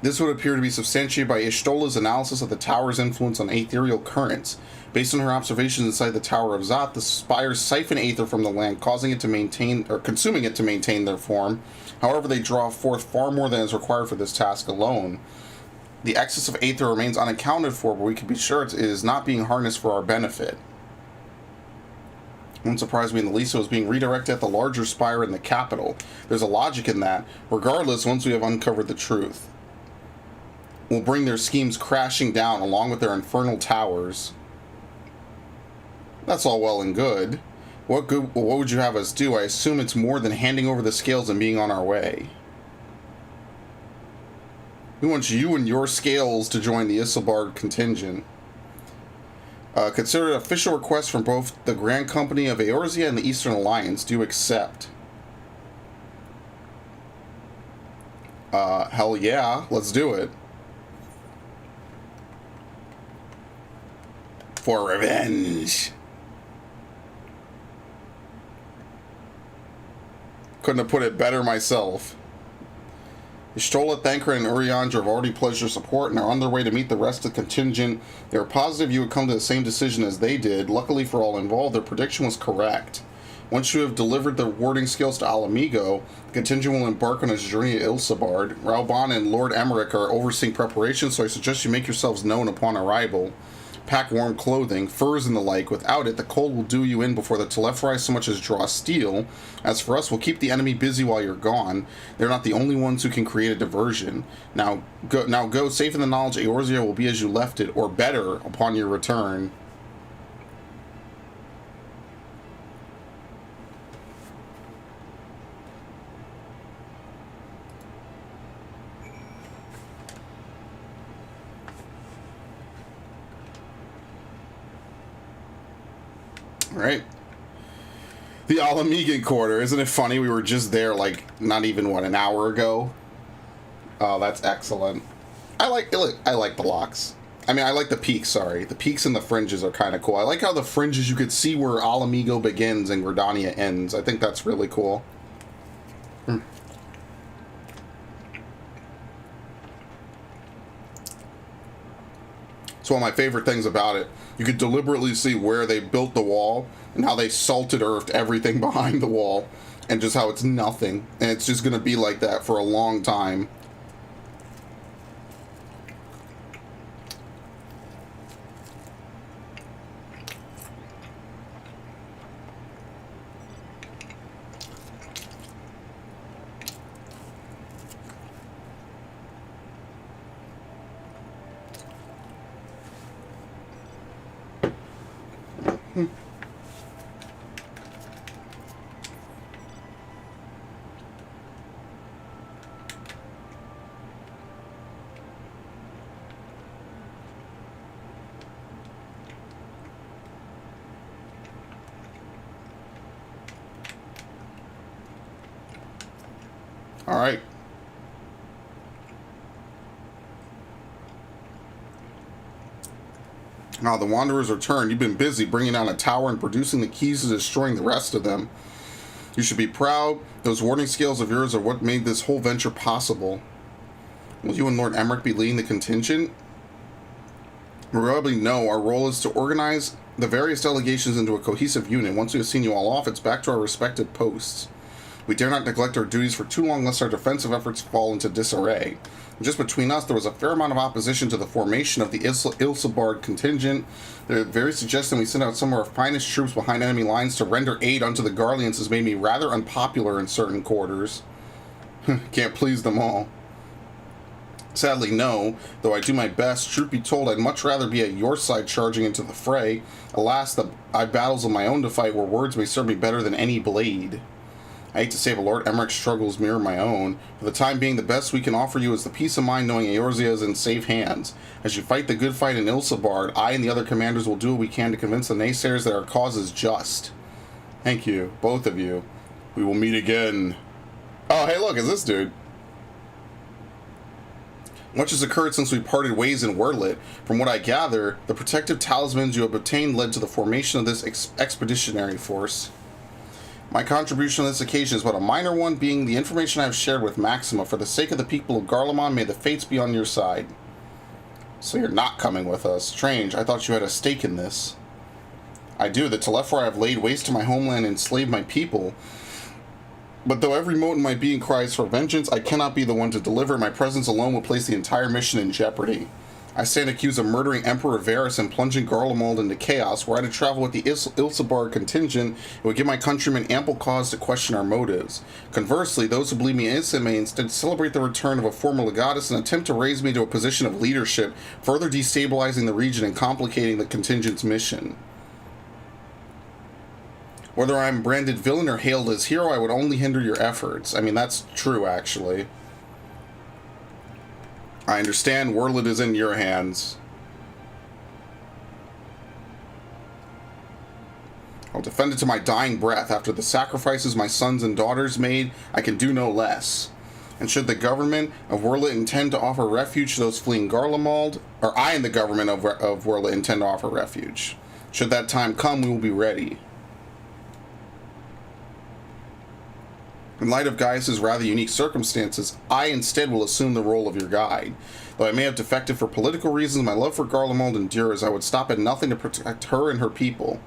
This would appear to be substantiated by Ishtola's analysis of the Tower's influence on ethereal currents. Based on her observations inside the Tower of Zot, the spires siphon aether from the land, causing it to maintain, or consuming it to maintain their form. However, they draw forth far more than is required for this task alone. The excess of aether remains unaccounted for, but we can be sure it is not being harnessed for our benefit. It wouldn't surprise me in the least it was being redirected at the larger spire in the capital. There's a logic in that. Regardless, once we have uncovered the truth, we'll bring their schemes crashing down along with their infernal towers. That's all well and good. What would you have us do? I assume it's more than handing over the scales and being on our way. We want you and your scales to join the Isilbard contingent. Consider an official request from both the Grand Company of Eorzea and the Eastern Alliance. Do you accept? Hell yeah, let's do it. For revenge. Couldn't have put it better myself. Ishtola, Thancred, and Urianger have already pledged their support and are on their way to meet the rest of the contingent. They are positive you would come to the same decision as they did. Luckily for all involved, their prediction was correct. Once you have delivered their warding skills to Alamigo, the contingent will embark on its journey to Ilsabard. Rauban and Lord Emmerich are overseeing preparations, so I suggest you make yourselves known upon arrival. Pack warm clothing, furs and the like. Without it, the cold will do you in before the Telephorai so much as draw steel. As for us, we'll keep the enemy busy while you're gone. They're not the only ones who can create a diversion. Now go, safe in the knowledge Eorzea will be as you left it, or better, upon your return. Right? The Alamigan quarter. Isn't it funny? We were just there like not even an hour ago. Oh, that's excellent. I like the locks. I mean, I like the peaks, sorry. The peaks and the fringes are kind of cool. I like how the fringes, you could see where Alamigo begins and Gridania ends. I think that's really cool. It's one of my favorite things about it. You could deliberately see where they built the wall and how they salted earthed everything behind the wall and just how it's nothing. And it's just going to be like that for a long time. All right. Now the Wanderers return. You've been busy bringing down a tower and producing the keys to destroying the rest of them. You should be proud. Those warning scales of yours are what made this whole venture possible. Will you and Lord Emmerich be leading the contingent? Probably no. Our role is to organize the various delegations into a cohesive unit. Once we have seen you all off, it's back to our respective posts. We dare not neglect our duties for too long lest our defensive efforts fall into disarray. Just between us, there was a fair amount of opposition to the formation of the Ilsebard contingent. They're very suggesting we send out some of our finest troops behind enemy lines to render aid unto the Garleans has made me rather unpopular in certain quarters. Can't please them all. Sadly, no. Though I do my best, truth be told, I'd much rather be at your side charging into the fray. Alas, I've battles of my own to fight where words may serve me better than any blade. I hate to say, but Lord Emmerich's struggles mirror my own. For the time being, the best we can offer you is the peace of mind knowing Eorzea is in safe hands. As you fight the good fight in Ilsebard, I and the other commanders will do what we can to convince the naysayers that our cause is just. Thank you, both of you. We will meet again. Oh, hey, look, it's this dude. Much has occurred since we parted ways in Wordlet. From what I gather, the protective talismans you have obtained led to the formation of this expeditionary force. My contribution on this occasion is but a minor one, being the information I have shared with Maxima. For the sake of the people of Garlemald, may the fates be on your side. So you're not coming with us. Strange, I thought you had a stake in this. I do. The Telefar have laid waste to my homeland and enslaved my people. But though every mote in my being cries for vengeance, I cannot be the one to deliver. My presence alone will place the entire mission in jeopardy. I stand accused of murdering Emperor Varys and plunging Garlemald into chaos. Were I to travel with the Ilsebard contingent, it would give my countrymen ample cause to question our motives. Conversely, those who believe me innocent may instead celebrate the return of a former legatus and attempt to raise me to a position of leadership, further destabilizing the region and complicating the contingent's mission. Whether I'm branded villain or hailed as hero, I would only hinder your efforts. I mean, that's true, actually. I understand Wordlet is in your hands. I'll defend it to my dying breath. After the sacrifices my sons and daughters made, I can do no less. And should the government of Wordlet intend to offer refuge to those fleeing Garlemald, or I and the government of Wordlet intend to offer refuge, should that time come, we will be ready. In light of Gaius' rather unique circumstances, I instead will assume the role of your guide. Though I may have defected for political reasons, my love for Garlemald endures. I would stop at nothing to protect her and her people.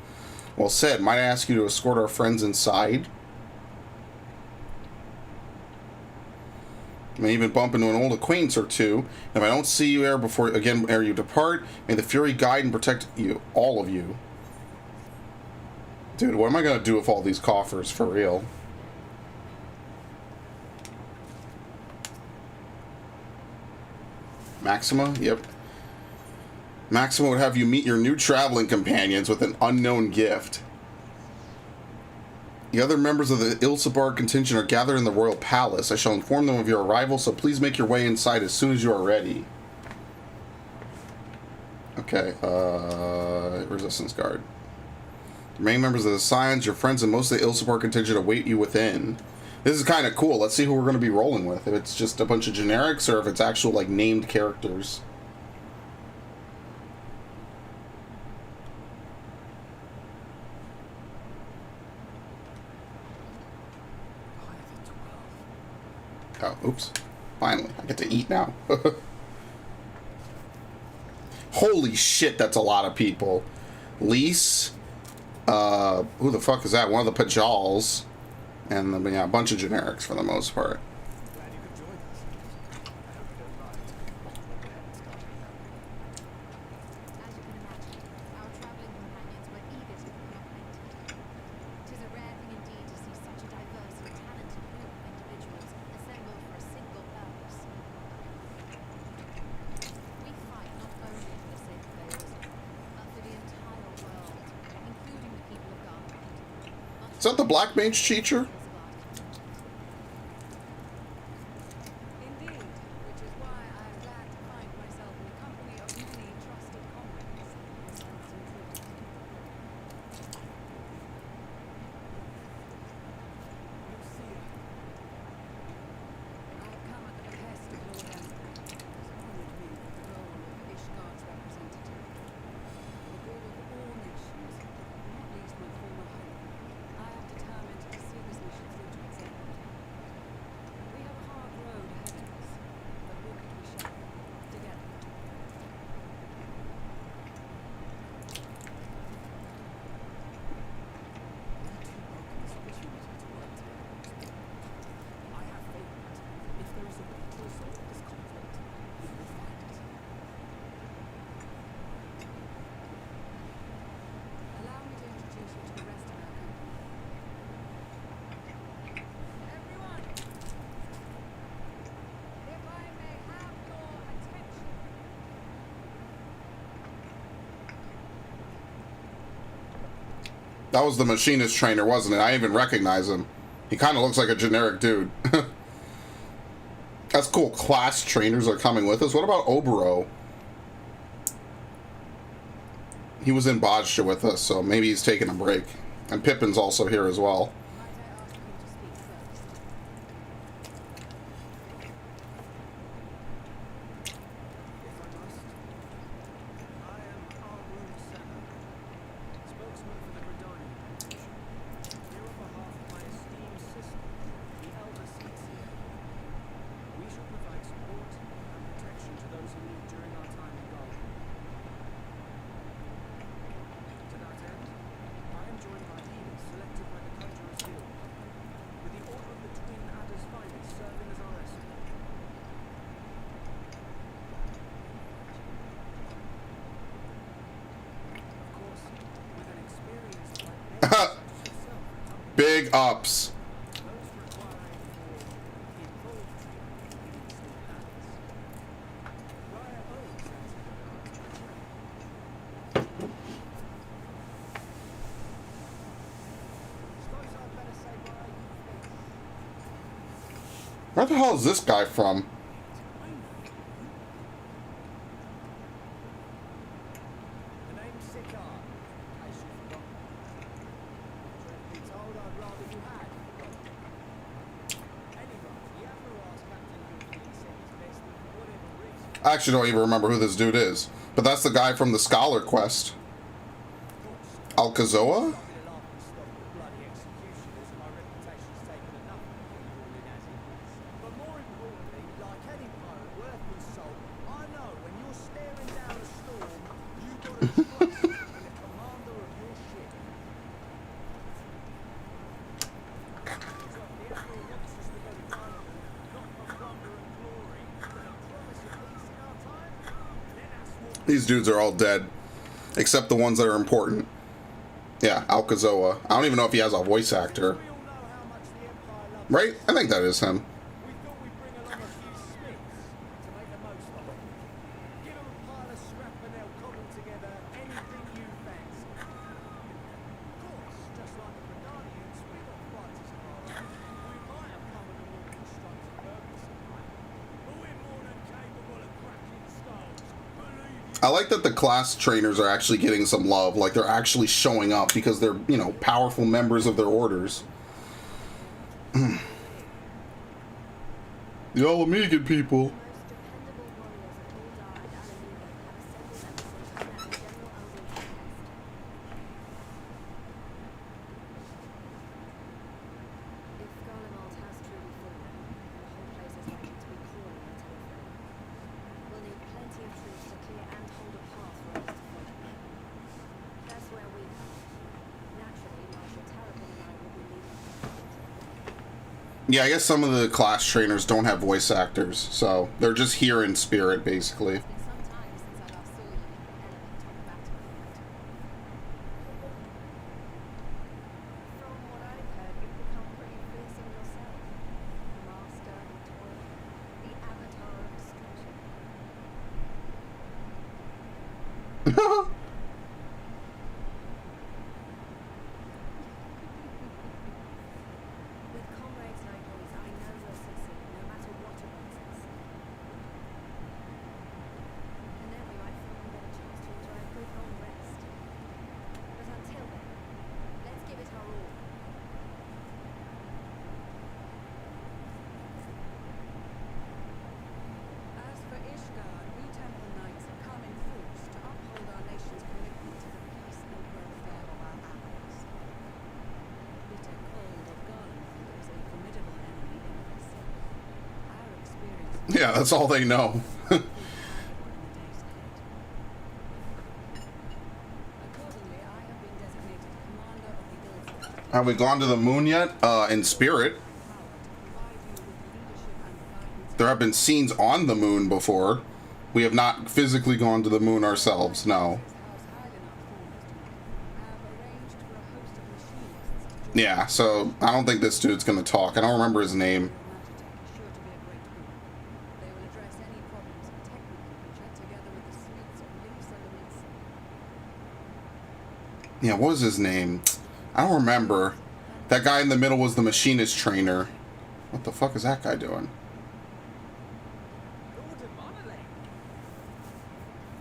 Well said. Might I ask you to escort our friends inside? I may even bump into an old acquaintance or two. If I don't see you ere you depart, may the Fury guide and protect you, all of you. Dude, what am I going to do with all these coffers, for real? Maxima? Yep. Maxima would have you meet your new traveling companions with an unknown gift. The other members of the Ilsebard contingent are gathered in the royal palace. I shall inform them of your arrival, so please make your way inside as soon as you are ready. Okay, Resistance Guard. The main members of the Scions, your friends, and most of the Ilsebard contingent await you within. This is kind of cool. Let's see who we're going to be rolling with. If it's just a bunch of generics or if it's actual, like, named characters. Oh, oops. Finally, I get to eat now. Holy shit, that's a lot of people. Lise. Who the fuck is that? One of the Pajals. And then, yeah, a bunch of generics for the most part. Glad you could join us. I hope you don't mind. We'll go ahead and start your journey. As you can imagine, our traveling companions were eager to become acquainted. 'Tis a rare thing indeed to see such a diverse and talented group of individuals assembled for a single purpose. We fight not only for the sake of Eorzea, but for the entire world, including Is that the Black Mage teacher? Indeed, which is why I am glad to find myself in the company of many trusted comrades, yourselves included. Lucia, I have come at the behest of Lord Emperor, who has honored me with the role of Ishgard's representative. For the good of all nations, not least my former home, I have determined to see this mission through to its end. We have a hard road ahead of us, but walk it we shall, together. I have faith that if there is a way to resolve this conflict, we will find it. Allow me to introduce you to the rest of our company. Everyone! If I may have your attention. That was the machinist trainer, wasn't it? I even recognize him. He kind of looks like a generic dude. That's cool. Class trainers are coming with us. What about Obero? He was in Bajta with us, so maybe he's taking a break. And Pippin's also here as well. Might I ask you to speak first? If I must, I am Arun Senna, spokesman for the Gradani Foundation, here on behalf of my esteemed sister, the Elder Sincere. We shall provide support and protection to those in need during our time in Gaul. To that end, I am joined by leaders selected by the Conjurer's Guild, with the Order of the Twin Adder's Finest serving as our escort. Of course, with an experienced like Meg such as yourself accompanying Big ups. those requiring more involved treatment in these new hands. Raya O sends her regards, my friend. Suppose I'd better say why you think. Where the hell is this guy from? The name's Sikar, in case you've forgotten. Truth be told, I'd rather you had forgotten. Anyway, the Admiral asked Captain Luffy and said it's best that for whatever reason, I actually don't even remember who this dude is. But that's the guy from the Scholar Quest. Alcazoa? I'll be the laughing stock of bloody executioners and my reputation's taken enough of being ruling as it is. But more importantly, like any pirate worth his salt, I know when you're staring down a storm, you've got to trust in the commander of your ship. So if the Admiral wants us to go to Garland, not for plunder and glory, but a promise of peace in our time, then that's what These dudes are all dead. Except the ones that are important. Yeah, Alcazoa. I don't even know if he has a voice actor. we all know how much the Empire loves Right? I think that is him. We thought we'd bring along a few Smiths to make the most of it. Give them a pile of scrap and they'll cobble together anything you fancy. Of course, just like the Gradanians, we've got fighters of our own. We might have come with a more constructive purpose in mind, but we're more than capable of cracking skulls. Believe you I like that the class trainers are actually getting some love. Like, they're actually showing up because they're, you know, powerful members of their orders. The Alamegan people. The most dependable warriors of Uldar and Alamegan have assembled at the Sultana and General Elder's behest. If Garlemald has truly fallen, the whole place is likely to be crawling into the fray. We'll need plenty of troops to clear and hold a path for us to follow. That's where we come. Naturally, Marshal Tarapin and I will be leading. Yeah, I guess some of the class trainers don't have voice actors, so they're just here in spirit, basically. It's been some time since I last saw you in your element on the battlefield. From what I've heard, you've become pretty fearsome yourself. The master of toil, the avatar of destruction. Yeah, that's all they know. Accordingly, I have been designated commander of the Ills Have we gone to the moon yet? In spirit. power to provide you with leadership and guidance. There have been scenes on the moon before. We have not physically gone to the moon ourselves, no. House Highland are foremost to me. I have arranged for a host of machinists to join Yeah, so I don't think this dude's gonna talk. I don't remember his name. Magitech is sure to be a great group. They will address any problems of technical nature together with the smiths of Links and Links. Yeah, what was his name? I don't remember. That guy in the middle was the machinist trainer. What the fuck is that guy doing?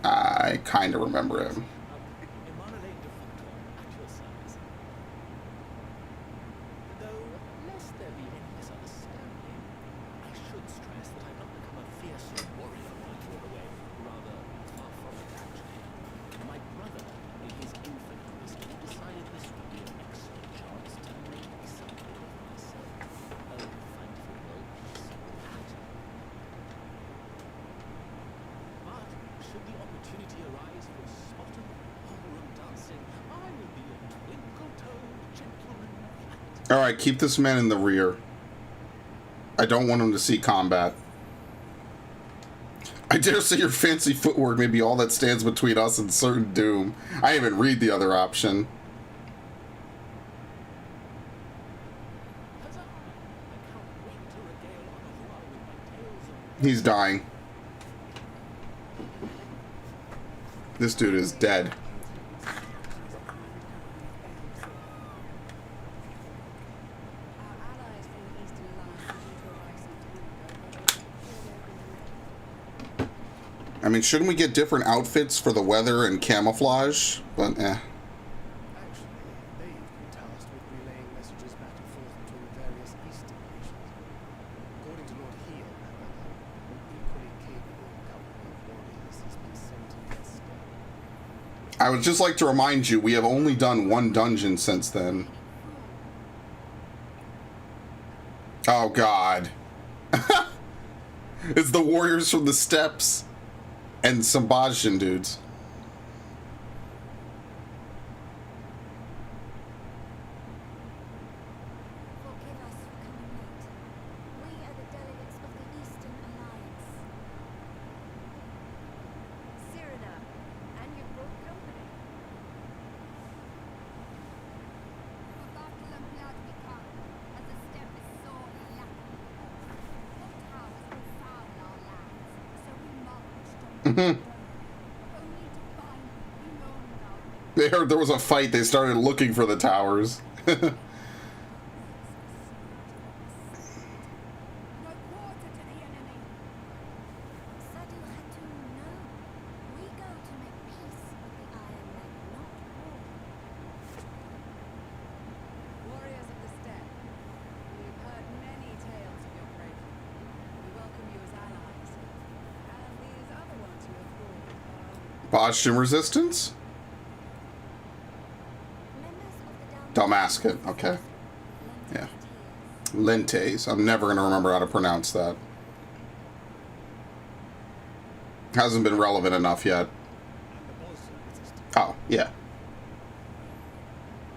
I kind of remember him. Though, lest there be any misunderstanding, I should stress that I've not become a fierce warrior while you were away. Rather, far from it, actually. My brother, in his infinite wisdom, decided this would be an excellent chance to make something of myself. Oh, thankfully, no peace with that. But, should the opportunity arise for Spartan ballroom dancing, I will be a twinkle-toed gentleman flat. Alright, keep this man in the rear. I don't want him to see combat. I dare say your fancy footwork may be all that stands between us and certain doom. I didn't even read the other option. Huzzah! I can't wait to regale Honorua with my tales of He's dying. This dude is dead. Our allies from the Eastern Alliance were due to arrive some time ago, but I mean, shouldn't we get different outfits for the weather and camouflage? But eh. Actually, they've been tasked with relaying messages back and forth between the various eastern nations. According to Lord Heel, however, an equally capable company of warriors has been sent to their stead. I would just like to remind you, we have only done one dungeon since then. Oh god. It's the warriors from the steppes and some Bajin dudes. Forgive us for coming late. We are the delegates of the Eastern Alliance. Cyrano, and you brought company. For battle and blood we come, as the steppe is sorely lacking. What towers will foul our lands, so we marched on the throne, only to find beyond our They heard there was a fight, they started looking for the towers. no quarter to the enemy. Sadu Hatun, no. We go to make peace with the Iron Men, not war. warriors of the steppe, we've heard many tales of your bravery. We welcome you as allies. And these other ones you have brought are Bajin resistance? Members of the Dalmascan, okay. Yeah. Lentes. I'm never going to remember how to pronounce that. Hasn't been relevant enough yet. And the Boston resistance. Oh, yeah.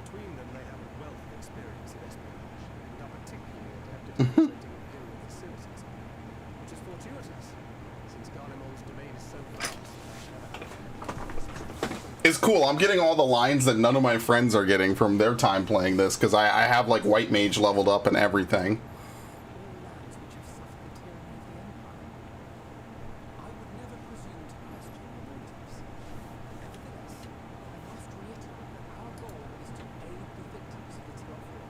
Between them, they have a wealth of experience in espionage, and are particularly adept at infiltrating Imperial facilities, which is fortuitous, since Garlemald's domain is so vast that I never It's cool. I'm getting all the lines that none of my friends are getting from their time playing this, because I have, like, White Mage leveled up and everything. all lands which have suffered the tyranny of the Empire. I would never presume to question your motives. Nevertheless, I must reiterate that our goal is to aid the victims of its wrongful,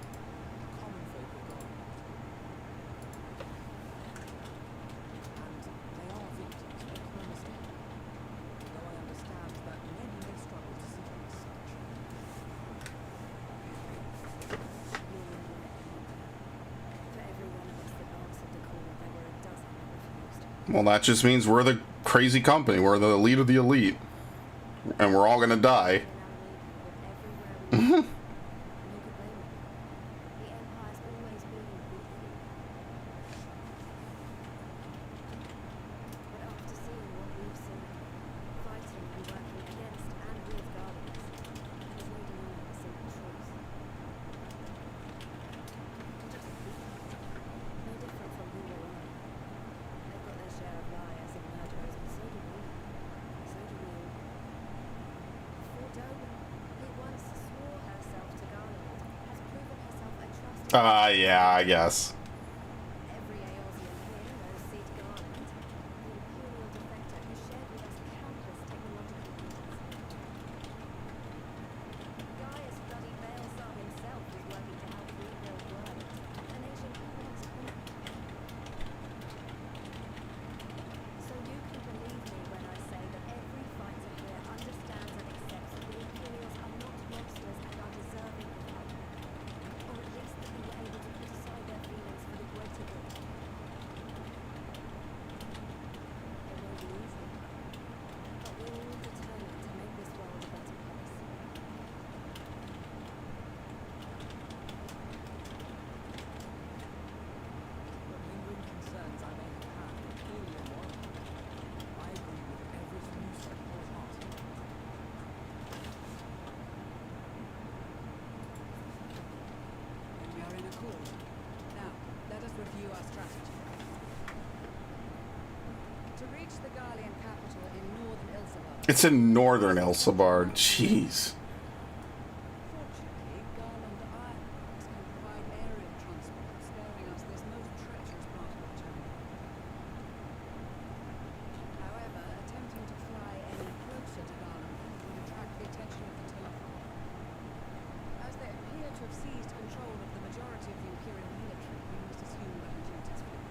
the common folk of Garlemald. And they are victims, make no mistake. Though I understand that many may struggle to see them as such. For every one of us that answered the call, there were a dozen that refused. Well, that just means we're the crazy company. We're the elite of the elite. And we're all going to die. In our neighborhood, everywhere we went. And who could blame them? The Empire's always been with you. Yeah, I guess. Every Aosian here knows Seed Garland, the Imperial defector who shared with us countless technological feats. Gaius bloody Baelsar himself is working to help rebuild World, a nation he once conquered. So you can believe me when I say that every fighter here understands and accepts that the Imperials are not monsters and are deserving of help. Or at least that we were able to put aside their feelings for the greater good. It won't be easy, but we're all determined to make this world a better place. What lingering concerns I may have had are clearly unwarranted. I agree with everything you said wholeheartedly. Then we are in accord. Now, let us review our strategy. To reach the Garlean capital in northern Ilsabard. It's in northern Elsabard. Jeez. Fortunately, Garland Ironworks can provide aerial transport, sparing us this most treacherous part of our journey. However, attempting to fly any closer to Garland would attract the attention of the Telephone. As they appear to have seized control of the majority of the Imperial military, we must assume Refuge's fleet.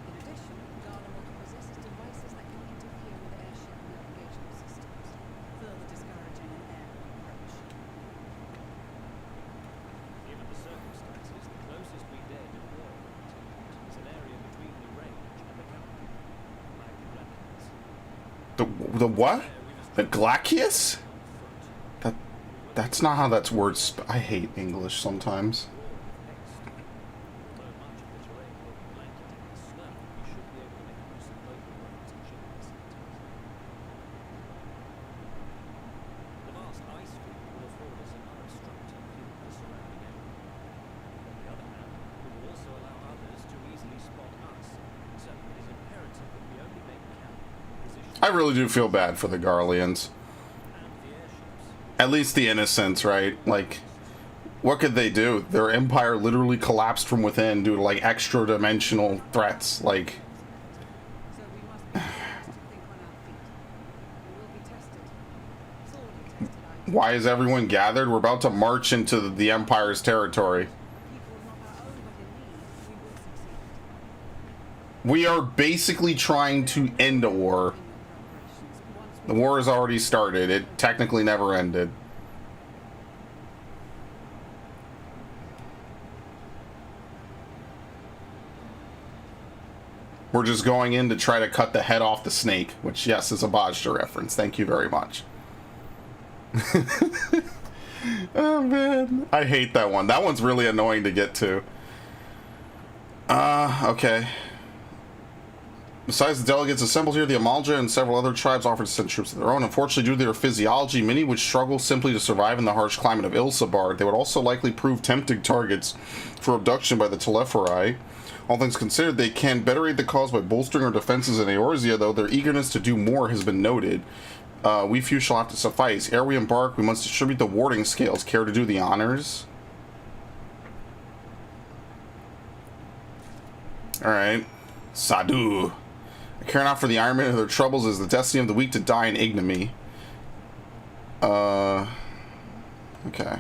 In addition, Garlemald possesses devices that can interfere with airship navigational systems, further discouraging an airborne approach. Given the circumstances, the closest we dare to war is an area between the range and the capital, like the Blacklands. The what? The Glacius? That's not how that's word. I hate English sometimes. Although much of the terrain will be blanketed in snow, we should be able to make use of local roads and shipping facilities. The vast ice field will afford us an unobstructed view of the surrounding area. On the other hand, it will also allow others to easily spot us, so it is imperative that we only make camp in position I really do feel bad for the Garleans. and the airships. At least the innocents, right? Like, what could they do? Their empire literally collapsed from within due to, like, extra-dimensional threats. Like, So we must be fast to think on our feet. We will be tested. Sorely tested, I why is everyone gathered? We're about to march into the Empire's territory. people not our own but in need, we will succeed. We are basically trying to end a war. In your preparations, once we The war has already started. It technically never ended. We're just going in to try to cut the head off the snake, which, yes, is a Bajra reference. Thank you very much. Oh, man. I hate that one. That one's really annoying to get to. Okay. Besides the delegates assembled here, the Amalja and several other tribes offered to send troops of their own. Unfortunately, due to their physiology, many would struggle simply to survive in the harsh climate of Ilsabard. They would also likely prove tempting targets for abduction by the Telephori. All things considered, they can better aid the cause by bolstering our defenses in Eorzea, though their eagerness to do more has been noted. We few shall have to suffice. Ere we embark, we must distribute the warding scales. Care to do the honors? Alright. Sadu. I care not for the ironmen of their troubles, as the destiny of the weak to die in ignominy. Okay.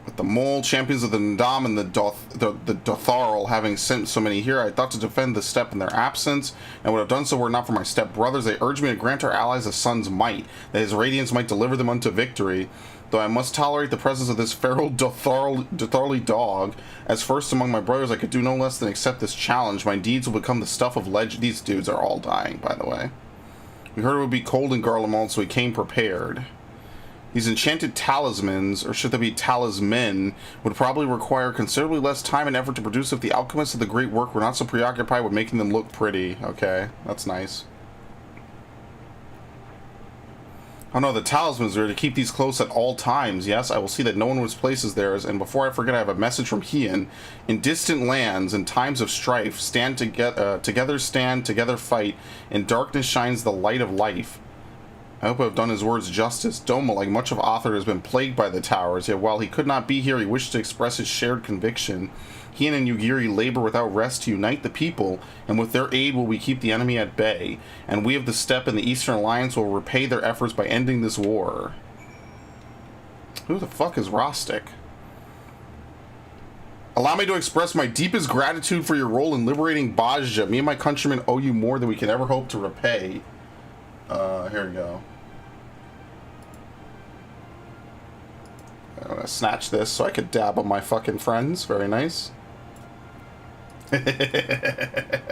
With the Mole, champions of the Ndam, and the Dotharl having sent so many here, I thought to defend the steppe in their absence, and would have done so were it not for my step brothers. They urged me to grant our allies a son's might, that his radiance might deliver them unto victory. Though I must tolerate the presence of this feral Dotharly dog, as first among my brothers I could do no less than accept this challenge. My deeds will become the stuff of legend. These dudes are all dying, by the way. We heard it would be cold in Garlemald, so we came prepared. These enchanted talismans, or should they be talismen, would probably require considerably less time and effort to produce if the alchemists of the great work were not so preoccupied with making them look pretty. Okay, that's nice. Oh no, the talismans are to keep these close at all times. Yes, I will see that no one misplaces theirs, and before I forget, I have a message from Hien. In distant lands, in times of strife, together stand, together fight. In darkness shines the light of life. I hope I've done his words justice. Doma, like much of Author, has been plagued by the towers, yet while he could not be here, he wished to express his shared conviction. He and Yugiri labor without rest to unite the people, and with their aid will we keep the enemy at bay, and we of the Steppe and the Eastern Alliance will repay their efforts by ending this war. Who the fuck is Rostic? Allow me to express my deepest gratitude for your role in liberating Bajja. Me and my countrymen owe you more than we can ever hope to repay. Here we go. I'm gonna snatch this so I could dab on my fucking friends. Very nice. Okay.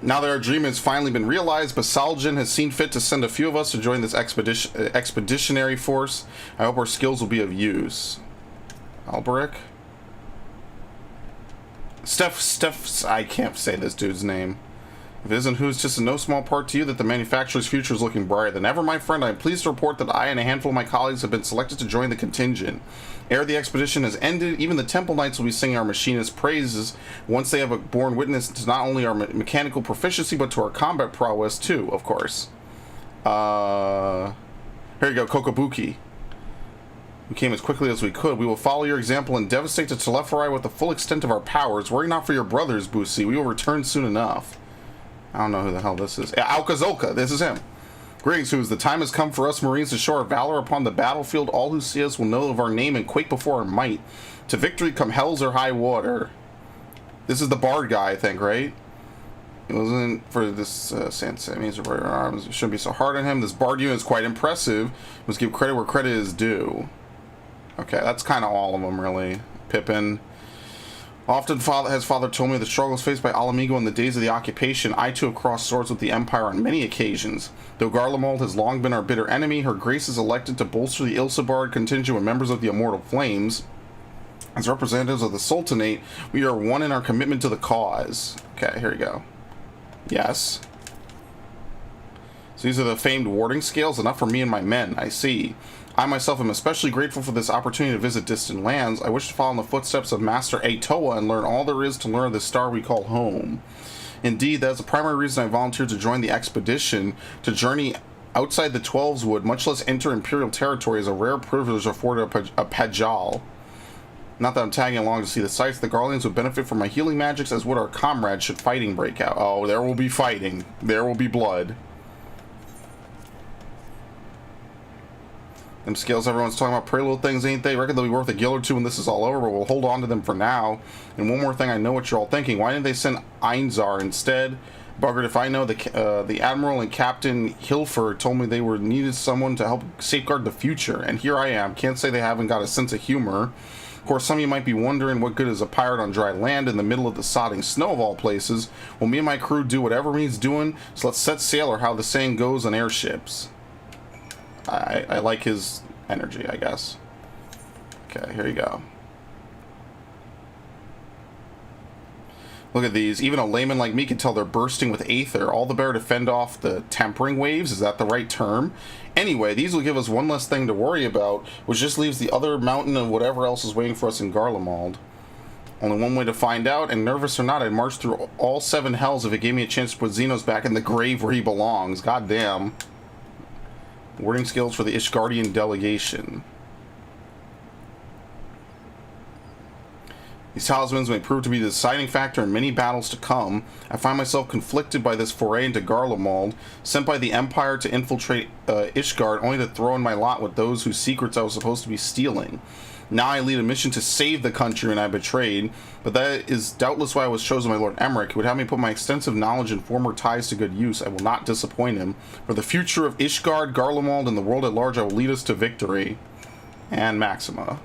Now that our dream has finally been realized, Basaljan has seen fit to send a few of us to join this expeditionary force. I hope our skills will be of use. Alberic? Steph, I can't say this dude's name. If it isn't who's just in no small part to you that the manufacturer's future is looking brighter than ever, my friend, I am pleased to report that I and a handful of my colleagues have been selected to join the contingent. Ere the expedition has ended, even the Temple Knights will be singing our machinist's praises once they have borne witness to not only our mechanical proficiency, but to our combat prowess too, of course. Here you go, Kokobuki. We came as quickly as we could. We will follow your example and devastate the Teleferi with the full extent of our powers. Worry not for your brothers, Busi. We will return soon enough. I don't know who the hell this is. Alkazolka, this is him. Greetings, Who's. The time has come for us Marines to show our valor upon the battlefield. All who see us will know of our name and quake before our might. To victory come hells or high water. This is the Bard guy, I think, right? It wasn't for this Sensei. Means arms. It shouldn't be so hard on him. This Bard unit is quite impressive. Must give credit where credit is due. Okay, that's kind of all of them, really. Pippin. Often has Father told me the struggles faced by Alamigo in the days of the occupation. I too have crossed swords with the Empire on many occasions. Though Garlemald has long been our bitter enemy, her grace is elected to bolster the Ilsabard contingent with members of the Immortal Flames. As representatives of the Sultanate, we are one in our commitment to the cause. Okay, here we go. Yes. So these are the famed warding scales, enough for me and my men, I see. I myself am especially grateful for this opportunity to visit distant lands. I wish to follow in the footsteps of Master Atoa and learn all there is to learn of the star we call home. Indeed, that is the primary reason I volunteered to join the expedition. To journey outside the Twelves Wood, much less enter Imperial territory, is a rare privilege afforded a Pajal. Not that I'm tagging along to see the sights. The Garleans would benefit from my healing magics, as would our comrades should fighting break out. Oh, there will be fighting. There will be blood. Them scales everyone's talking about, pretty little things, ain't they? Reckon they'll be worth a gill or two when this is all over, but we'll hold on to them for now. And one more thing, I know what you're all thinking. Why didn't they send Einzar instead? Buggered if I know. The Admiral and Captain Hilfer told me they were needed someone to help safeguard the future. And here I am. Can't say they haven't got a sense of humor. Of course, some of you might be wondering what good is a pirate on dry land in the middle of the sodding snow of all places. Well, me and my crew do whatever needs doing, so let's set sail, or how the saying goes on airships. I like his energy, I guess. Okay, here you go. Look at these. Even a layman like me can tell they're bursting with aether. All the better to fend off the tempering waves. Is that the right term? Anyway, these will give us one less thing to worry about, which just leaves the other mountain of whatever else is waiting for us in Garlemald. Only one way to find out, and nervous or not, I'd march through all 7 hells if it gave me a chance to put Xenos back in the grave where he belongs. God damn. Wording skills for the Ishgardian delegation. These talismans may prove to be the deciding factor in many battles to come. I find myself conflicted by this foray into Garlemald, sent by the Empire to infiltrate Ishgard, only to throw in my lot with those whose secrets I was supposed to be stealing. Now I lead a mission to save the country and I betrayed, but that is doubtless why I was chosen by Lord Emmerich, who would have me put my extensive knowledge and former ties to good use. I will not disappoint him. For the future of Ishgard, Garlemald, and the world at large, I will lead us to victory. And Maxima.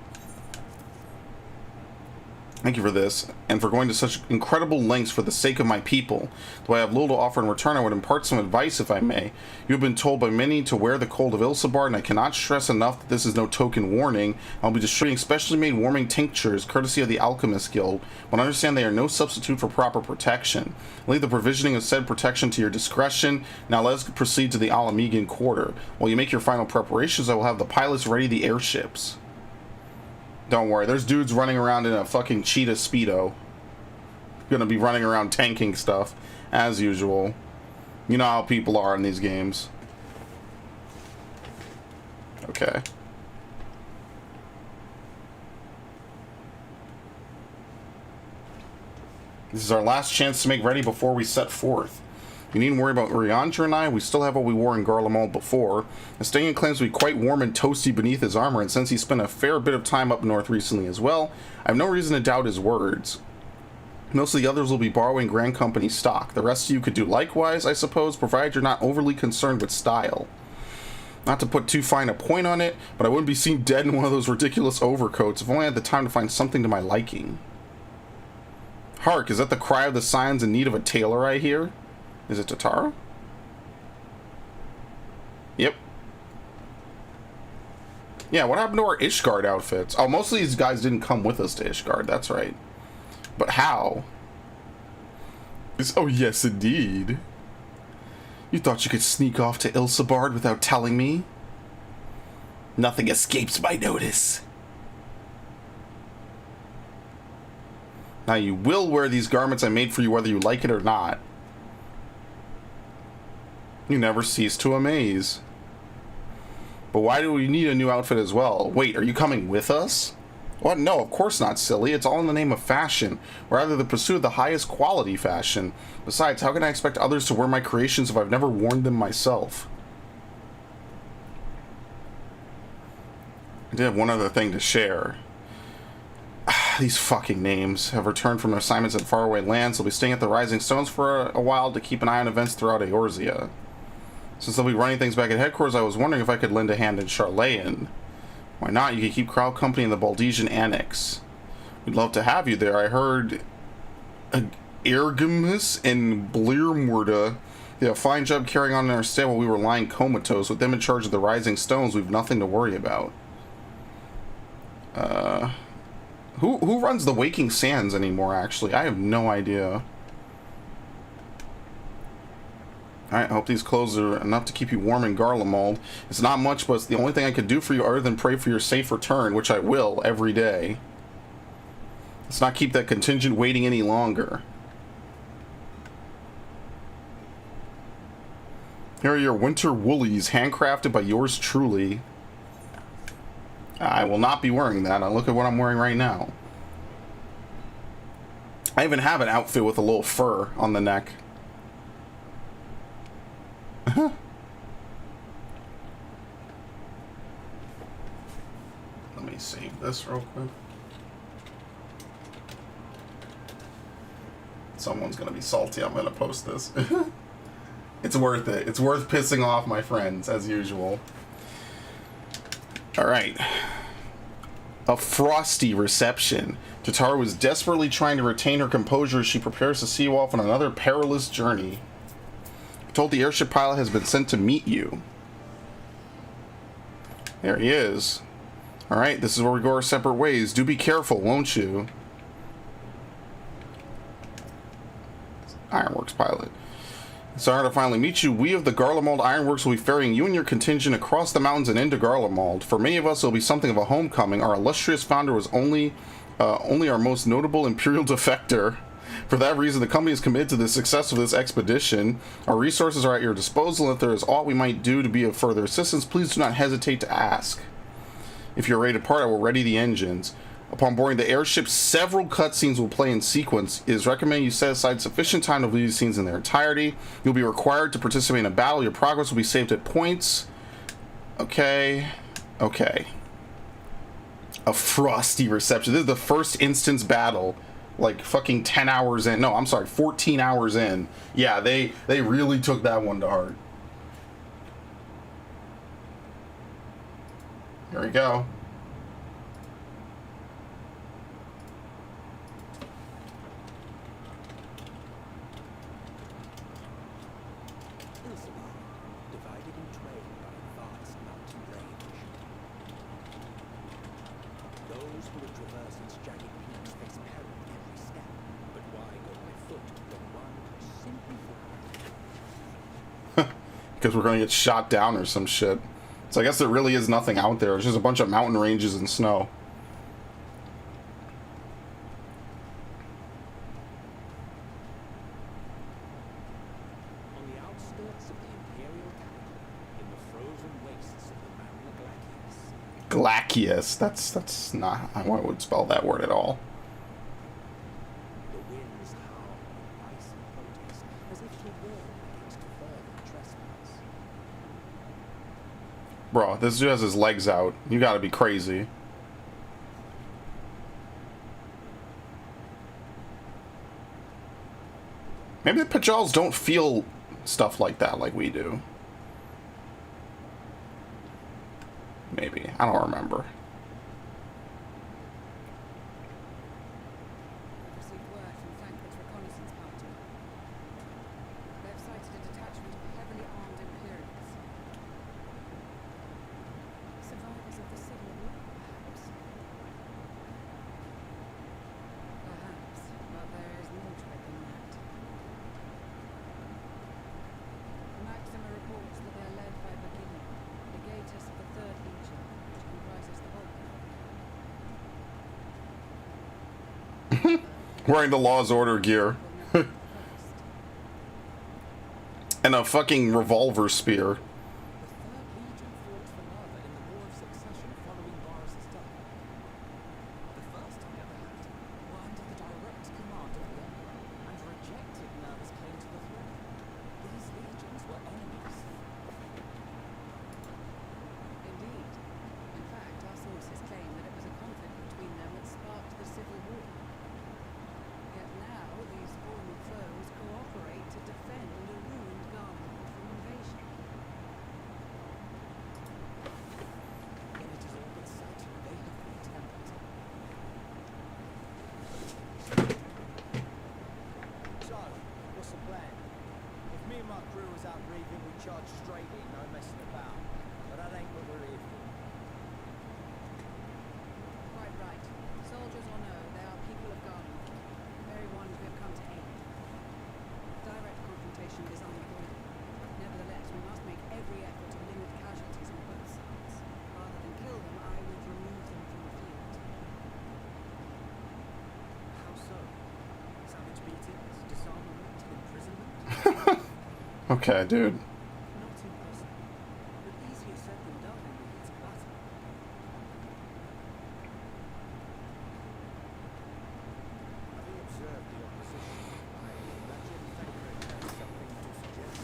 Thank you for this, and for going to such incredible lengths for the sake of my people. Though I have little to offer in return, I would impart some advice, if I may. You have been told by many to wear the cold of Ilsabard, and I cannot stress enough that this is no token warning. I'll be distributing specially made warming tinctures, courtesy of the Alchemist Guild, but understand they are no substitute for proper protection. Leave the provisioning of said protection to your discretion. Now let's proceed to the Alamigan Quarter. While you make your final preparations, I will have the pilots ready the airships. Don't worry, there's dudes running around in a fucking cheetah speedo. Gonna be running around tanking stuff, as usual. You know how people are in these games. Okay. This is our last chance to make ready before we set forth. You needn't worry about Urianger and I. We still have what we wore in Garlemald before. Estain claims to be quite warm and toasty beneath his armor, and since he spent a fair bit of time up north recently as well, I have no reason to doubt his words. Most of the others will be borrowing Grand Company stock. The rest of you could do likewise, I suppose, provided you're not overly concerned with style. Not to put too fine a point on it, but I wouldn't be seen dead in one of those ridiculous overcoats if only I had the time to find something to my liking. Hark, is that the cry of the scions in need of a tailor I hear? Is it Tatara? Yep. Yeah, what happened to our Ishgard outfits? Oh, most of these guys didn't come with us to Ishgard, that's right. But how? Oh, yes, indeed. You thought you could sneak off to Ilsabard without telling me? Nothing escapes my notice. Now you will wear these garments I made for you whether you like it or not. You never cease to amaze. But why do we need a new outfit as well? Wait, are you coming with us? What? No, of course not, silly. It's all in the name of fashion. Rather, the pursuit of the highest quality fashion. Besides, how can I expect others to wear my creations if I've never worn them myself? I did have one other thing to share. These fucking names have returned from their assignments in faraway lands. They'll be staying at the Rising Stones for a while to keep an eye on events throughout Eorzea. Since they'll be running things back at headquarters, I was wondering if I could lend a hand in Charlayan. Why not? You could keep crowd company in the Baldesian Annex. We'd love to have you there. I heard Ergemus and Bleermurda did a fine job carrying on in our stay while we were lying comatose. With them in charge of the Rising Stones, we've nothing to worry about. Who runs the Waking Sands anymore, actually? I have no idea. Alright, I hope these clothes are enough to keep you warm in Garlemald. It's not much, but it's the only thing I could do for you other than pray for your safe return, which I will every day. Let's not keep that contingent waiting any longer. Here are your winter woolies, handcrafted by yours truly. I will not be wearing that. Now look at what I'm wearing right now. I even have an outfit with a little fur on the neck. Let me save this real quick. Someone's gonna be salty. I'm gonna post this. It's worth it. It's worth pissing off my friends, as usual. Alright. A frosty reception. Tatara was desperately trying to retain her composure as she prepares to see you off on another perilous journey. Told the airship pilot has been sent to meet you. There he is. Alright, this is where we go our separate ways. Do be careful, won't you? Ironworks pilot. It's honor to finally meet you. We of the Garlemald Ironworks will be ferrying you and your contingent across the mountains and into Garlemald. For many of us, it will be something of a homecoming. Our illustrious founder was only our most notable imperial defector. For that reason, the company is committed to the success of this expedition. Our resources are at your disposal. If there is aught we might do to be of further assistance, please do not hesitate to ask. If you're ready to depart, I will ready the engines. Upon boarding the airship, several cutscenes will play in sequence. It is recommended you set aside sufficient time to view these scenes in their entirety. You'll be required to participate in a battle. Your progress will be saved at points. Okay. Okay. A frosty reception. This is the first instance battle. Like fucking 10 hours in. No, I'm sorry, 14 hours in. Yeah, they really took that one to heart. Here we go. Divided in twain by a vast mountain range. Those who would traverse its jagged peaks face peril every step, but why go by foot when one can simply walk? Because we're going to get shot down or some shit. So I guess there really is nothing out there. It's just a bunch of mountain ranges and snow. On the outskirts of the imperial capital, in the frozen wastes of the Magna Glacia, Glacius. That's not how I would spell that word at all. The winds howl in icy protest, as if to warn against further trespass. Bro, this dude has his legs out. You gotta be crazy. Maybe the Pajals don't feel stuff like that like we do. Maybe. I don't remember. Received word from Frankfurt's reconnaissance party. They've sighted a detachment of heavily armed Imperials. Survivors of the Civil War, perhaps? Perhaps, but there is more to it than that. Maxima reports that they are led by Virginia, legatus of the 3rd Legion, which comprises the bulk of it. Wearing the Law's Order gear. Will not be first. And a fucking revolver spear. The 3rd Legion fought for Lava in the War of Succession following Varus's death. The first, on the other hand, were under the direct command of the Emperor and rejected Nerva's claim to the throne. These legions were enemies. Indeed. In fact, our sources claim that it was a conflict between them that sparked the Civil War. Yet now, these former foes cooperate to defend a ruined garden from invasion. Then it is all but certain they have been tempered. So, what's the plan? If me and my crew was out breathing, we charge straight in, no messing about. But that ain't what we're here for. Quite right. Soldiers or no, they are people of Garden, the very ones we have come to aid. Direct confrontation is unavoidable. Nevertheless, we must make every effort to limit casualties on both sides. Rather than kill them, I would remove them from the field. How so? Savage beatings, disarmament, imprisonment? Okay, dude. Not impossible, but easier said than done in the heat of battle. Having observed the opposition, I imagine Thancred has something to suggest.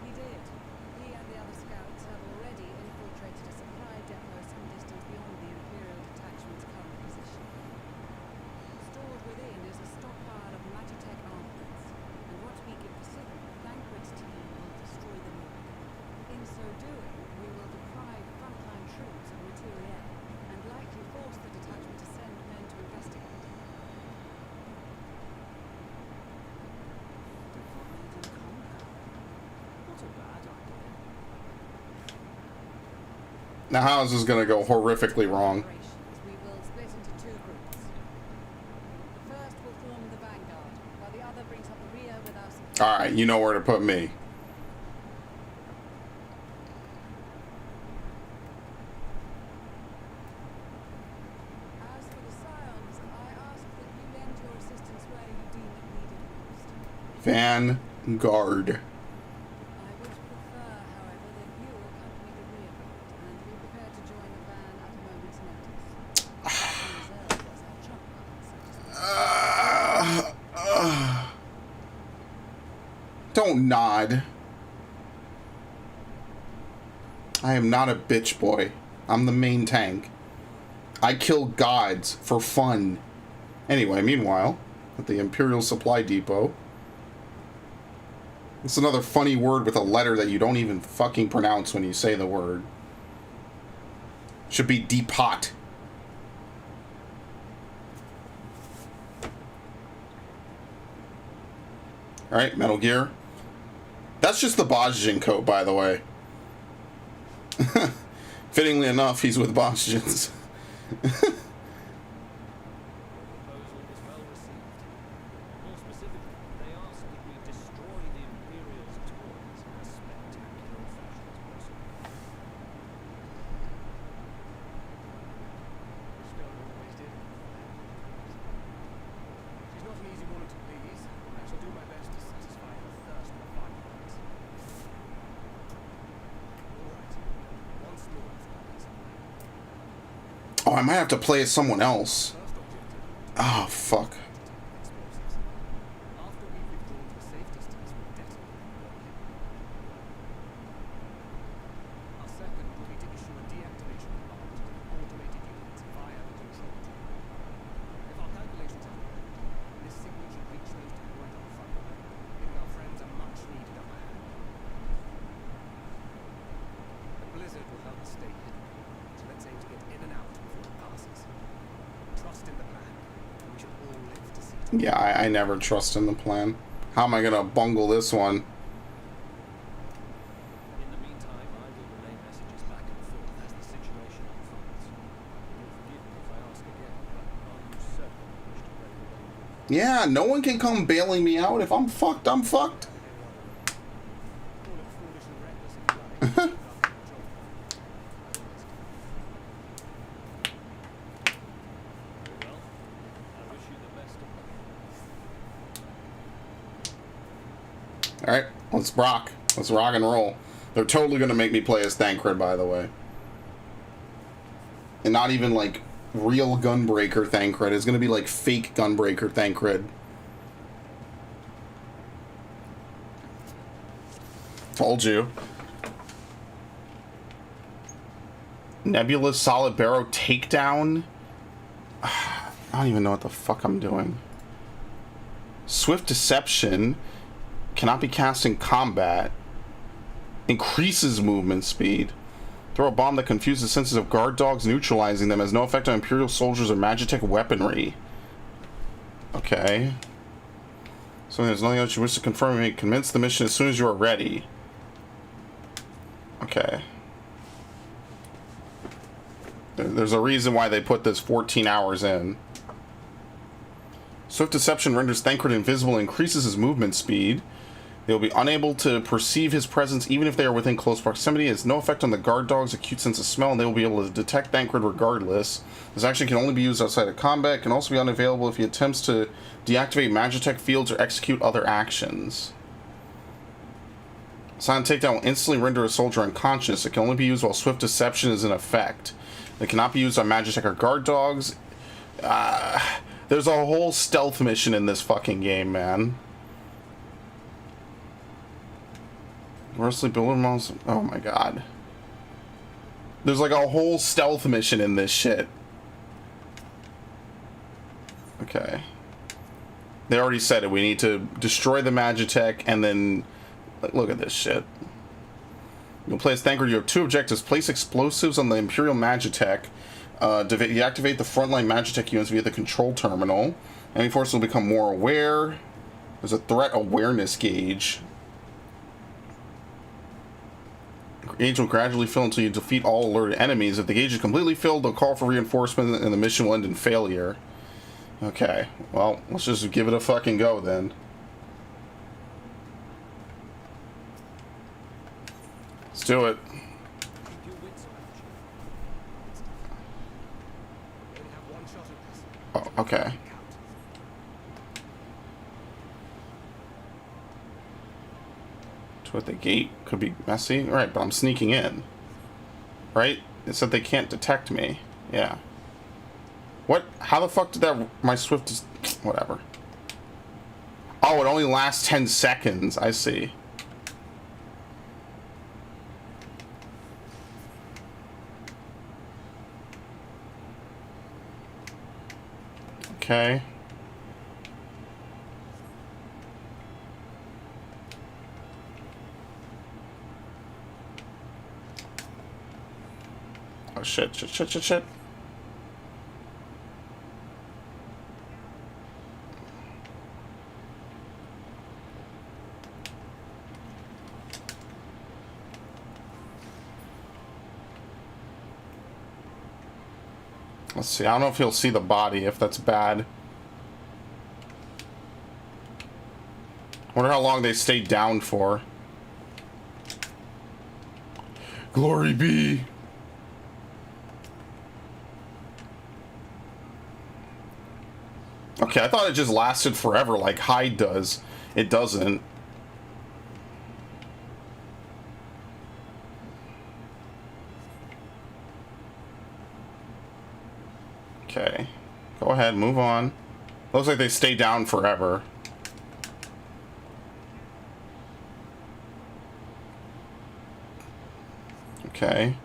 He did. He and the other scouts have already infiltrated a supply depot some distance beyond the Imperial detachment's current position. Stored within is a stockpile of Magitech armaments, and once we give the signal, Thancred's team will destroy them all. In so doing, we will deprive frontline troops of materiel, and likely force the detachment to send men to investigate. Divide and conquer. Not a bad idea. Now how is this gonna go horrifically wrong? Operations, we will split into 2 groups. The first will form the vanguard, while the other brings up the rear with our support. Alright, you know where to put me. As for the Scions, I ask that you lend your assistance where you deem it needed most. Vanguard. I would prefer, however, that you accompany the rear guard and be prepared to join the van at a moment's notice. Reserved as our trump card, so to speak. Don't nod. I am not a bitch boy. I'm the main tank. I kill gods for fun. Anyway, meanwhile, at the Imperial Supply Depot. It's another funny word with a letter that you don't even fucking pronounce when you say the word. Should be depot. Alright, Metal Gear. That's just the Bosjin coat, by the way. Fittingly enough, he's with Bosjins. Your proposal was well received. More specifically, they asked that we destroy the Imperial's toys in as spectacular a fashion as possible. Stone always did. She's not an easy woman to please. I shall do my best to satisfy her thirst for violence. All right. Oh, I might have to play as someone else. First objective, Oh, fuck. explosives. After we've withdrawn to a safe distance, we'll detonate them locally. Our second will be to issue a deactivation command to the automated units via the control tower. If our calculations are correct, this signal should reach those deployed on the front line, giving our friends a much-needed upper hand. The blizzard will help us stay hidden, so let's aim to get in and out before it passes. Trust in the plan, and we should all live to see it. Yeah, I never trust in the plan. How am I gonna bungle this one? In the meantime, I will relay messages back and forth as the situation unfolds. You'll forgive me if I ask again, but are you certain you wish to play the game? Yeah, no one can come bailing me out. If I'm fucked, I'm fucked. Call it foolish and reckless if you like. But I'm in control. I always do. Very well. I wish you the best of luck. Alright, let's rock. Let's rock and roll. They're totally gonna make me play as Thancred, by the way. And not even like real Gunbreaker Thancred. It's gonna be like fake Gunbreaker Thancred. Told you. Nebula Solid Barrow Takedown. I don't even know what the fuck I'm doing. Swift Deception. Cannot be cast in combat. Increases movement speed. Throw a bomb that confuses senses of guard dogs, neutralizing them. Has no effect on Imperial soldiers or Magitech weaponry. Okay. So there's nothing else you wish to confirm. You may commence the mission as soon as you are ready. Okay. There's a reason why they put this 14 hours in. Swift Deception renders Thancred invisible and increases his movement speed. They will be unable to perceive his presence even if they are within close proximity. It has no effect on the guard dog's acute sense of smell, and they will be able to detect Thancred regardless. This action can only be used outside of combat. It can also be unavailable if he attempts to deactivate Magitech fields or execute other actions. Silent Takedown will instantly render a soldier unconscious. It can only be used while Swift Deception is in effect. It cannot be used on Magitech or guard dogs. There's a whole stealth mission in this fucking game, man. Mostly builder models. Oh my god. There's like a whole stealth mission in this shit. Okay. They already said it. We need to destroy the Magitech and then... Like, look at this shit. You'll play as Thancred. You have two objectives. Place explosives on the Imperial Magitech. Deactivate the frontline Magitech units via the control terminal. Enemy forces will become more aware. There's a threat awareness gauge. Gauge will gradually fill until you defeat all alerted enemies. If the gauge is completely filled, they'll call for reinforcement and the mission will end in failure. Okay, well, let's just give it a fucking go then. Let's do it. Keep your wits about you. We only have one shot at this. Oh, okay. Count. To at the gate could be messy. Right, but I'm sneaking in. Right? It said they can't detect me. Yeah. What? How the fuck did that... My Swift is... Whatever. Oh, it only lasts 10 seconds. I see. Okay. Oh shit, shit. Let's see, I don't know if he'll see the body, if that's bad. Wonder how long they stayed down for. Glory be. Okay, I thought it just lasted forever like Hyde does. It doesn't. Okay. Go ahead, move on. Looks like they stay down forever. Okay.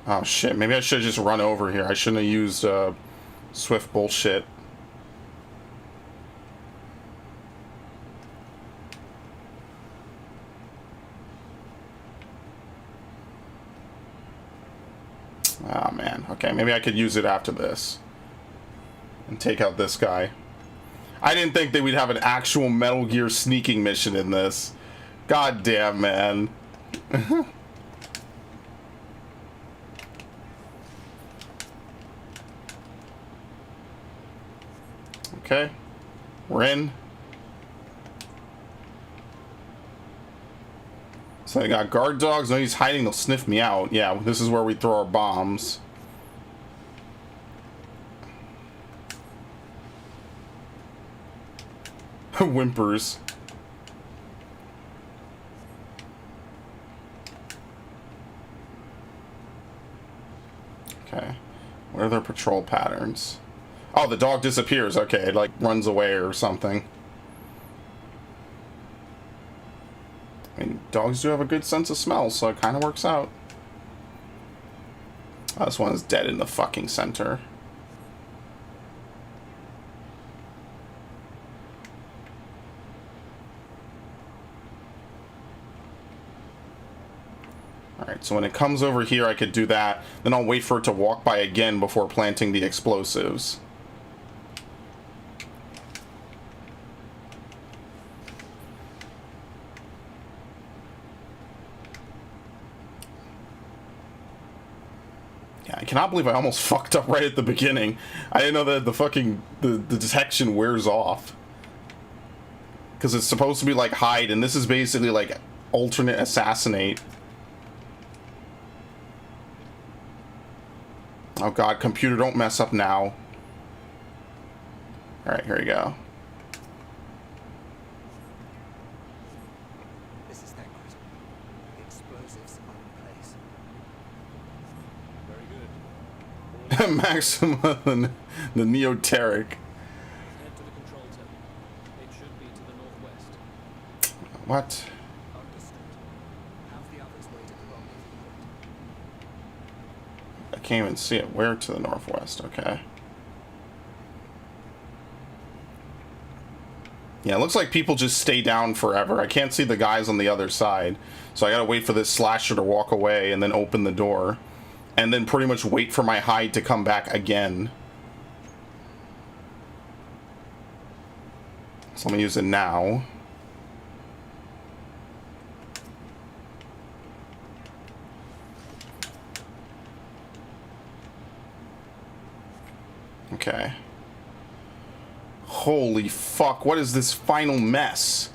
Oh shit, maybe I should have just run over here. I shouldn't have used swift bullshit. Oh man, okay, maybe I could use it after this. And take out this guy. I didn't think that we'd have an actual Metal Gear sneaking mission in this. God damn, man. Okay, we're in. So I got guard dogs. No, he's hiding. They'll sniff me out. Yeah, this is where we throw our bombs. Whimpers. Okay, what are their patrol patterns? Oh, the dog disappears. Okay, it like runs away or something. I mean, dogs do have a good sense of smell, so it kind of works out. Oh, this one is dead in the fucking center. Alright, so when it comes over here, I could do that. Then I'll wait for it to walk by again before planting the explosives. Yeah, I cannot believe I almost fucked up right at the beginning. I didn't know that the detection wears off. Because it's supposed to be like hide, and this is basically like alternate assassinate. Oh god, computer, don't mess up now. Alright, here we go. This is that critical. The explosives are in place. Very good. Maxima, the Neoteric. Head to the control tower. It should be to the northwest. What? Understood. Have the others wait at the rendezvous point. I can't even see it. Where to the northwest? Okay. Yeah, it looks like people just stay down forever. I can't see the guys on the other side. So I gotta wait for this slasher to walk away and then open the door. And then pretty much wait for my hide to come back again. So let me use it now. Okay. Holy fuck, what is this final mess?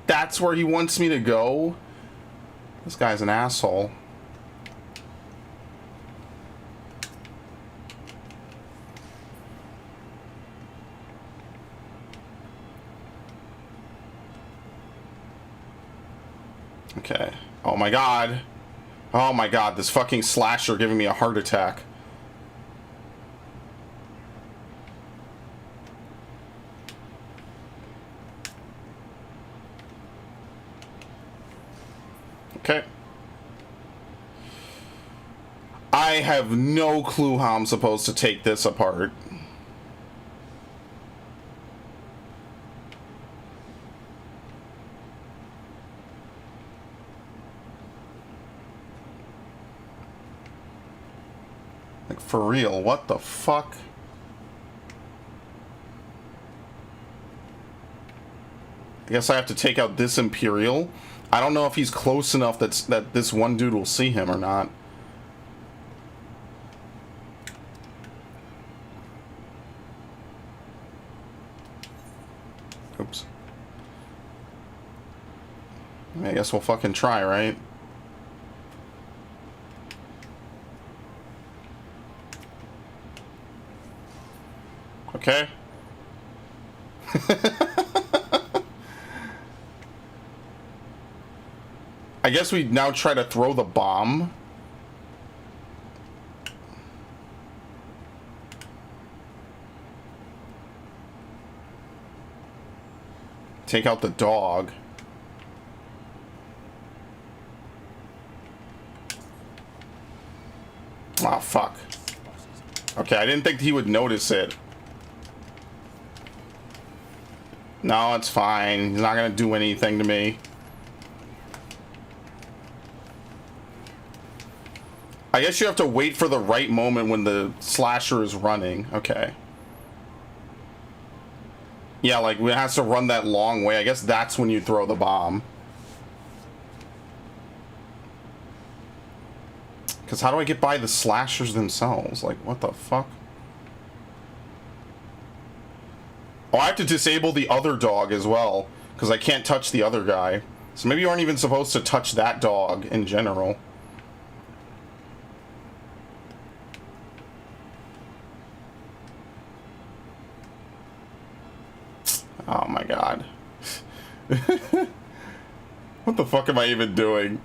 That's where he wants me to go? This guy's an asshole. Okay. Oh my god. Oh my god, this fucking slasher giving me a heart attack. Okay. I have no clue how I'm supposed to take this apart. Like, for real, what the fuck? I guess I have to take out this Imperial. I don't know if he's close enough that this one dude will see him or not. I guess we'll fucking try, right? Okay. I guess we now try to throw the bomb. Take out the dog. Oh, fuck. Okay, I didn't think he would notice it. No, it's fine. He's not gonna do anything to me. I guess you have to wait for the right moment when the slasher is running. Okay. Yeah, like, it has to run that long way. I guess that's when you throw the bomb. Because how do I get by the slashers themselves? Like, what the fuck? Oh, I have to disable the other dog as well. Because I can't touch the other guy. So maybe you aren't even supposed to touch that dog in general. Oh my god. What the fuck am I even doing?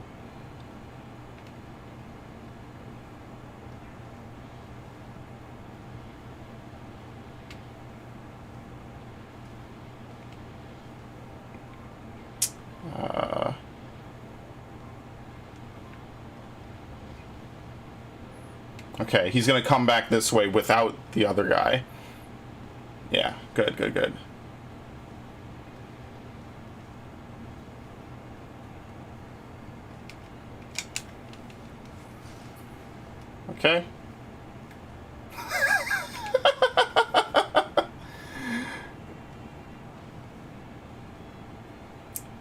Okay, he's gonna come back this way without the other guy. Yeah, good, good, good. Okay.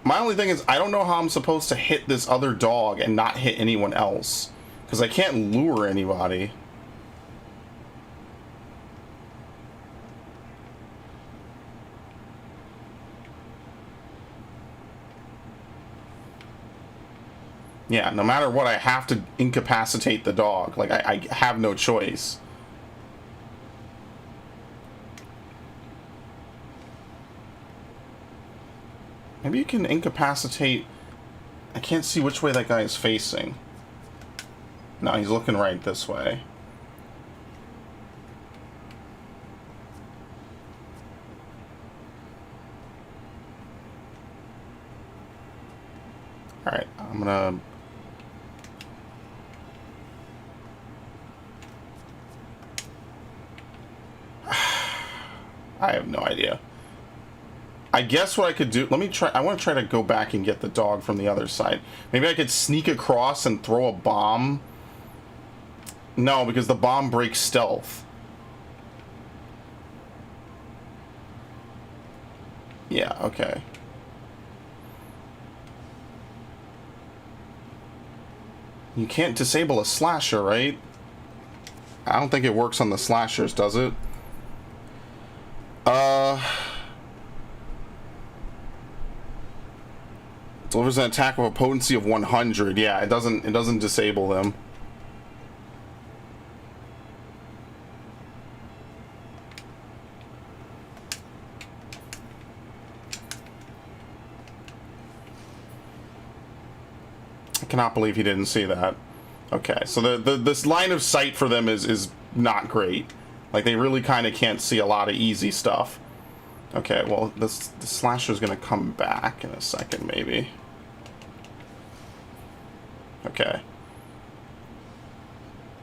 My only thing is, I don't know how I'm supposed to hit this other dog and not hit anyone else. Because I can't lure anybody. Yeah, no matter what, I have to incapacitate the dog. Like, I have no choice. Maybe you can incapacitate... I can't see which way that guy is facing. No, he's looking right this way. Alright, I'm gonna... I have no idea. I guess what I could do... Let me try... I want to try to go back and get the dog from the other side. Maybe I could sneak across and throw a bomb. No, because the bomb breaks stealth. Yeah, okay. You can't disable a slasher, right? I don't think it works on the slashers, does it? Delivers an attack with a potency of 100. Yeah, it doesn't disable them. I cannot believe he didn't see that. Okay, so this line of sight for them is not great. Like, they really kind of can't see a lot of easy stuff. Okay, well, the slasher's gonna come back in a second, maybe. Okay.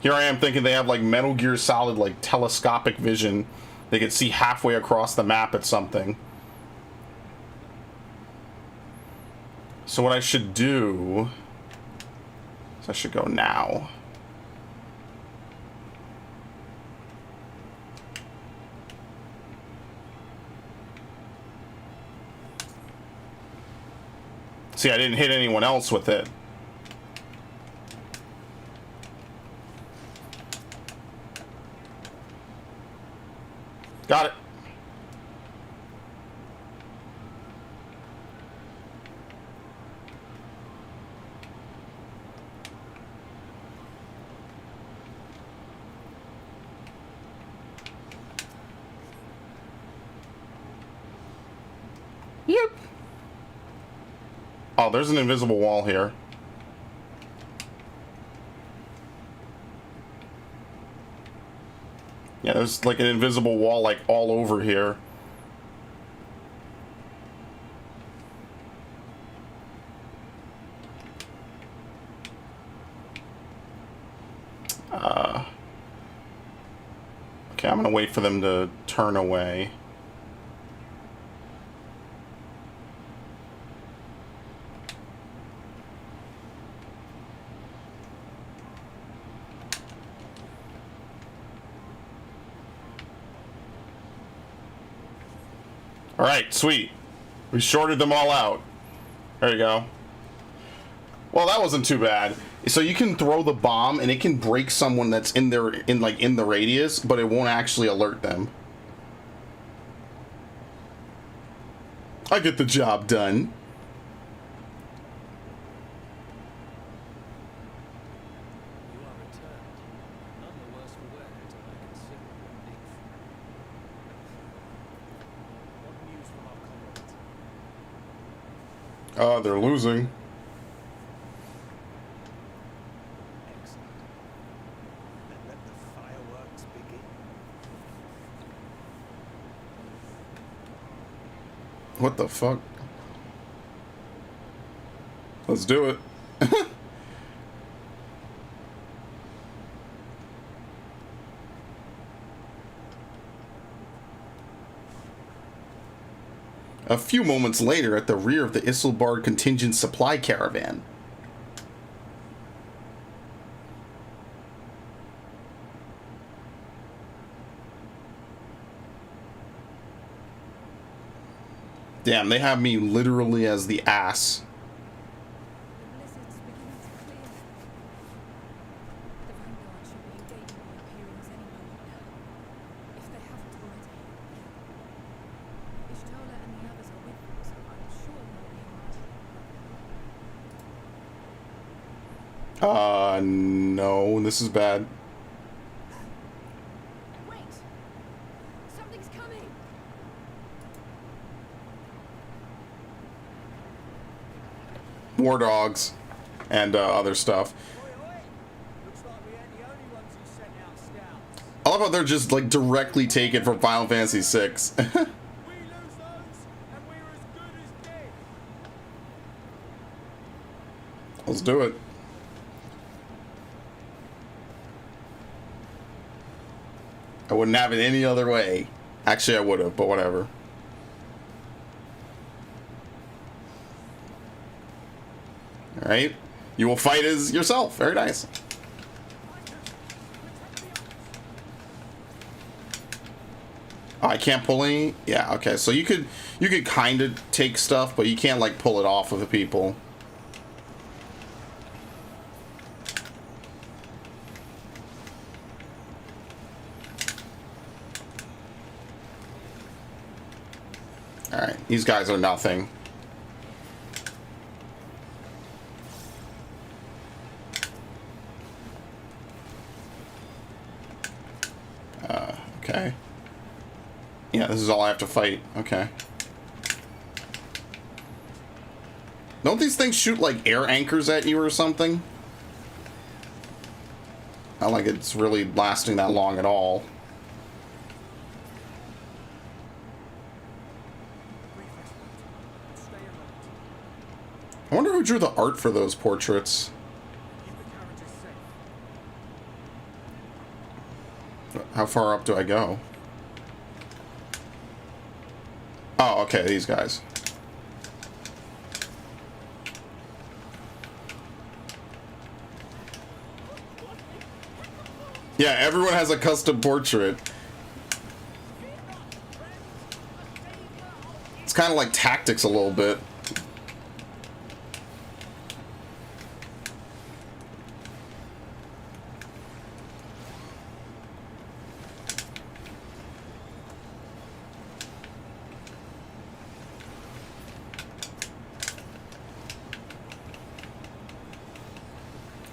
Here I am thinking they have, like, Metal Gear Solid, like, telescopic vision. They could see halfway across the map at something. So what I should do... I should go now. See, I didn't hit anyone else with it. Got it. Oh, there's an invisible wall here. Yeah, there's like an invisible wall like all over here. Okay, I'm gonna wait for them to turn away. Alright, sweet. We shorted them all out. There you go. Well, that wasn't too bad. So you can throw the bomb and it can break someone that's in their in the radius, but it won't actually alert them. I get the job done. You are returned. None the worse for wear until I consider relief. What news from our comrades? They're losing. Excellent. Then let the fireworks begin. What the fuck? Let's do it. A few moments later, at the rear of the Isselbard contingent supply caravan. Damn, they have me literally as the ass. The blizzard's beginning to clear. The vanguard should be engaging the Imperials any moment now, if they haven't already. Ishtola and the others are with them, so I'm sure they'll be alright. No, this is bad. Wait! Something's coming! War dogs and other stuff. Looks like we ain't the only ones who sent out scouts. I love how they're just like directly taken from Final Fantasy VI. We lose those, and we're as good as dead. Let's do it. I wouldn't have it any other way. Actually, I would have, but whatever. All right. You will fight as yourself. Very nice. Oh, I can't pull any. Yeah. Okay. So you could kind of take stuff, but you can't like pull it off of the people. All right. These guys are nothing. Okay. Yeah, this is all I have to fight. Okay. Don't these things shoot like air anchors at you or something? Not like it's really lasting that long at all. I wonder who drew the art for those portraits. Keep the carriages safe. How far up do I go? Oh, okay, these guys. Yeah, everyone has a custom portrait. It's kind of like tactics a little bit.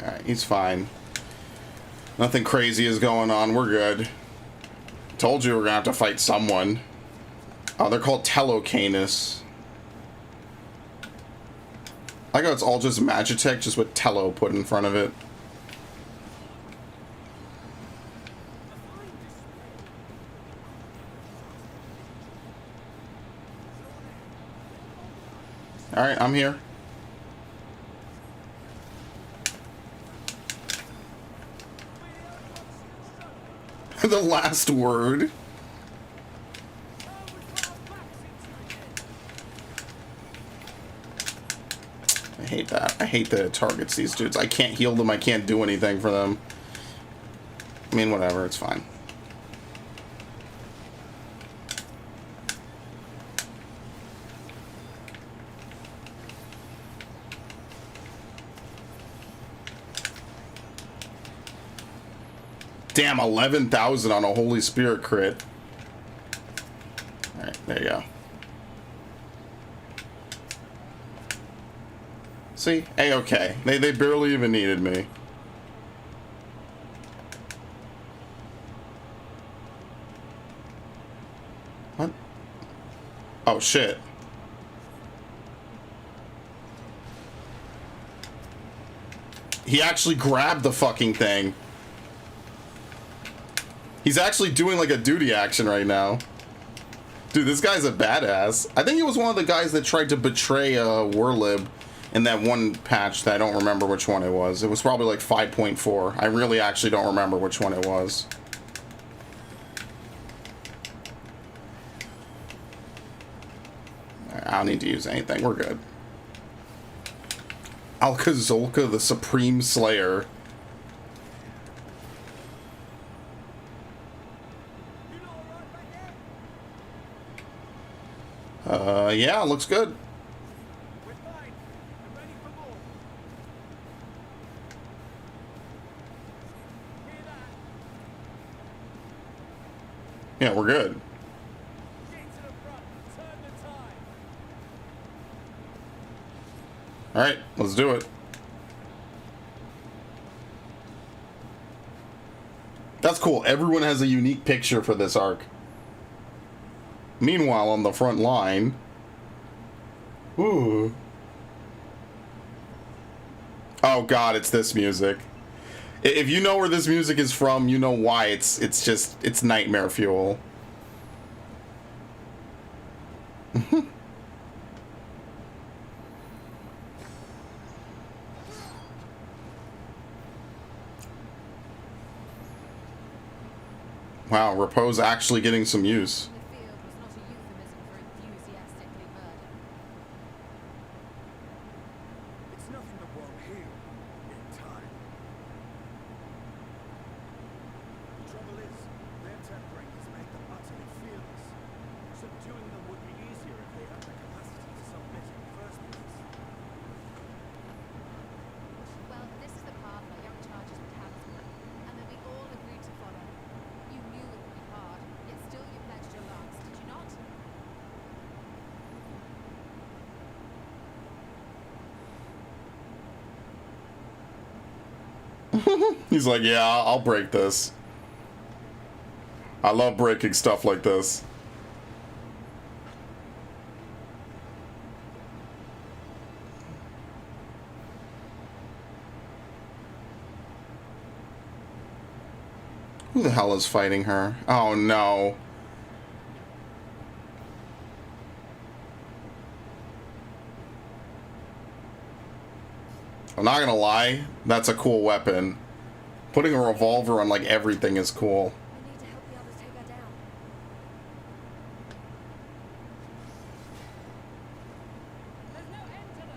Alright, he's fine. Nothing crazy is going on. We're good. Told you we're gonna have to fight someone. Oh, they're called Telocanus. I like how it's all just Magitech, just with Tello put in front of it. Alright, I'm here. The last word. I hate that. I hate that it targets these dudes. I can't heal them. I can't do anything for them. I mean, whatever. It's fine. Damn, 11,000 on a Holy Spirit crit. Alright, there you go. See? A-okay. They barely even needed me. What? Oh, shit. He actually grabbed the fucking thing. He's actually doing like a duty action right now. Dude, this guy's a badass. I think he was one of the guys that tried to betray Warlib in that one patch that I don't remember which one it was. It was probably like 5.4. I really actually don't remember which one it was. I don't need to use anything. We're good. Alka-Zolka, the Supreme Slayer. Yeah, looks good. We're fine. I'm ready for more. Hear that? Yeah, we're good. Get to the front. Turn the tide. Alright, let's do it. That's cool. Everyone has a unique picture for this arc. Meanwhile, on the front line... Ooh. Oh god, it's this music. If you know where this music is from, you know why. It's nightmare fuel. Wow, Repose actually getting some use. The field was not a euphemism for enthusiastically murder. It's nothing to won't heal in time. The trouble is, their tempering has made them utterly fearless. Subduing them would be easier if they had the capacity to submit in the first place. Well, this is the path our young charges would have us on, and that we all agreed to follow. You knew it would be hard, yet still you pledged your lance, did you not? He's like, yeah, I'll break this. I love breaking stuff like this. Who the hell is fighting her? Oh no. I'm not gonna lie, that's a cool weapon. Putting a revolver on like everything is cool. We need to help the others take her down. There's no end to them.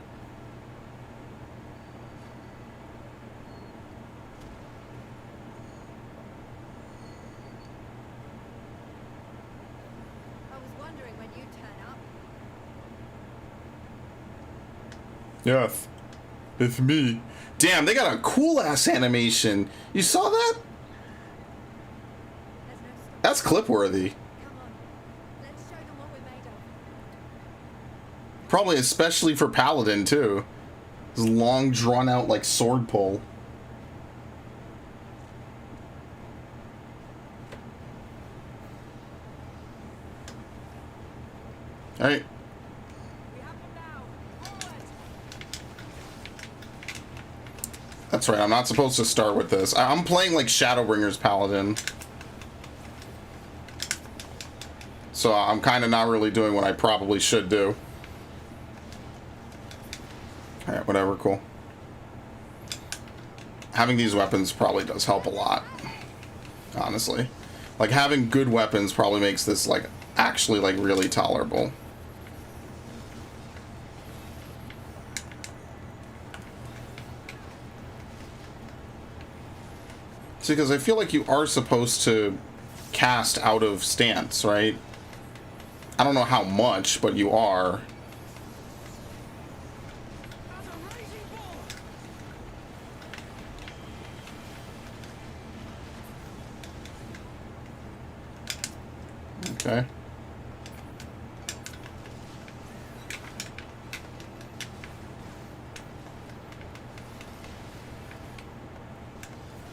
I was wondering when you'd turn up. Yes, it's me. Damn, they got a cool ass animation. You saw that? There's no stop. That's clip worthy. Come on. Let's show them what we're made of. Probably especially for Paladin too. This long drawn out like sword pull. Alright. We have them now. Forward. That's right, I'm not supposed to start with this. I'm playing like Shadowbringer's Paladin. So I'm kind of not really doing what I probably should do. Alright, whatever, cool. Having these weapons probably does help a lot. Honestly. Like, having good weapons probably makes this, like, actually, like, really tolerable. See, because I feel like you are supposed to cast out of stance, right? I don't know how much, but you are. Okay.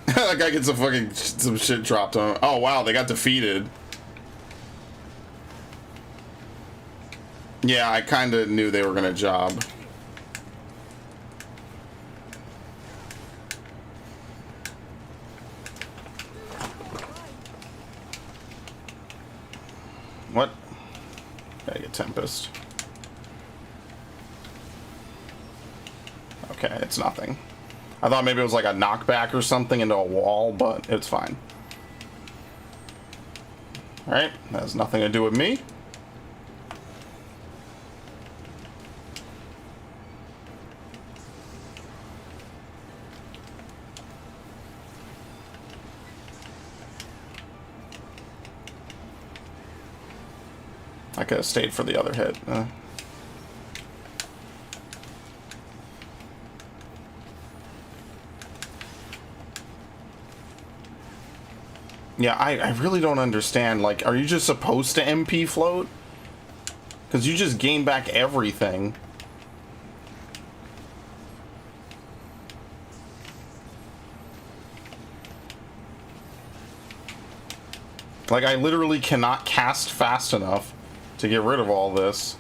That guy gets some shit dropped on him. Oh wow, they got defeated. Yeah, I kind of knew they were gonna job. What? Gotta get Tempest. Okay, it's nothing. I thought maybe it was like a knockback or something into a wall, but it's fine. Alright, that has nothing to do with me. I could have stayed for the other hit. Yeah, I really don't understand. Like, are you just supposed to MP float? Because you just gain back everything. Like, I literally cannot cast fast enough to get rid of all this.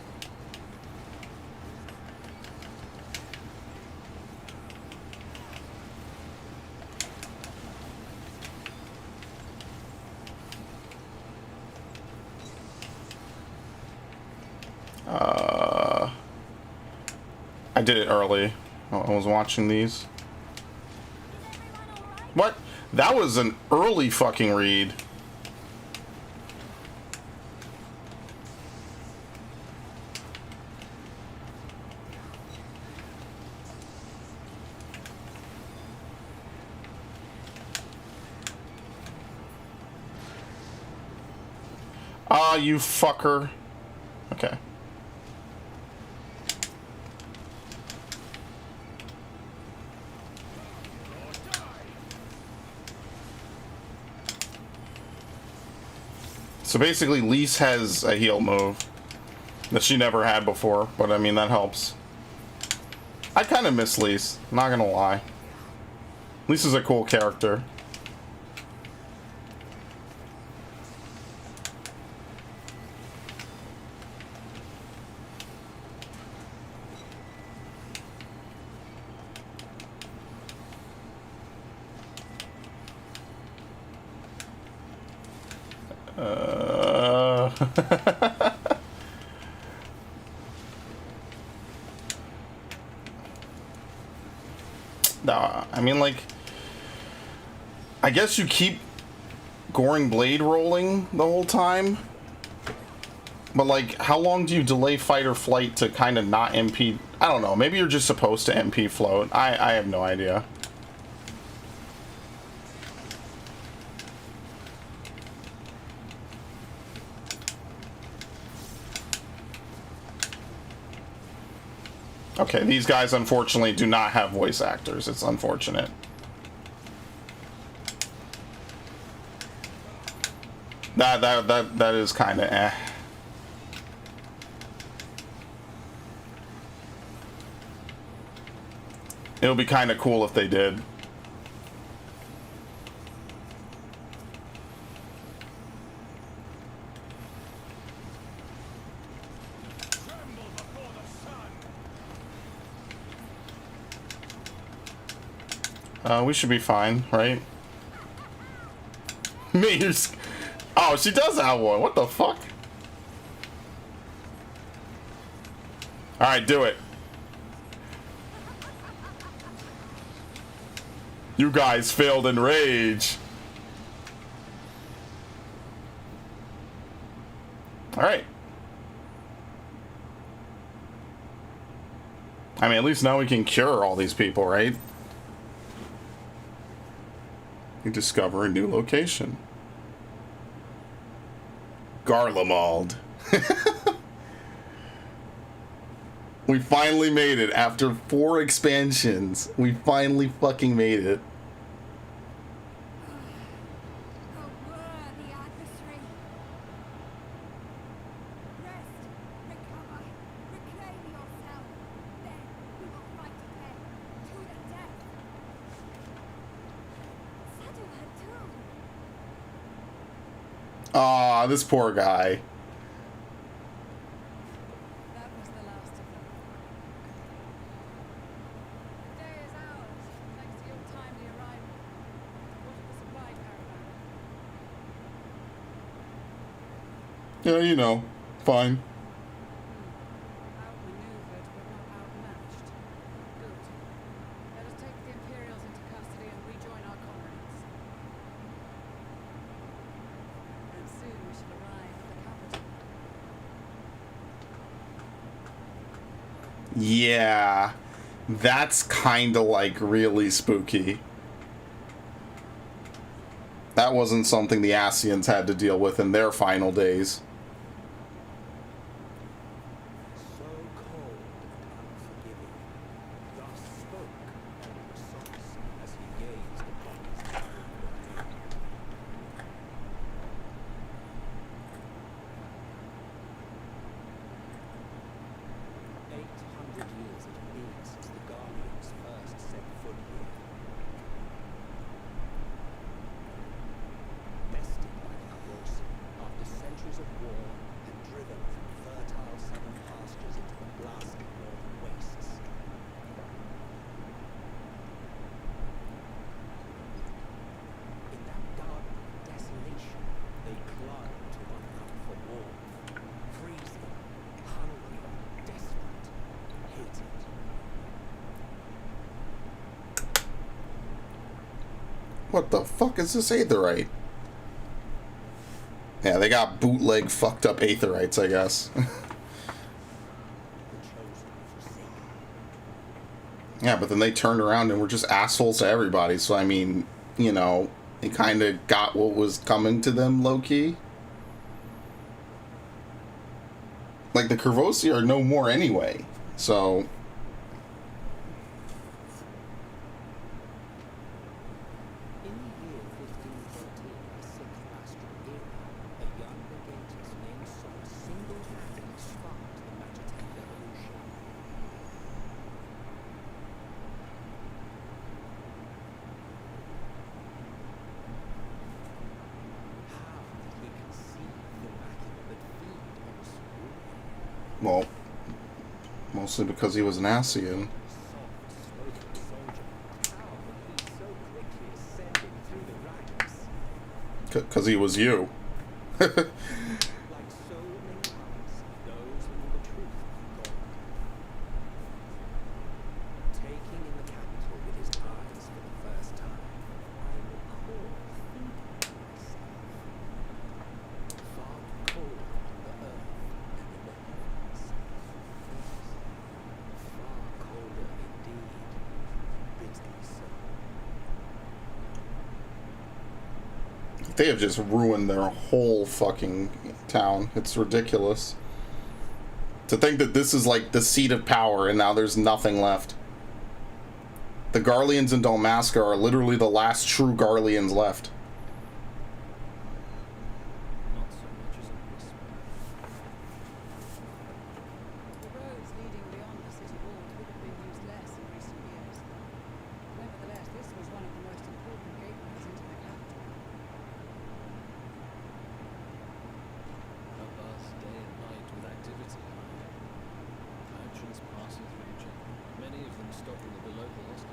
I did it early. I was watching these. What? That was an early fucking read. Ah, you fucker. Okay. So basically, Lise has a heal move that she never had before, but I mean, that helps. I kind of miss Lise, not gonna lie. Lise is a cool character. Nah, I mean, like, I guess you keep Goring Blade rolling the whole time, but like, how long do you delay fight or flight to kind of not MP? I don't know, maybe you're just supposed to MP float. I have no idea. Okay, these guys unfortunately do not have voice actors. It's unfortunate. That is kind of eh. It would be kind of cool if they did. We should be fine, right? Mayor's... Oh, she does have one. What the fuck? Alright, do it. You guys failed in rage. Alright. I mean, at least now we can cure all these people, right? You discover a new location. Garlemald. We finally made it after 4 expansions. We finally fucking made it. Oh, worthy adversary. Rest, recover, reclaim yourself. Then we will fight again, to the death. Sadu had too. Aw, this poor guy. That was the last of them. The day is ours, thanks to your timely arrival. What of the supply caravan? Yeah, you know, fine. Outmaneuvered, but not outmatched. Good. Let us take the Imperials into custody and rejoin our comrades. And soon we shall arrive at the capital. Yeah, that's kind of like really spooky. That wasn't something the Asians had to deal with in their final days. So cold and unforgiving. Thus spoke Elder as he gazed upon his dying bride. 800 years it had been since the Guardians first set foot here. Bested by the Corvosi, after centuries of war and driven from fertile southern pastures into the blasted northern wastes. In that garden of desolation, they clung to one another for warmth, freezing, hungry, desperate, hated. What the fuck is this aetherite? Yeah, they got bootleg fucked up aetherites, I guess. The chosen forsaken. Yeah, but then they turned around and were just assholes to everybody. So, I mean, you know, they kind of got what was coming to them, low-key. Like, the Corvosi are no more anyway. So, In the year 1513, the 6th astral era, a young Legatus named Sol single-handedly sparked the Magitek revolution. How did he conceive the macula that feed on school? well, mostly because he was an Asian. Soft-spoken soldier, how could he so quickly ascended through the ranks? Because he was you. Like so many others, those who knew the truth of God. Taking in the capital with his eyes for the first time, I recall thinking to myself, far colder on the earth and in the heavens. Yes, far colder indeed, bitterly so. They have just ruined their whole fucking town. It's ridiculous. To think that this is like the seat of power and now there's nothing left. The Garleans in Dalmasca are literally the last true Garleans left. Not so much as a whisper. The roads leading beyond the city walls would have been used less in recent years. Nevertheless, this was one of the most important gateways into the capital. A buzz day and night with activity. Merchants passing through the region, many of them stopping at the local hostels.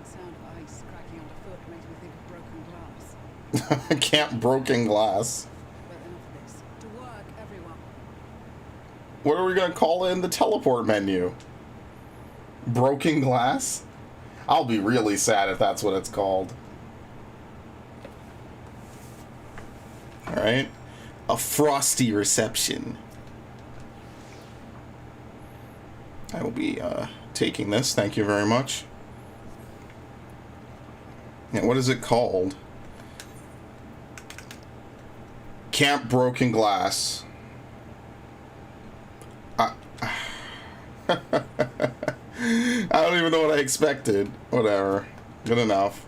constant sound of ice cracking underfoot makes me think of broken glass. Camp Broken Glass. But enough of this. To work, everyone. What are we gonna call in the teleport menu? Broken Glass? I'll be really sad if that's what it's called. Alright. A frosty reception. I will be taking this. Thank you very much. Yeah, what is it called? Camp Broken Glass. I don't even know what I expected. Whatever. Good enough.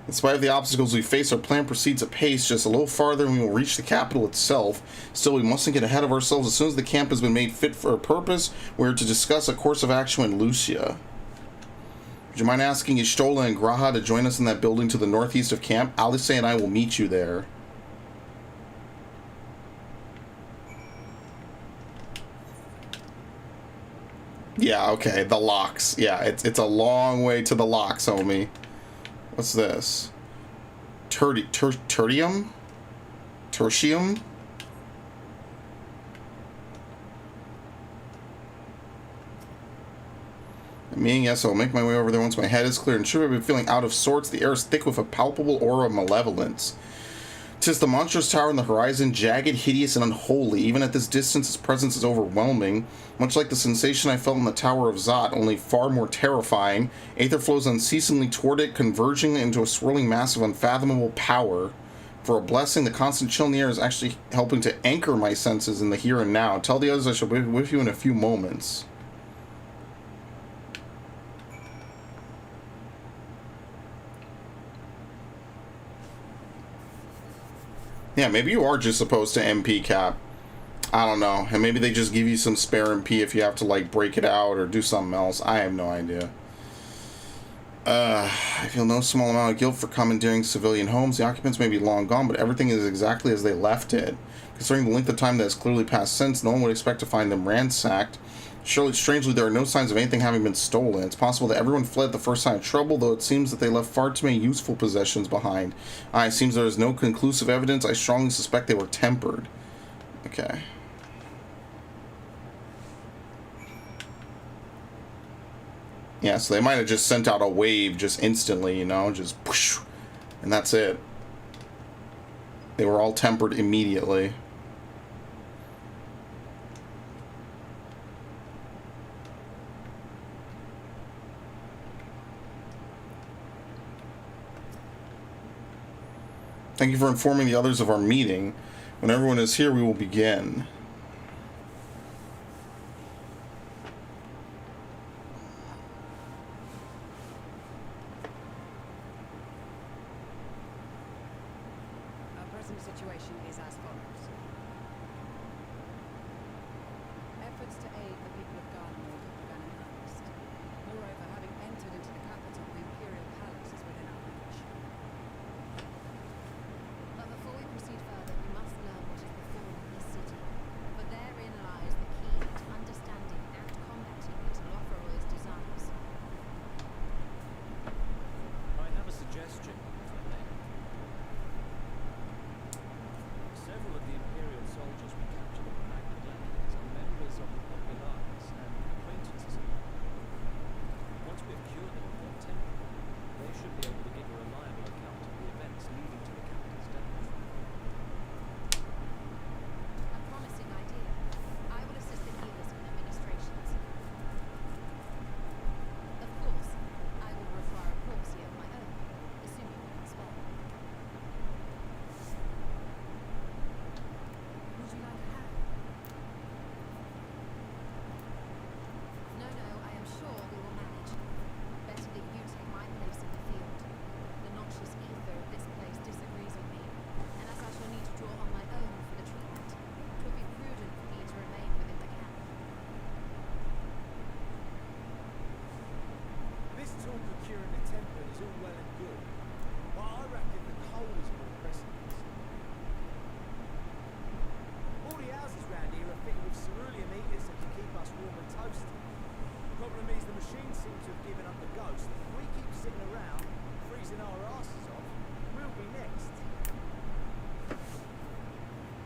In spite of the obstacles we face, our plan proceeds at pace just a little farther and we will reach the capital itself. Still, we mustn't get ahead of ourselves. As soon as the camp has been made fit for a purpose, we are to discuss a course of action with Lucia. Would you mind asking Ishtola and Graha to join us in that building to the northeast of camp? Alice and I will meet you there. Yeah, okay, the locks. Yeah, it's a long way to the locks, homie. What's this? Tertium? Tertium? Me, yes, I'll make my way over there once my head is clear. And sure, I've been feeling out of sorts. The air is thick with a palpable aura of malevolence. 'Tis the monstrous tower in the horizon, jagged, hideous, and unholy. Even at this distance, its presence is overwhelming. Much like the sensation I felt in the Tower of Zot, only far more terrifying. Aether flows unceasingly toward it, converging into a swirling mass of unfathomable power. For a blessing, the constant chill in the air is actually helping to anchor my senses in the here and now. Tell the others I shall be with you in a few moments. Yeah, maybe you are just supposed to MP cap. I don't know. And maybe they just give you some spare MP if you have to, like, break it out or do something else. I have no idea. I feel no small amount of guilt for commandeering civilian homes. The occupants may be long gone, but everything is exactly as they left it. Considering the length of time that has clearly passed since, no one would expect to find them ransacked. Surely, strangely, there are no signs of anything having been stolen. It's possible that everyone fled the first sign of trouble, though it seems that they left far too many useful possessions behind. It seems there is no conclusive evidence. I strongly suspect they were tempered. Okay. Yeah, so they might have just sent out a wave just instantly, you know, just whoosh, and that's it. They were all tempered immediately. Thank you for informing the others of our meeting. When everyone is here, we will begin. Our present situation is as follows. Efforts to aid the people of Gardenwood have begun in earnest. Moreover, having entered into the capital, the Imperial Palace is within our reach. But before we proceed further, we must learn what is before in this city. For therein lies the key to understanding and combating Lothroy's desires. I have a suggestion, if I may. Several machines seem to have given up the ghost. If we keep sitting around, freezing our asses off, we'll be next.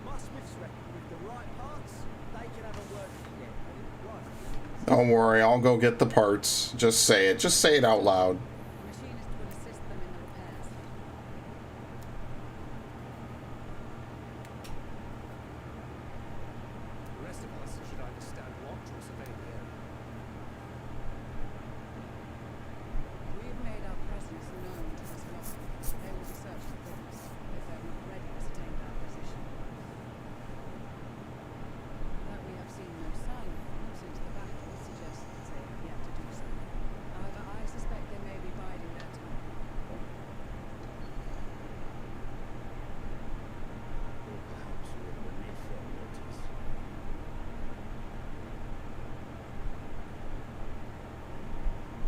My smiths reckon with the right parts, they can have a word again. Right. Don't worry, I'll go get the parts. Just say it. Just say it out loud. The machinist will assist them in the repairs. The rest of us should either stand watch or survey the area. We've made our presence known to this lot. They will be searched for things if they have not already ascertained our position. That we have seen no sign of them since the battle suggests that they have yet to do so. However, I suspect they may be biding their time. Or perhaps we're beneath their notice.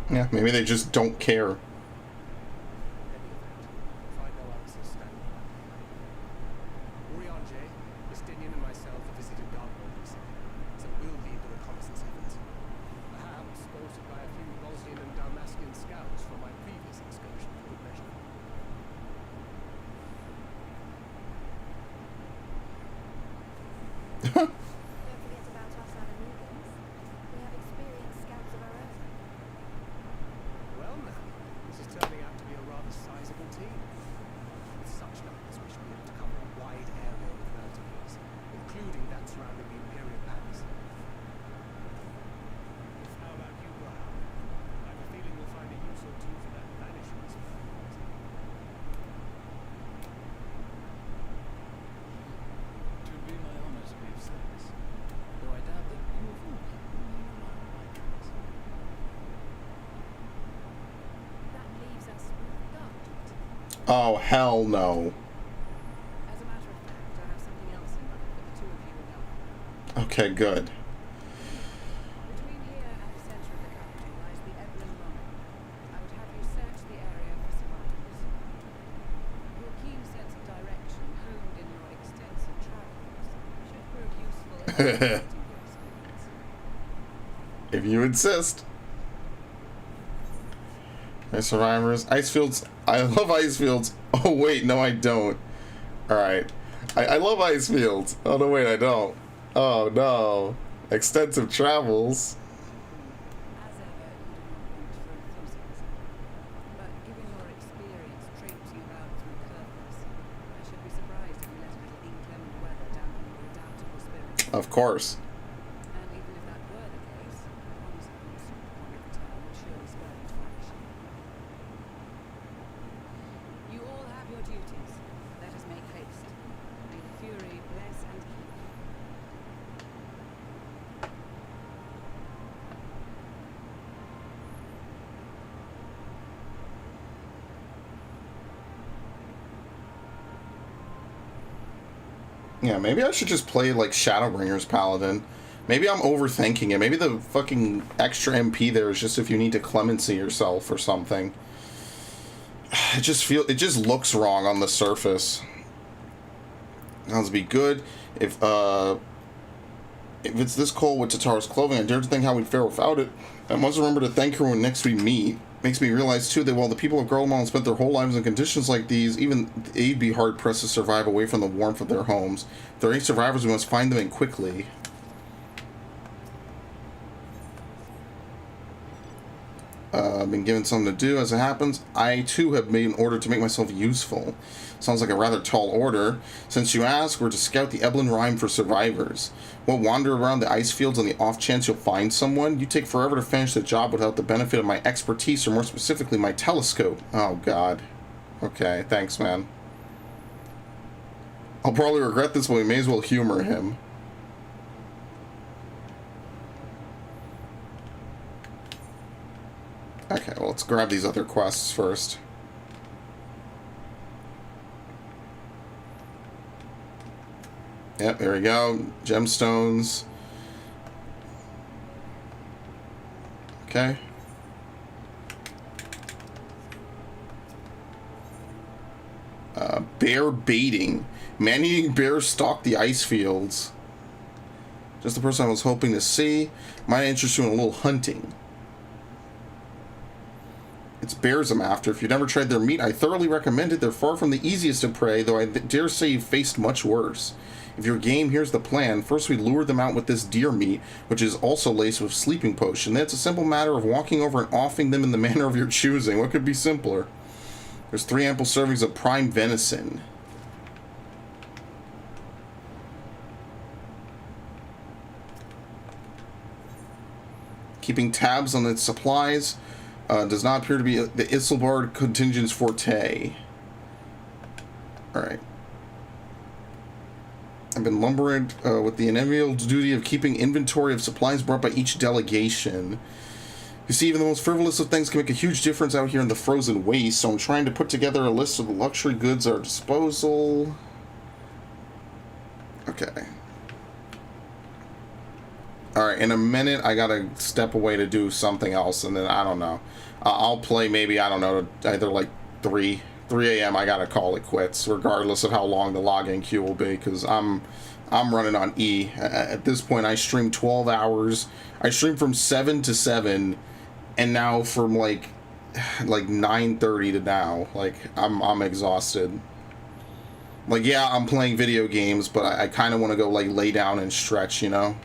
Yeah, maybe they just don't care. In any event, if I know others are standing by. Urianje, Justinian and myself have visited Gargoyle recently, so we'll lead the reconnaissance efforts. Perhaps bolstered by a few Bosnian and Dalmatian scouts from my previous excursion for good measure. Don't forget about us Alamogans. We have experienced scouts of our own. Well now, this is turning out to be a rather sizable team. With such numbers, we should be able to cover a wide area with relative ease, including that surrounding the Imperial Palace. How about you, Graham? I have a feeling we'll find a use or two for that vanishing spell. It would be my honor to be of service, though I doubt that you of all people may rely on my guidance. That leaves us with guard duty. Oh, hell no. As a matter of fact, I have something else in mind for the two of you and I. Okay, good. Between here and the center of the capital lies the Evelyn Rhine. I would have you search the area for survivors. Your keen sense of direction, honed in your extensive travels, should prove useful in navigating your experience. If you insist. My survivors. Ice fields. I love ice fields. Oh, wait. No, I don't. Alright. I love ice fields. Oh, no, wait. I don't. Oh, no. Extensive travels. As ever, you do not want for enthusiasm. But given your experience traipsing you out through curves, I should be surprised if you let a little inclement weather dampen your redoubtable spirit. Of course. And even if that were the case, promise of your soup upon your return would surely spur you to action. You all have your duties. Let us make haste. May the Fury bless and keep you. Yeah, maybe I should just play like Shadowbringer's Paladin. Maybe I'm overthinking it. Maybe the fucking extra MP there is just if you need to clemency yourself or something. It just looks wrong on the surface. Sounds be good if it's this cold with Tataro's clothing. I dare to think how we'd fare without it. I must remember to thank her when next we meet. Makes me realize too that while the people of Garlemald spent their whole lives in conditions like these, even they'd be hard pressed to survive away from the warmth of their homes. If there are any survivors, we must find them and quickly. I've been given something to do. As it happens, I too have made an order to make myself useful. Sounds like a rather tall order. Since you ask, we're to scout the Evelyn Rime for survivors. We'll wander around the ice fields on the off chance you'll find someone. You take forever to finish the job without the benefit of my expertise, or more specifically, my telescope. Oh, God. Okay, thanks, man. I'll probably regret this, but we may as well humor him. Okay, well, let's grab these other quests first. Yep, there we go. Gemstones. Okay. Bear baiting. Man-eating bears stalk the ice fields. Just the person I was hoping to see. Might interest you in a little hunting. It's bears I'm after. If you've never tried their meat, I thoroughly recommend it. They're far from the easiest to prey, though I dare say you've faced much worse. If you're game, here's the plan. First, we lure them out with this deer meat, which is also laced with sleeping potion. Then it's a simple matter of walking over and offing them in the manner of your choosing. What could be simpler? There's 3 ample servings of prime venison. Keeping tabs on its supplies does not appear to be the Isselbard contingent's forte. Alright. I've been lumbered with the enviable duty of keeping inventory of supplies brought by each delegation. You see, even the most frivolous of things can make a huge difference out here in the frozen waste, so I'm trying to put together a list of the luxury goods at our disposal. Okay. Alright, in a minute, I gotta step away to do something else, and then, I don't know. I'll play maybe, I don't know, either like 3 a.m. I gotta call it quits, regardless of how long the login queue will be, because I'm running on E. At this point, I stream 12 hours. I stream from 7 to 7, and now from like 9:30 to now. Like, I'm exhausted. Like, yeah, I'm playing video games, but I kind of want to go, like, lay down and stretch, you know?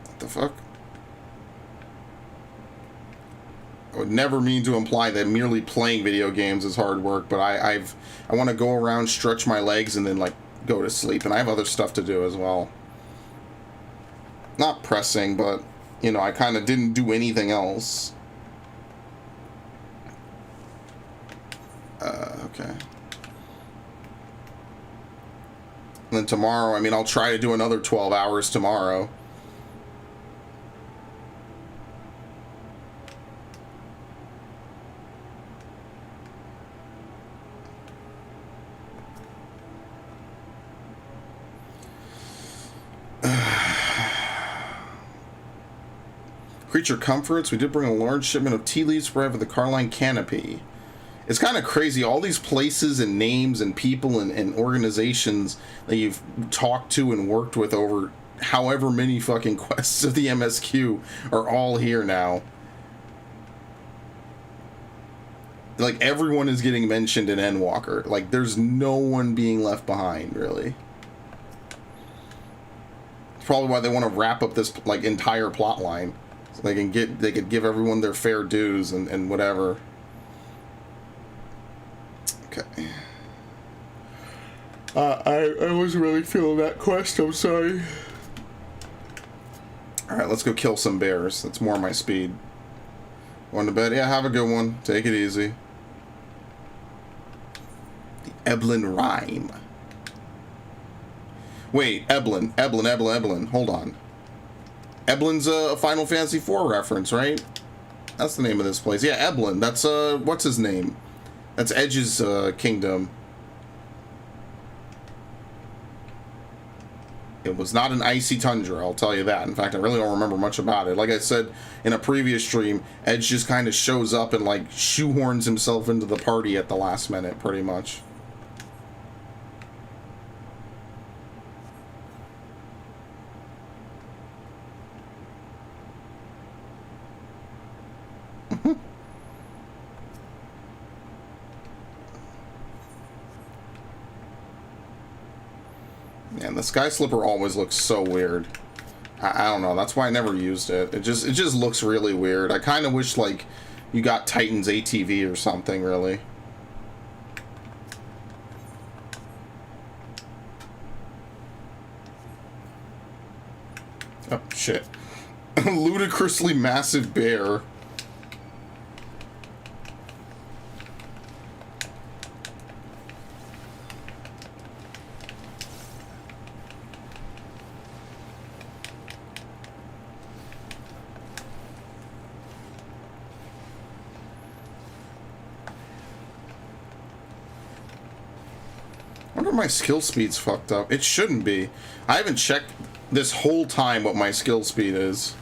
What the fuck? I would never mean to imply that merely playing video games is hard work, but I want to go around, stretch my legs, and then, like, go to sleep. And I have other stuff to do as well. Not pressing, but, you know, I kind of didn't do anything else. Okay. And then tomorrow, I mean, I'll try to do another 12 hours tomorrow. Creature comforts. We did bring a large shipment of tea leaves for the Carline Canopy. It's kind of crazy, all these places and names and people and organizations that you've talked to and worked with over however many fucking quests of the MSQ are all here now. Like, everyone is getting mentioned in Endwalker. Like, there's no one being left behind, really. It's probably why they want to wrap up this, like, entire plot line. So they could give everyone their fair dues and whatever. Okay. I wasn't really feeling that quest, I'm sorry. Alright, let's go kill some bears. That's more my speed. Going to bed? Yeah, have a good one. Take it easy. The Eblin Rhyme. Wait, Eblin. Hold on. Eblin's a Final Fantasy IV reference, right? That's the name of this place. Yeah, Eblin. That's, what's his name? That's Edge's kingdom. It was not an icy tundra, I'll tell you that. In fact, I really don't remember much about it. Like I said in a previous stream, Edge just kind of shows up and, like, shoehorns himself into the party at the last minute, pretty much. Man, the Sky Slipper always looks so weird. I don't know. That's why I never used it. It just looks really weird. I kind of wish, like, you got Titan's ATV or something, really. Oh, shit. Ludicrously massive bear. I wonder if my skill speed's fucked up. It shouldn't be. I haven't checked this whole time what my skill speed is.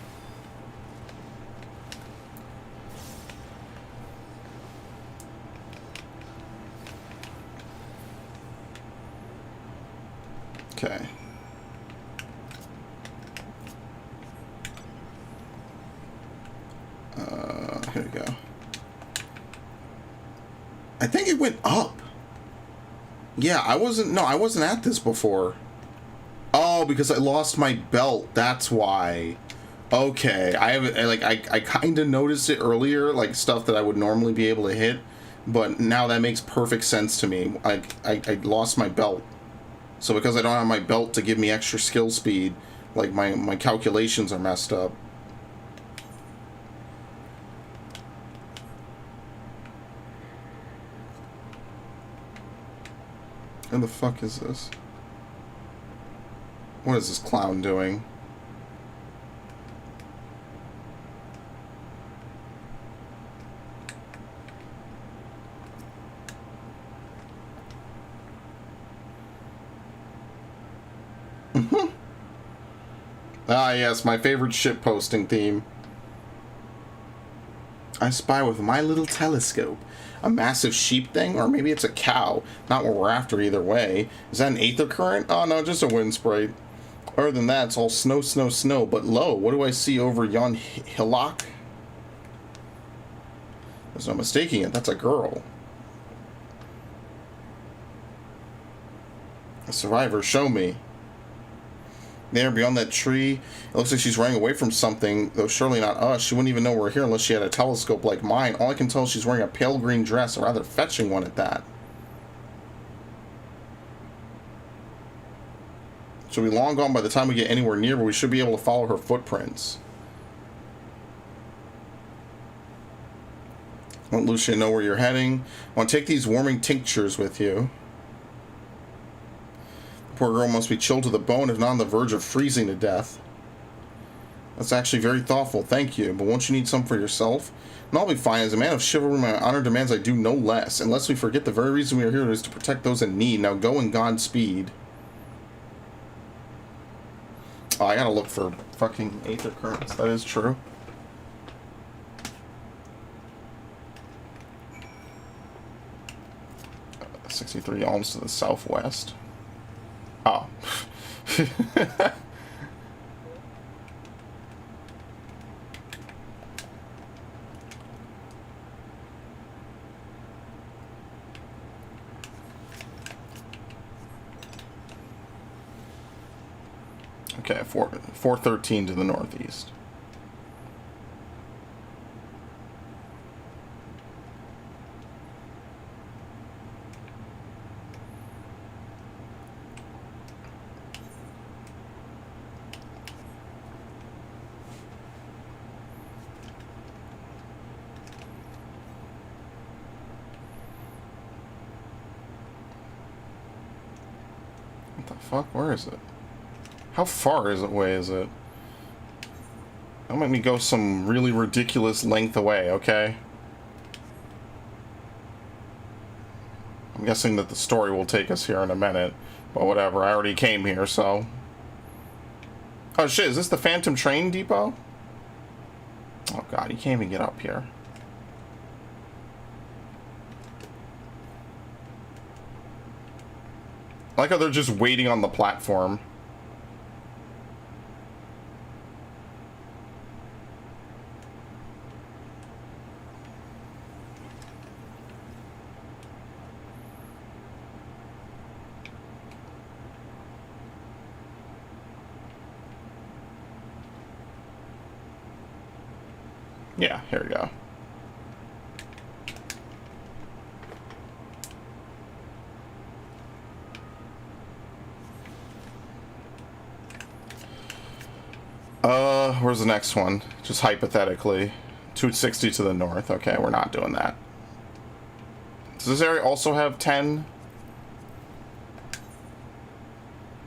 Okay. Here we go. I think it went up. Yeah, I wasn't at this before. Oh, because I lost my belt. That's why. Okay, I kind of noticed it earlier, like stuff that I would normally be able to hit, but now that makes perfect sense to me. I lost my belt. So because I don't have my belt to give me extra skill speed, like my calculations are messed up. What the fuck is this? What is this clown doing? Ah, yes, my favorite ship posting theme. I spy with my little telescope. A massive sheep thing? Or maybe it's a cow. Not what we're after either way. Is that an aether current? Oh no, just a wind sprite. Other than that, it's all snow, snow, snow. But lo, what do I see over yon hillock? There's no mistaking it. That's a girl. A survivor, show me. There, beyond that tree, it looks like she's running away from something, though surely not us. She wouldn't even know we're here unless she had a telescope like mine. All I can tell is she's wearing a pale green dress, a rather fetching one at that. She'll be long gone by the time we get anywhere near, but we should be able to follow her footprints. Want Lucia to know where you're heading? Want to take these warming tinctures with you. Poor girl must be chilled to the bone, if not on the verge of freezing to death. That's actually very thoughtful, thank you. But won't you need some for yourself? And I'll be fine. As a man of chivalry, my honor demands I do no less. Unless we forget the very reason we are here is to protect those in need. Now go in Godspeed. Oh, I gotta look for fucking aether currents. That is true. Uh, 63 almost to the southwest. Oh. Okay, 413 to the northeast. What the fuck? Where is it? How far away is it? Don't make me go some really ridiculous length away, okay? I'm guessing that the story will take us here in a minute. But whatever, I already came here, so... Oh shit, is this the Phantom Train Depot? Oh god, you can't even get up here. I like how they're just waiting on the platform. Yeah, here we go. Where's the next one? Just hypothetically. 260 to the north. Okay, we're not doing that. Does this area also have 10?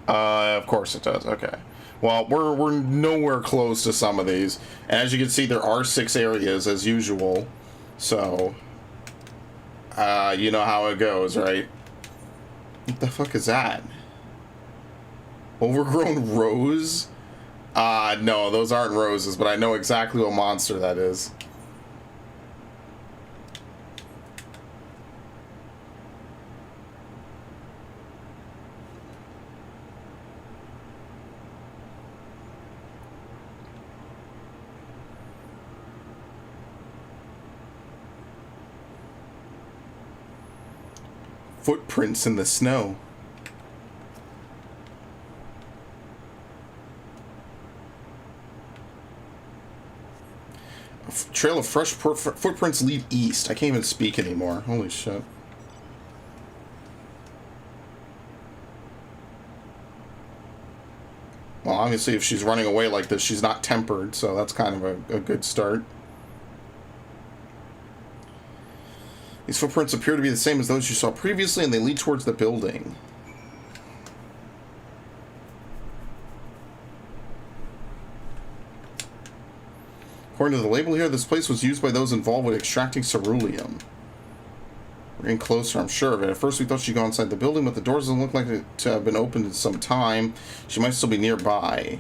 Of course it does. Okay. Well, we're nowhere close to some of these. And as you can see, there are 6 areas as usual. So, you know how it goes, right? What the fuck is that? Overgrown rose? No, those aren't roses, but I know exactly what monster that is. Footprints in the snow. Trail of fresh footprints lead east. I can't even speak anymore. Holy shit. Well, obviously, if she's running away like this, she's not tempered, so that's kind of a good start. These footprints appear to be the same as those you saw previously, and they lead towards the building. According to the label here, this place was used by those involved with extracting ceruleum. We're getting closer, I'm sure of it. At first we thought she'd go inside the building, but the doors doesn't look like it to have been opened in some time. She might still be nearby.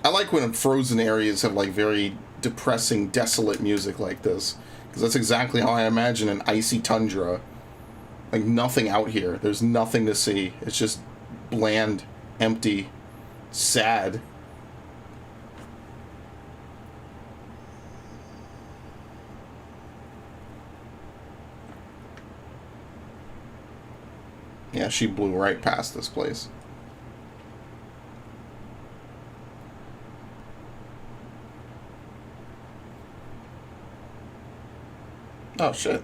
I like when frozen areas have like very depressing, desolate music like this. Because that's exactly how I imagine an icy tundra. Like nothing out here. There's nothing to see. It's just bland, empty, sad. Yeah, she blew right past this place. Oh, shit.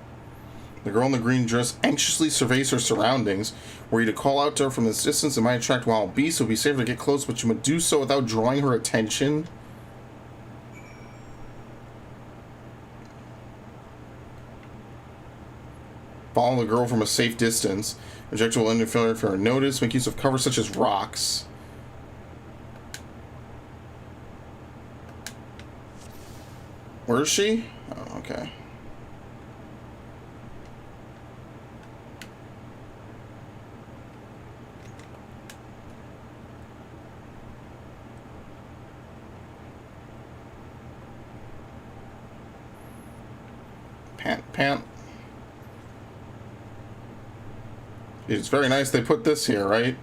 The girl in the green dress anxiously surveys her surroundings. Were you to call out to her from this distance, it might attract wild beasts. It would be safer to get close, but you must do so without drawing her attention. Follow the girl from a safe distance. Projectile will interfere if you are noticed. Make use of cover such as rocks. Where is she? Oh, okay. Pant. It's very nice they put this here, right?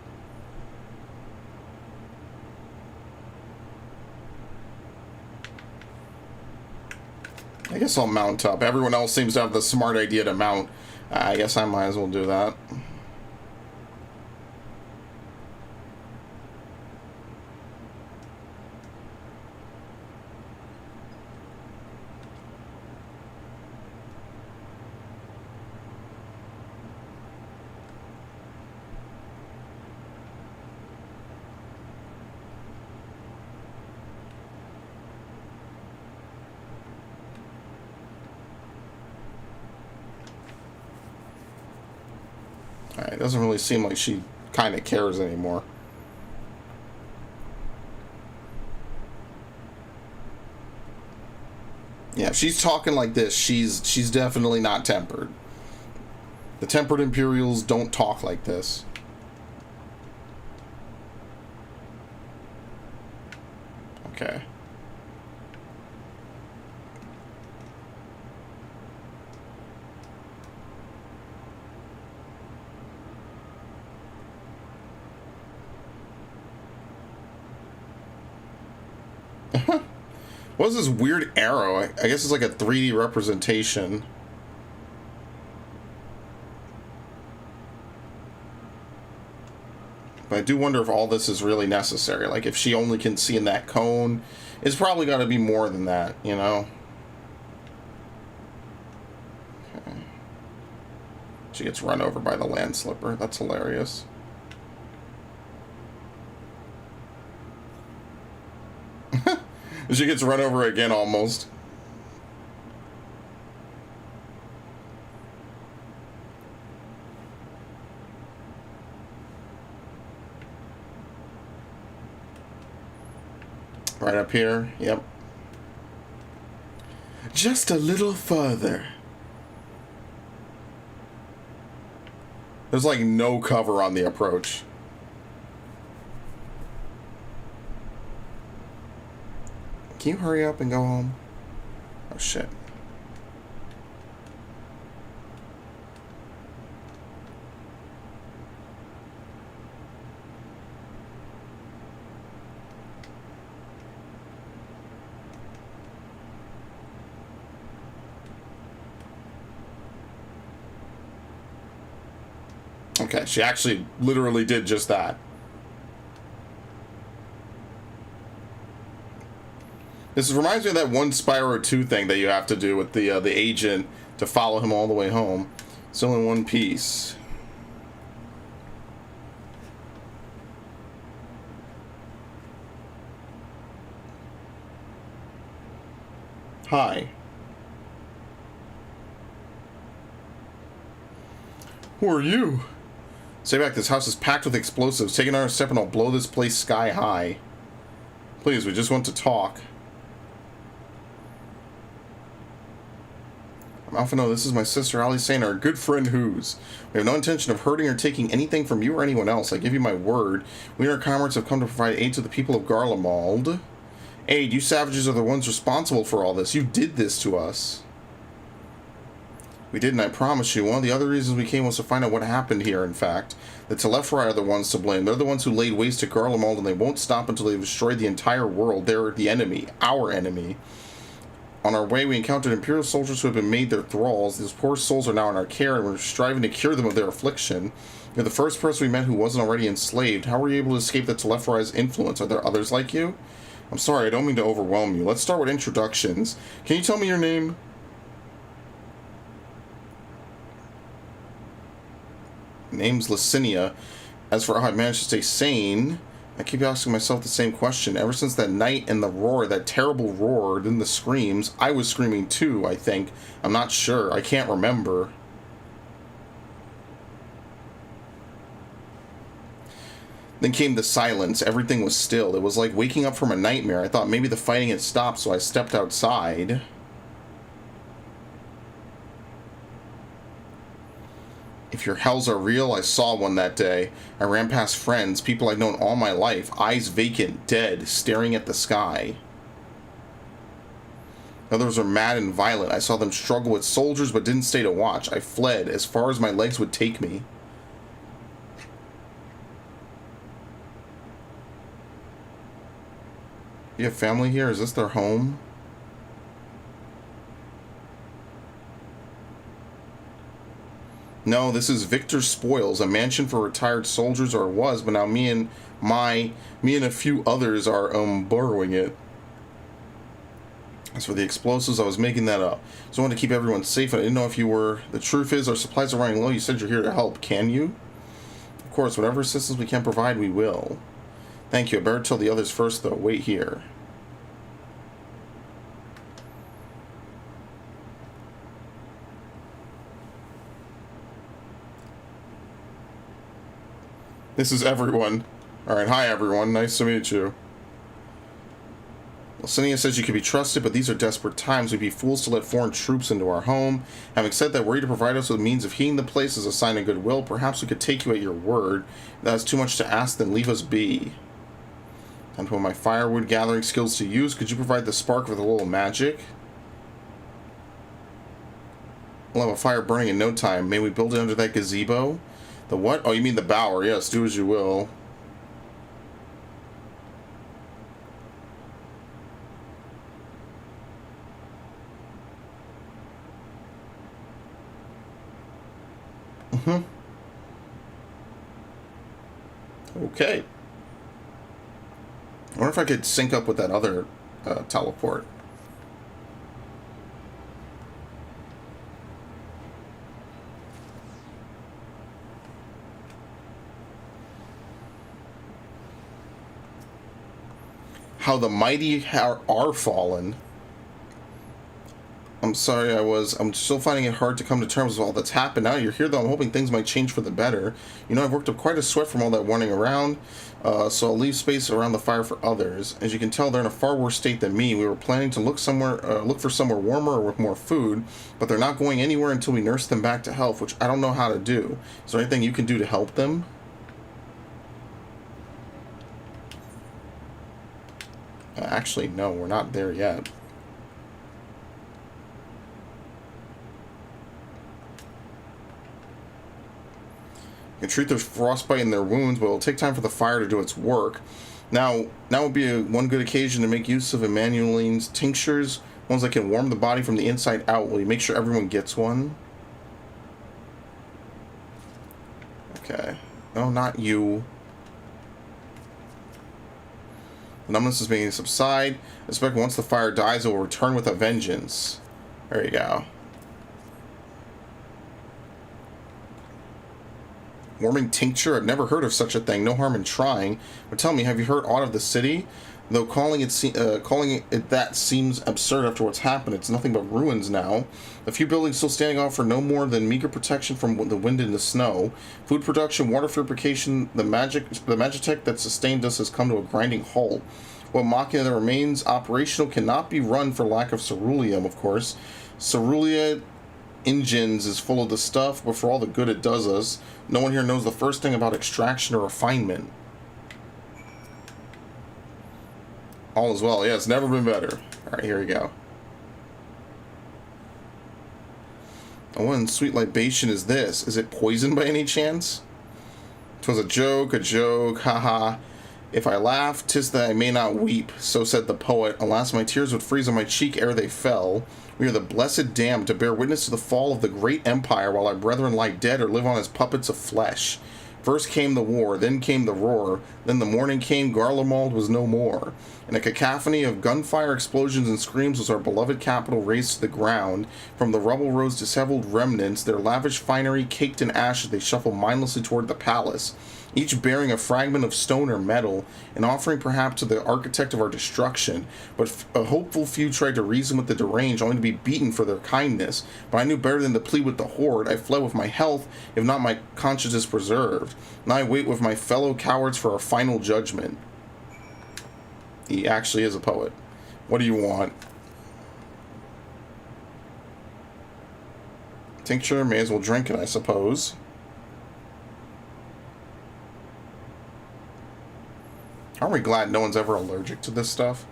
I guess I'll mount up. Everyone else seems to have the smart idea to mount. I guess I might as well do that. Alright, it doesn't really seem like she kind of cares anymore. Yeah, if she's talking like this, she's definitely not tempered. The tempered Imperials don't talk like this. Okay. What is this weird arrow? I guess it's like a 3D representation. But I do wonder if all this is really necessary. Like, if she only can see in that cone, it's probably got to be more than that, you know? Okay. She gets run over by the landslipper. That's hilarious. She gets run over again almost. Right up here, yep. Just a little further. There's like no cover on the approach. Can you hurry up and go home? Oh shit. Okay, she actually literally did just that. This reminds me of that one Spyro 2 thing that you have to do with the agent to follow him all the way home. Still in one piece. Hi. Who are you? Stay back, this house is packed with explosives. Take another step and I'll blow this place sky high. Please, we just want to talk. I'm Alphino, this is my sister Ali Sane, our good friend Who's. We have no intention of hurting or taking anything from you or anyone else. I give you my word. We and our comrades have come to provide aid to the people of Garlemald. Aid, you savages are the ones responsible for all this. You did this to us. We did, and I promise you, one of the other reasons we came was to find out what happened here, in fact. The Telephorai are the ones to blame. They're the ones who laid waste to Garlemald, and they won't stop until they've destroyed the entire world. They're the enemy. Our enemy. On our way, we encountered Imperial soldiers who have been made their thralls. These poor souls are now in our care, and we're striving to cure them of their affliction. You're the first person we met who wasn't already enslaved. How were you able to escape the Telephrai's influence? Are there others like you? I'm sorry, I don't mean to overwhelm you. Let's start with introductions. Can you tell me your name? Name's Licinia. As for how I managed to stay sane, I keep asking myself the same question. Ever since that night and the roar, that terrible roar, then the screams, I was screaming too, I think. I'm not sure. I can't remember. Then came the silence. Everything was still. It was like waking up from a nightmare. I thought maybe the fighting had stopped, so I stepped outside. If your hells are real, I saw one that day. I ran past friends, people I'd known all my life, eyes vacant, dead, staring at the sky. Others were mad and violent. I saw them struggle with soldiers but didn't stay to watch. I fled as far as my legs would take me. You have family here? Is this their home? No, this is Victor's Spoils, a mansion for retired soldiers, or was, but now me and a few others are borrowing it. As for the explosives, I was making that up. So I wanted to keep everyone safe, and I didn't know if you were. The truth is, our supplies are running low. You said you're here to help. Can you? Of course, whatever assistance we can provide, we will. Thank you. I better tell the others first, though. Wait here. This is everyone. Alright, hi everyone. Nice to meet you. Licinia says you can be trusted, but these are desperate times. We'd be fools to let foreign troops into our home. Having said that, were you to provide us with means of heating the place as a sign of goodwill, perhaps we could take you at your word. If that's too much to ask, then leave us be. And put my firewood gathering skills to use. Could you provide the spark with a little magic? We'll have a fire burning in no time. May we build it under that gazebo? The what? Oh, you mean the bower. Yes, do as you will. Okay. I wonder if I could sync up with that other teleport. How the mighty are fallen. I'm sorry, I'm still finding it hard to come to terms with all that's happened. Now you're here, though, I'm hoping things might change for the better. You know, I've worked up quite a sweat from all that running around, so I'll leave space around the fire for others. As you can tell, they're in a far worse state than me. We were planning to look for somewhere warmer or with more food, but they're not going anywhere until we nurse them back to health, which I don't know how to do. Is there anything you can do to help them? Actually, no, we're not there yet. You can treat their frostbite and their wounds, but it'll take time for the fire to do its work. Now would be one good occasion to make use of Emmanueline's tinctures, ones that can warm the body from the inside out. Will you make sure everyone gets one? Okay. No, not you. The numbness is beginning to subside. I expect once the fire dies, it will return with a vengeance. There you go. Warming tincture? I've never heard of such a thing. No harm in trying. But tell me, have you heard aught of the city? Though calling it that seems absurd after what's happened. It's nothing but ruins now. A few buildings still standing offer no more than meager protection from the wind and the snow. Food production, water purification, the magitech that sustained us has come to a grinding halt. What machina that remains operational cannot be run for lack of ceruleum, of course. Ceruleum engines is full of the stuff, but for all the good it does us, no one here knows the first thing about extraction or refinement. All is well. Yeah, it's never been better. Alright, here we go. Oh, what sweet libation is this? Is it poison by any chance? 'Twas a joke, haha. If I laugh, 'tis that I may not weep, so said the poet. Alas, my tears would freeze on my cheek ere they fell. We are the blessed damned to bear witness to the fall of the great empire, while our brethren lie dead or live on as puppets of flesh. First came the war, then came the roar, then the morning came, Garlemald was no more. In a cacophony of gunfire, explosions, and screams was our beloved capital razed to the ground. From the rubble rose disheveled remnants, their lavish finery caked in ashes, they shuffled mindlessly toward the palace, each bearing a fragment of stone or metal, an offering perhaps to the architect of our destruction. But a hopeful few tried to reason with the deranged, only to be beaten for their kindness. But I knew better than to plead with the horde. I fled with my health, if not my conscience preserved. Now I wait with my fellow cowards for a final judgment. He actually is a poet. What do you want? Tincture, may as well drink it, I suppose. Aren't we glad no one's ever allergic to this stuff?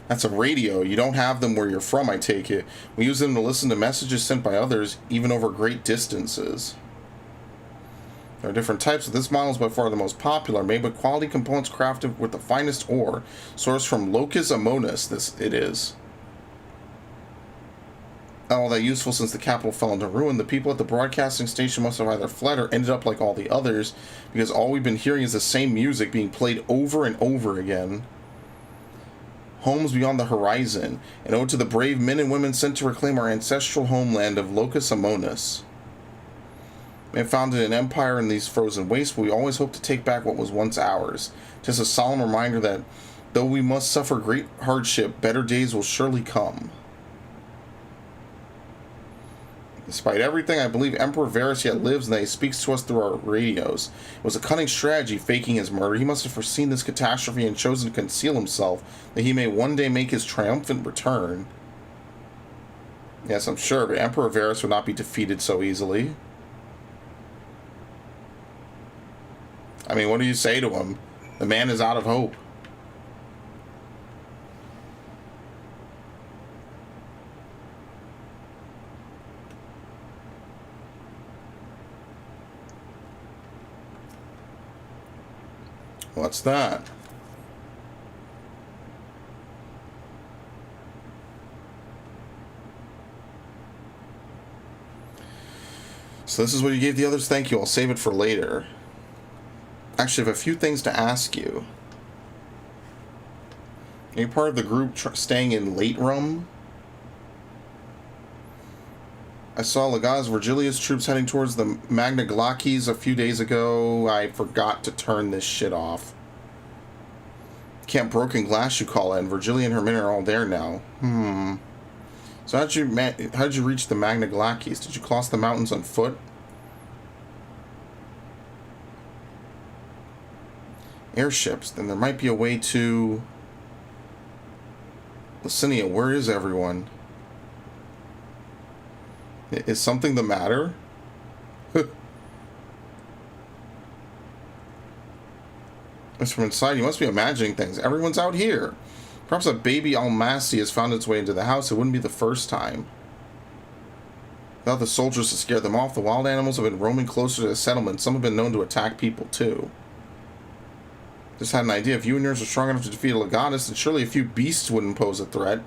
That's a radio. You don't have them where you're from, I take it. We use them to listen to messages sent by others, even over great distances. There are different types, but this model is by far the most popular, made with quality components crafted with the finest ore, sourced from Locus Amonis, this it is. Not all that useful since the capital fell into ruin. The people at the broadcasting station must have either fled or ended up like all the others, because all we've been hearing is the same music being played over and over again. Homes beyond the horizon, an ode to the brave men and women sent to reclaim our ancestral homeland of Locus Amonis. We have founded an empire in these frozen wastes, but we always hope to take back what was once ours. Just a solemn reminder that, though we must suffer great hardship, better days will surely come. Despite everything, I believe Emperor Varus yet lives and that he speaks to us through our radios. It was a cunning strategy faking his murder. He must have foreseen this catastrophe and chosen to conceal himself, that he may one day make his triumphant return. Yes, I'm sure, but Emperor Varus would not be defeated so easily. I mean, what do you say to him? The man is out of hope. What's that? So this is what you gave the others? Thank you. I'll save it for later. Actually, I have a few things to ask you. Are you part of the group staying in Late Rum? I saw Legaz Virgilius troops heading towards the Magna Glakis a few days ago. I forgot to turn this shit off. Camp Broken Glass, you call it, and Virgilia and her men are all there now. So how did you reach the Magna Glakis? Did you cross the mountains on foot? Airships. Then there might be a way to... Licinia, where is everyone? Is something the matter? It's from inside. You must be imagining things. Everyone's out here. Perhaps a baby Almasi has found its way into the house. It wouldn't be the first time. Without the soldiers to scare them off, the wild animals have been roaming closer to the settlement. Some have been known to attack people, too. Just had an idea. If you and yours are strong enough to defeat a Legatus, then surely a few beasts wouldn't pose a threat.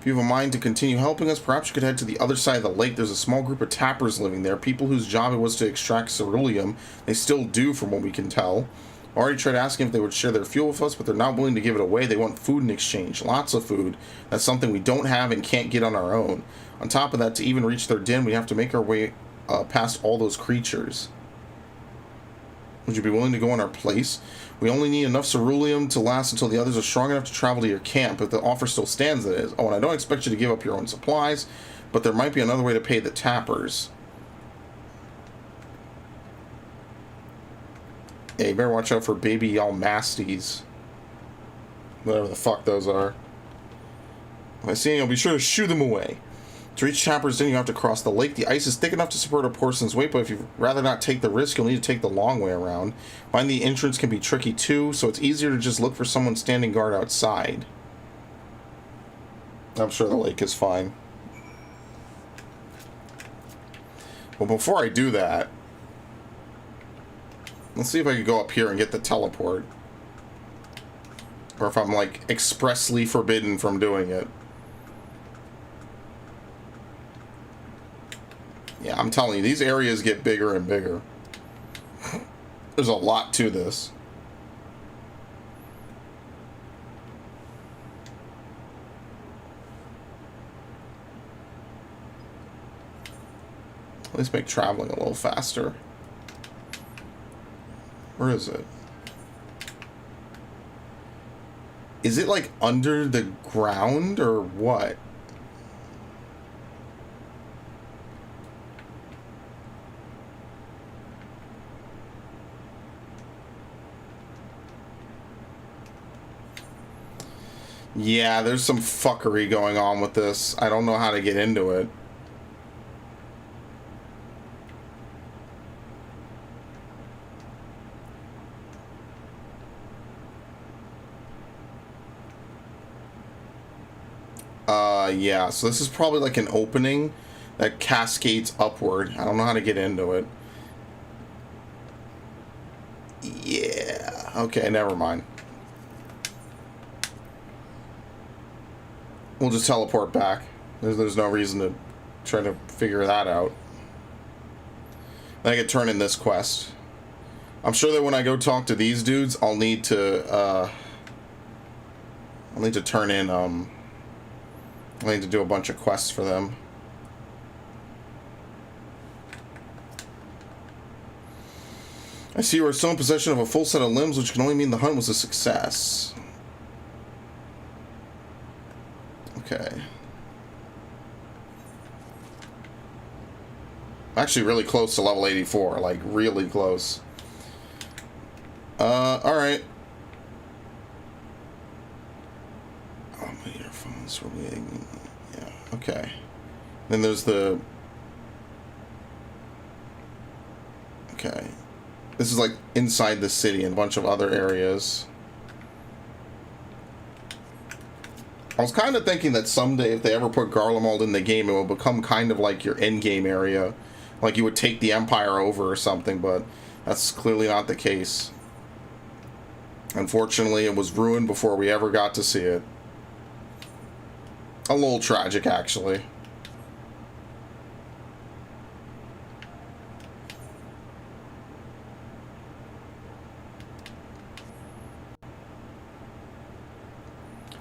If you have a mind to continue helping us, perhaps you could head to the other side of the lake. There's a small group of tappers living there, people whose job it was to extract ceruleum. They still do, from what we can tell. Already tried asking if they would share their fuel with us, but they're not willing to give it away. They want food in exchange. Lots of food. That's something we don't have and can't get on our own. On top of that, to even reach their den, we have to make our way past all those creatures. Would you be willing to go in our place? We only need enough ceruleum to last until the others are strong enough to travel to your camp. If the offer still stands, that is. Oh, and I don't expect you to give up your own supplies, but there might be another way to pay the tappers. Yeah, you better watch out for baby almasties. Whatever the fuck those are. If I see any, I'll be sure to shoo them away. To reach Tapper's Den, you have to cross the lake. The ice is thick enough to support a person's weight, but if you'd rather not take the risk, you'll need to take the long way around. Finding the entrance can be tricky too, so it's easier to just look for someone standing guard outside. I'm sure the lake is fine. Well, before I do that, let's see if I can go up here and get the teleport. Or if I'm, like, expressly forbidden from doing it. Yeah, I'm telling you, these areas get bigger and bigger. There's a lot to this. At least make traveling a little faster. Where is it? Is it like under the ground or what? Yeah, there's some fuckery going on with this. I don't know how to get into it. Yeah, so this is probably like an opening that cascades upward. I don't know how to get into it. Yeah, okay, never mind. We'll just teleport back. There's no reason to try to figure that out. Then I can turn in this quest. I'm sure that when I go talk to these dudes, I'll need to turn in, I need to do a bunch of quests for them. I see you are still in possession of a full set of limbs, which can only mean the hunt was a success. Okay. Actually really close to level 84, like really close. Alright. Oh, my earphones were being... Yeah, okay. Then there's the... Okay. This is like inside the city and a bunch of other areas. I was kind of thinking that someday if they ever put Garlemald in the game, it will become kind of like your endgame area. Like you would take the Empire over or something, but that's clearly not the case. Unfortunately, it was ruined before we ever got to see it. A little tragic, actually.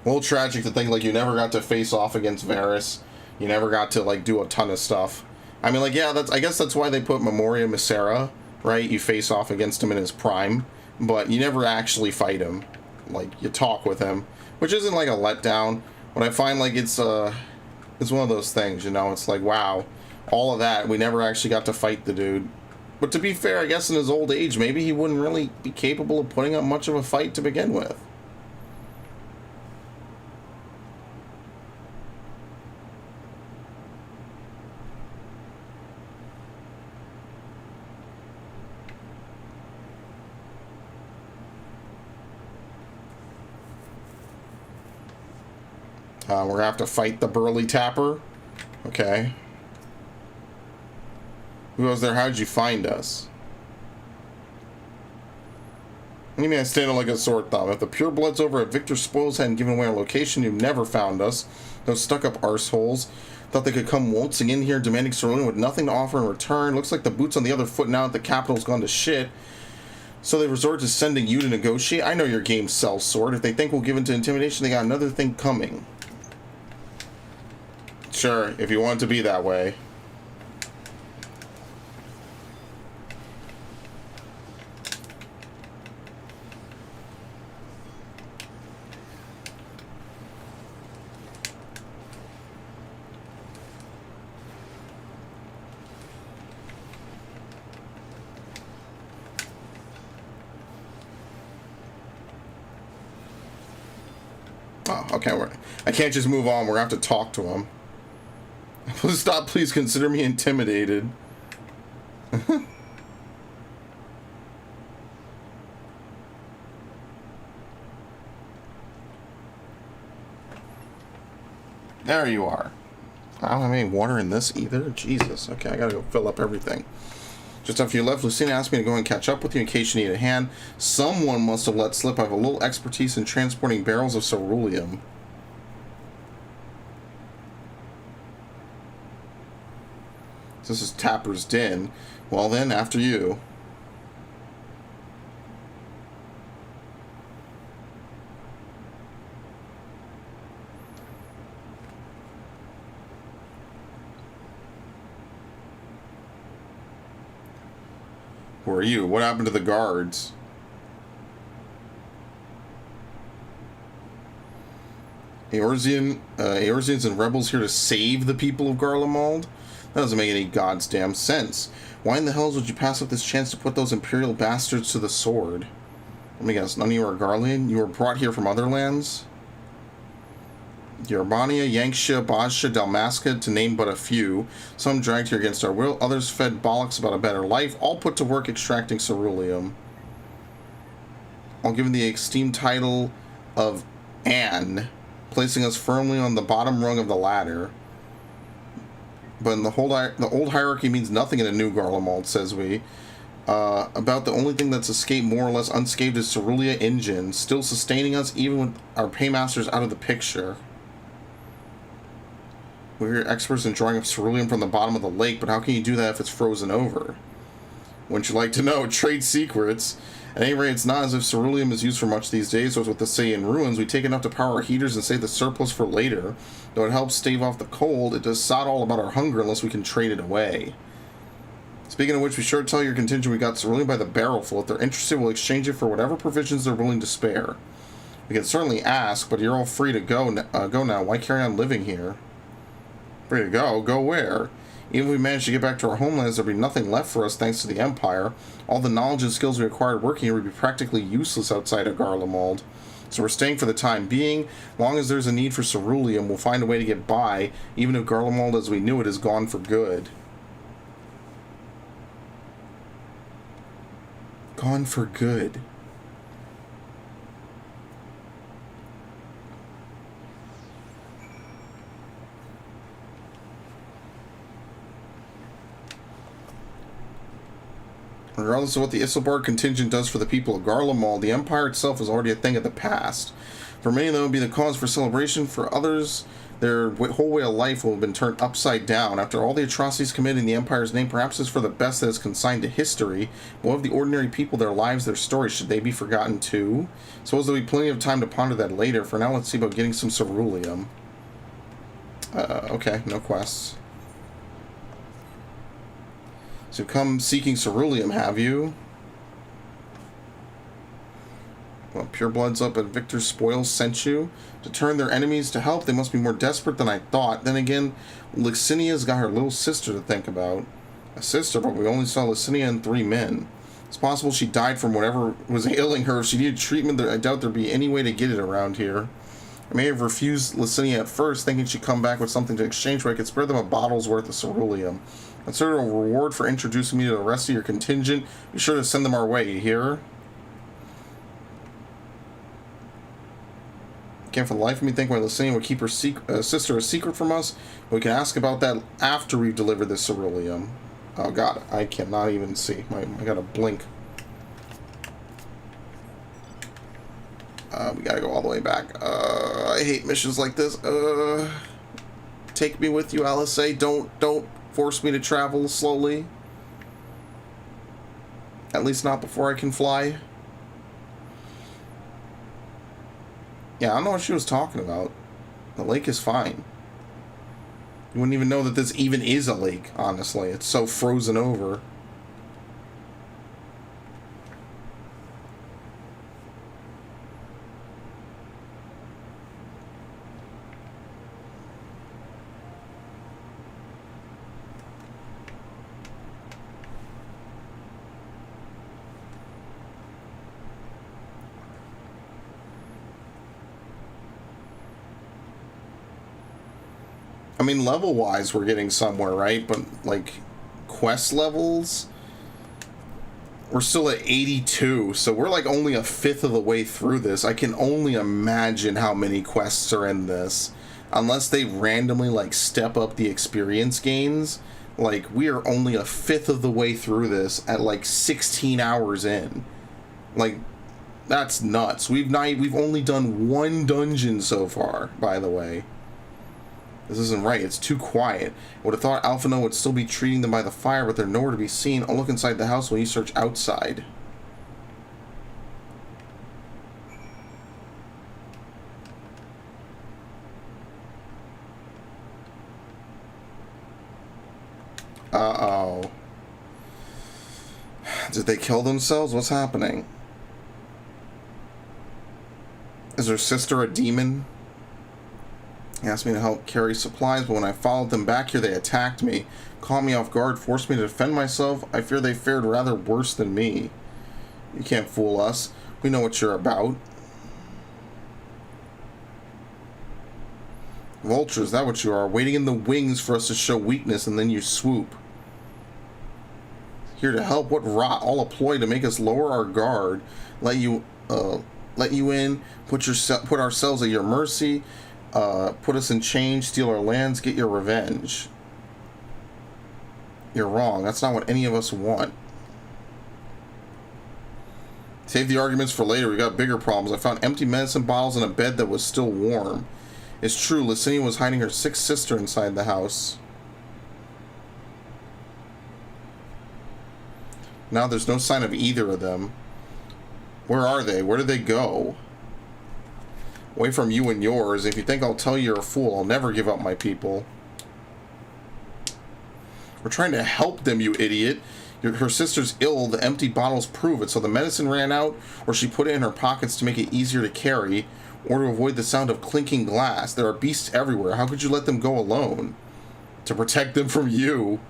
A little tragic to think, like, you never got to face off against Varys. You never got to, like, do a ton of stuff. I mean, like, yeah, I guess that's why they put Memoria Misera, right? You face off against him in his prime, but you never actually fight him. Like, you talk with him, which isn't, like, a letdown. But I find, like, it's one of those things, you know? It's like, wow, all of that, we never actually got to fight the dude. But to be fair, I guess in his old age, maybe he wouldn't really be capable of putting up much of a fight to begin with. We're gonna have to fight the burly tapper. Okay. Who goes there? How'd you find us? You mean I stand on like a sore thumb? If the purebloods over at Victor Spoils hadn't given away our location, you've never found us. Those stuck-up arseholes thought they could come waltzing in here demanding cerulean with nothing to offer in return. Looks like the boot's on the other foot now that the capital's gone to shit. So they resort to sending you to negotiate? I know your game sells, Sword. If they think we'll give in to intimidation, they got another thing coming. Sure, if you want it to be that way. Oh, okay, I can't just move on. We're gonna have to talk to him. Stop, please consider me intimidated. There you are. I don't have any water in this either. Jesus. Okay, I gotta go fill up everything. Just after you left, Lucina asked me to go and catch up with you in case you need a hand. Someone must have let slip I have a little expertise in transporting barrels of ceruleum. This is Tapper's Den. Well then, after you. Who are you? What happened to the guards? Eorzeans and rebels here to save the people of Garlemald? That doesn't make any goddamn sense. Why in the hells would you pass up this chance to put those imperial bastards to the sword? Let me guess, none of you are Garlean? You were brought here from other lands? Yerbania, Yanksha, Bajsha, Dalmasca, to name but a few. Some dragged here against our will, others fed bollocks about a better life, all put to work extracting ceruleum. All given the esteemed title of Anne, placing us firmly on the bottom rung of the ladder. But in the old hierarchy means nothing in a new Garlemald, says we. About the only thing that's escaped more or less unscathed is Cerulia Engine, still sustaining us even with our paymasters out of the picture. We're experts in drawing up ceruleum from the bottom of the lake, but how can you do that if it's frozen over? Wouldn't you like to know? Trade secrets. At any rate, it's not as if ceruleum is used for much these days, or as what they say in ruins. We take enough to power our heaters and save the surplus for later. Though it helps stave off the cold, it does sod all about our hunger unless we can trade it away. Speaking of which, be sure to tell your contingent we got ceruleum by the barrelful. If they're interested, we'll exchange it for whatever provisions they're willing to spare. We can certainly ask, but you're all free to go now. Why carry on living here? Free to go? Go where? Even if we manage to get back to our homelands, there'll be nothing left for us thanks to the Empire. All the knowledge and skills we acquired working here would be practically useless outside of Garlemald. So we're staying for the time being. Long as there's a need for ceruleum, we'll find a way to get by, even if Garlemald as we knew it is gone for good. Gone for good. Regardless of what the Isselbarg contingent does for the people of Garlemald, the Empire itself is already a thing of the past. For many of them, it will be the cause for celebration. For others, their whole way of life will have been turned upside down. After all the atrocities committed in the Empire's name, perhaps it's for the best that is consigned to history. But what of the ordinary people, their lives, their stories? Should they be forgotten too? Suppose there'll be plenty of time to ponder that later. For now, let's see about getting some ceruleum. Okay, no quests. So come seeking ceruleum, have you? Well, purebloods up at Victor Spoils sent you to turn their enemies to help. They must be more desperate than I thought. Then again, Licinia's got her little sister to think about. A sister, but we only saw Licinia and 3 men. It's possible she died from whatever was ailing her. If she needed treatment, I doubt there'd be any way to get it around here. I may have refused Licinia at first, thinking she'd come back with something to exchange, but I could spare them a bottle's worth of ceruleum. Consider a reward for introducing me to the rest of your contingent. Be sure to send them our way, you hear? Can't for the life of me think why Licinia would keep her sister a secret from us. But we can ask about that after we've delivered this ceruleum. Oh god, I cannot even see. I gotta blink. We gotta go all the way back. I hate missions like this. Take me with you, LSA. Don't force me to travel slowly. At least not before I can fly. Yeah, I don't know what she was talking about. The lake is fine. You wouldn't even know that this even is a lake, honestly. It's so frozen over. I mean, level-wise, we're getting somewhere, right? But, like, quest levels, we're still at 82, so we're, like, only a fifth of the way through this. I can only imagine how many quests are in this. Unless they randomly, like, step up the experience gains, like, we are only a fifth of the way through this at, like, 16 hours in. Like, that's nuts. We've only done one dungeon so far, by the way. This isn't right. It's too quiet. I would have thought Alphino would still be treating them by the fire, but they're nowhere to be seen. I'll look inside the house while you search outside. Uh-oh. Did they kill themselves? What's happening? Is her sister a demon? He asked me to help carry supplies, but when I followed them back here, they attacked me, caught me off guard, forced me to defend myself. I fear they fared rather worse than me. You can't fool us. We know what you're about. Vultures, is that what you are? Waiting in the wings for us to show weakness, and then you swoop. Here to help? What rot? All a ploy to make us lower our guard, let you in, put ourselves at your mercy. Put us in chains, steal our lands, get your revenge. You're wrong. That's not what any of us want. Save the arguments for later. We got bigger problems. I found empty medicine bottles in a bed that was still warm. It's true, Licinia was hiding her sick sister inside the house. Now there's no sign of either of them. Where are they? Where did they go? Away from you and yours. If you think I'll tell you, you're a fool. I'll never give up my people. We're trying to help them, you idiot. Her sister's ill. The empty bottles prove it. So the medicine ran out, or she put it in her pockets to make it easier to carry, or to avoid the sound of clinking glass. There are beasts everywhere. How could you let them go alone? To protect them from you.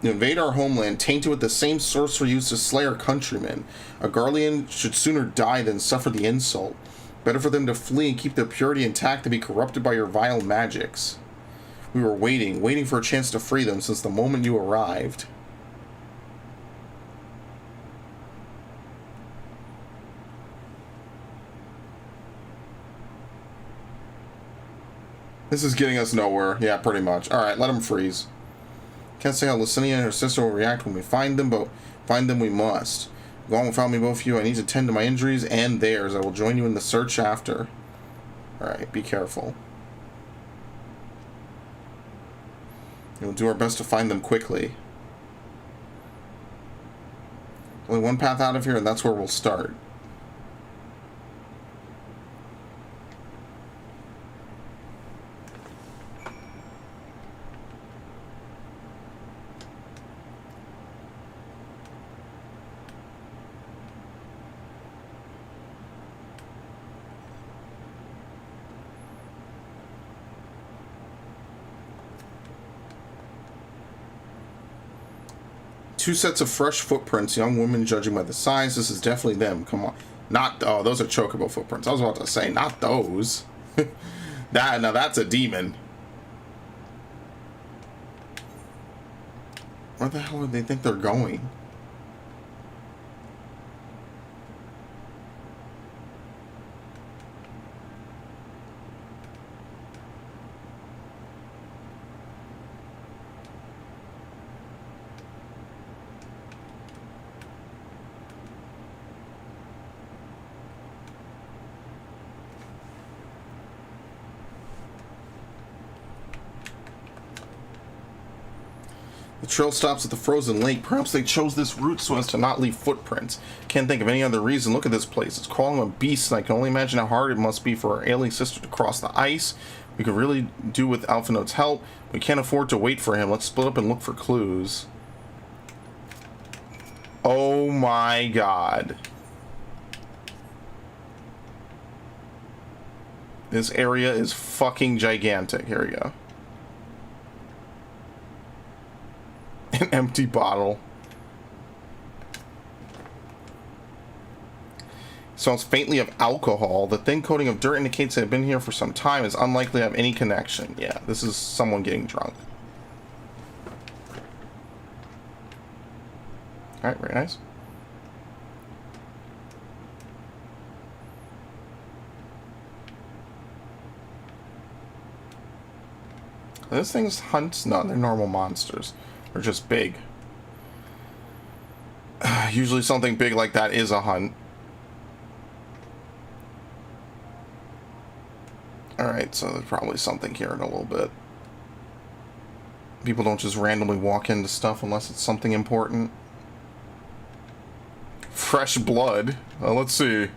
You invade our homeland, tainted with the same sorcery used to slay our countrymen. A Garlean should sooner die than suffer the insult. Better for them to flee and keep their purity intact than be corrupted by your vile magics. We were waiting for a chance to free them since the moment you arrived. This is getting us nowhere. Yeah, pretty much. Alright, let them freeze. Can't say how Licinia and her sister will react when we find them, but find them we must. Go on without me, both of you. I need to tend to my injuries and theirs. I will join you in the search after. Alright, be careful. We'll do our best to find them quickly. Only one path out of here, and that's where we'll start. Two sets of fresh footprints, young women judging by the size. This is definitely them. Come on. Not, oh, those are chocobo footprints. I was about to say, not those. Now that's a demon. Where the hell do they think they're going? The trail stops at the frozen lake. Perhaps they chose this route so as to not leave footprints. Can't think of any other reason. Look at this place. It's crawling with beasts, and I can only imagine how hard it must be for our alien sister to cross the ice. We could really do with Alphinote's help. We can't afford to wait for him. Let's split up and look for clues. Oh my god. This area is fucking gigantic. Here we go. An empty bottle. Smells faintly of alcohol. The thin coating of dirt indicates they have been here for some time. It's unlikely to have any connection. Yeah, this is someone getting drunk. Alright, very nice. Those things hunts? No, they're normal monsters. They're just big. Usually something big like that is a hunt. Alright, so there's probably something here in a little bit. People don't just randomly walk into stuff unless it's something important. Fresh blood. Let's see.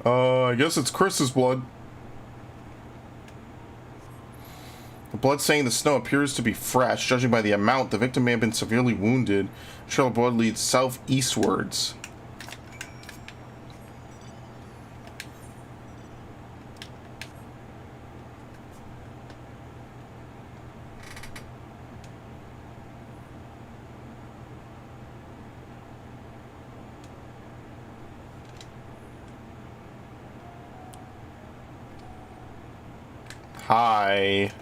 I guess it's Chris's blood. The blood stain in the snow appears to be fresh. Judging by the amount, the victim may have been severely wounded. The trail of blood leads southeastwards. Hi.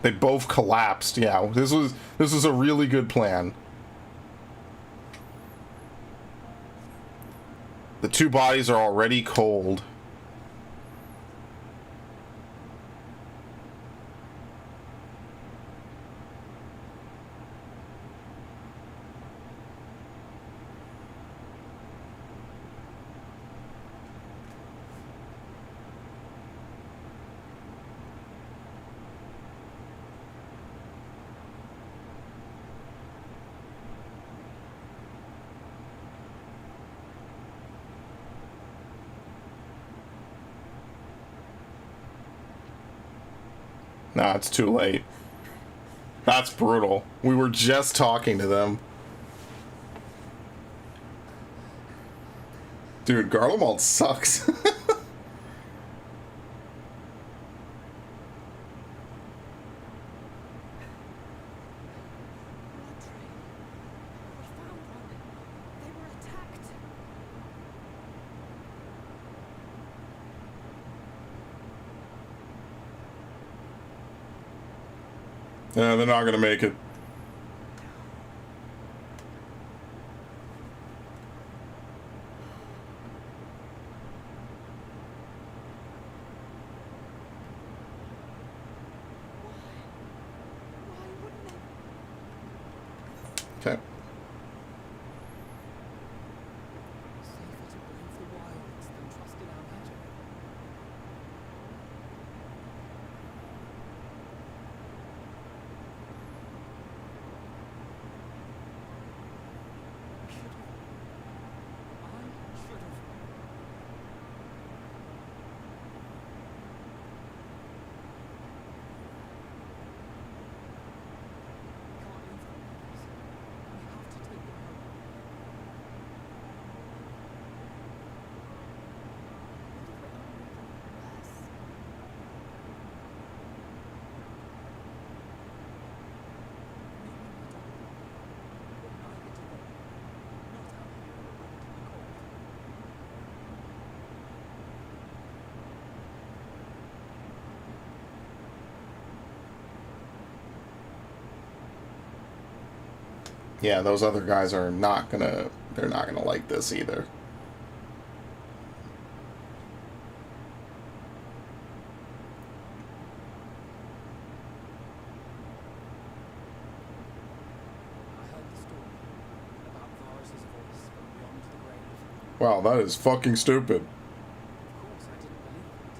They both collapsed. Yeah, this was a really good plan. The two bodies are already cold. Nah, it's too late. That's brutal. We were just talking to them. Dude, Garlemald sucks. Yeah, they're not gonna make it. Okay. Safer to brave the wilds than trust in our magic. Yeah, those other guys are not gonna, they're not gonna like this either. I heard the story about Varus's voice from beyond the grave. Wow, that is fucking stupid. Of course, I didn't believe it.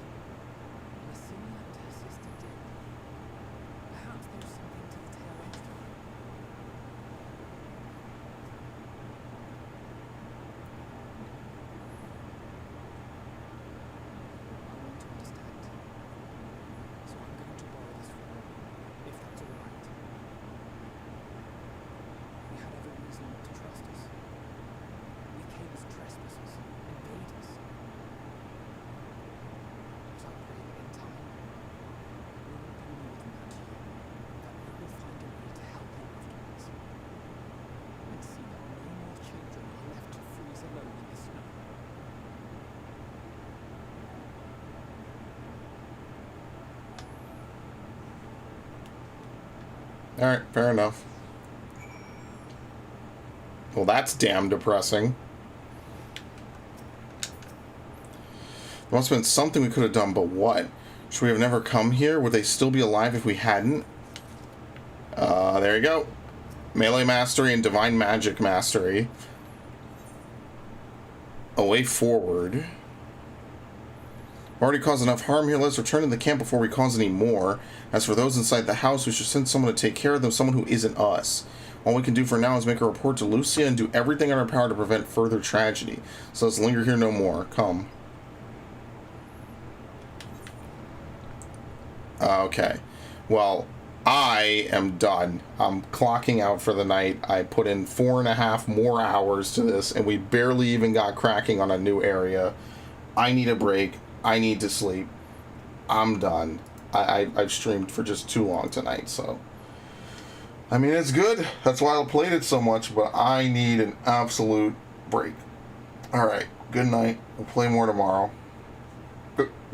Messina and her sister did. Alright, fair enough. Well, that's damn depressing. There must have been something we could have done, but what? Should we have never come here? Would they still be alive if we hadn't? There you go. Melee Mastery and Divine Magic Mastery. A way forward. We've already caused enough harm here. Let's return to the camp before we cause any more. As for those inside the house, we should send someone to take care of them, someone who isn't us. All we can do for now is make a report to Lucia and do everything in our power to prevent further tragedy. So let's linger here no more. Come. Okay. Well, I am done. I'm clocking out for the night. I put in 4.5 more hours to this, and we barely even got cracking on a new area. I need a break. I need to sleep. I'm done. I've streamed for just too long tonight, so... I mean, it's good. That's why I played it so much, but I need an absolute break. Alright, good night. We'll play more tomorrow.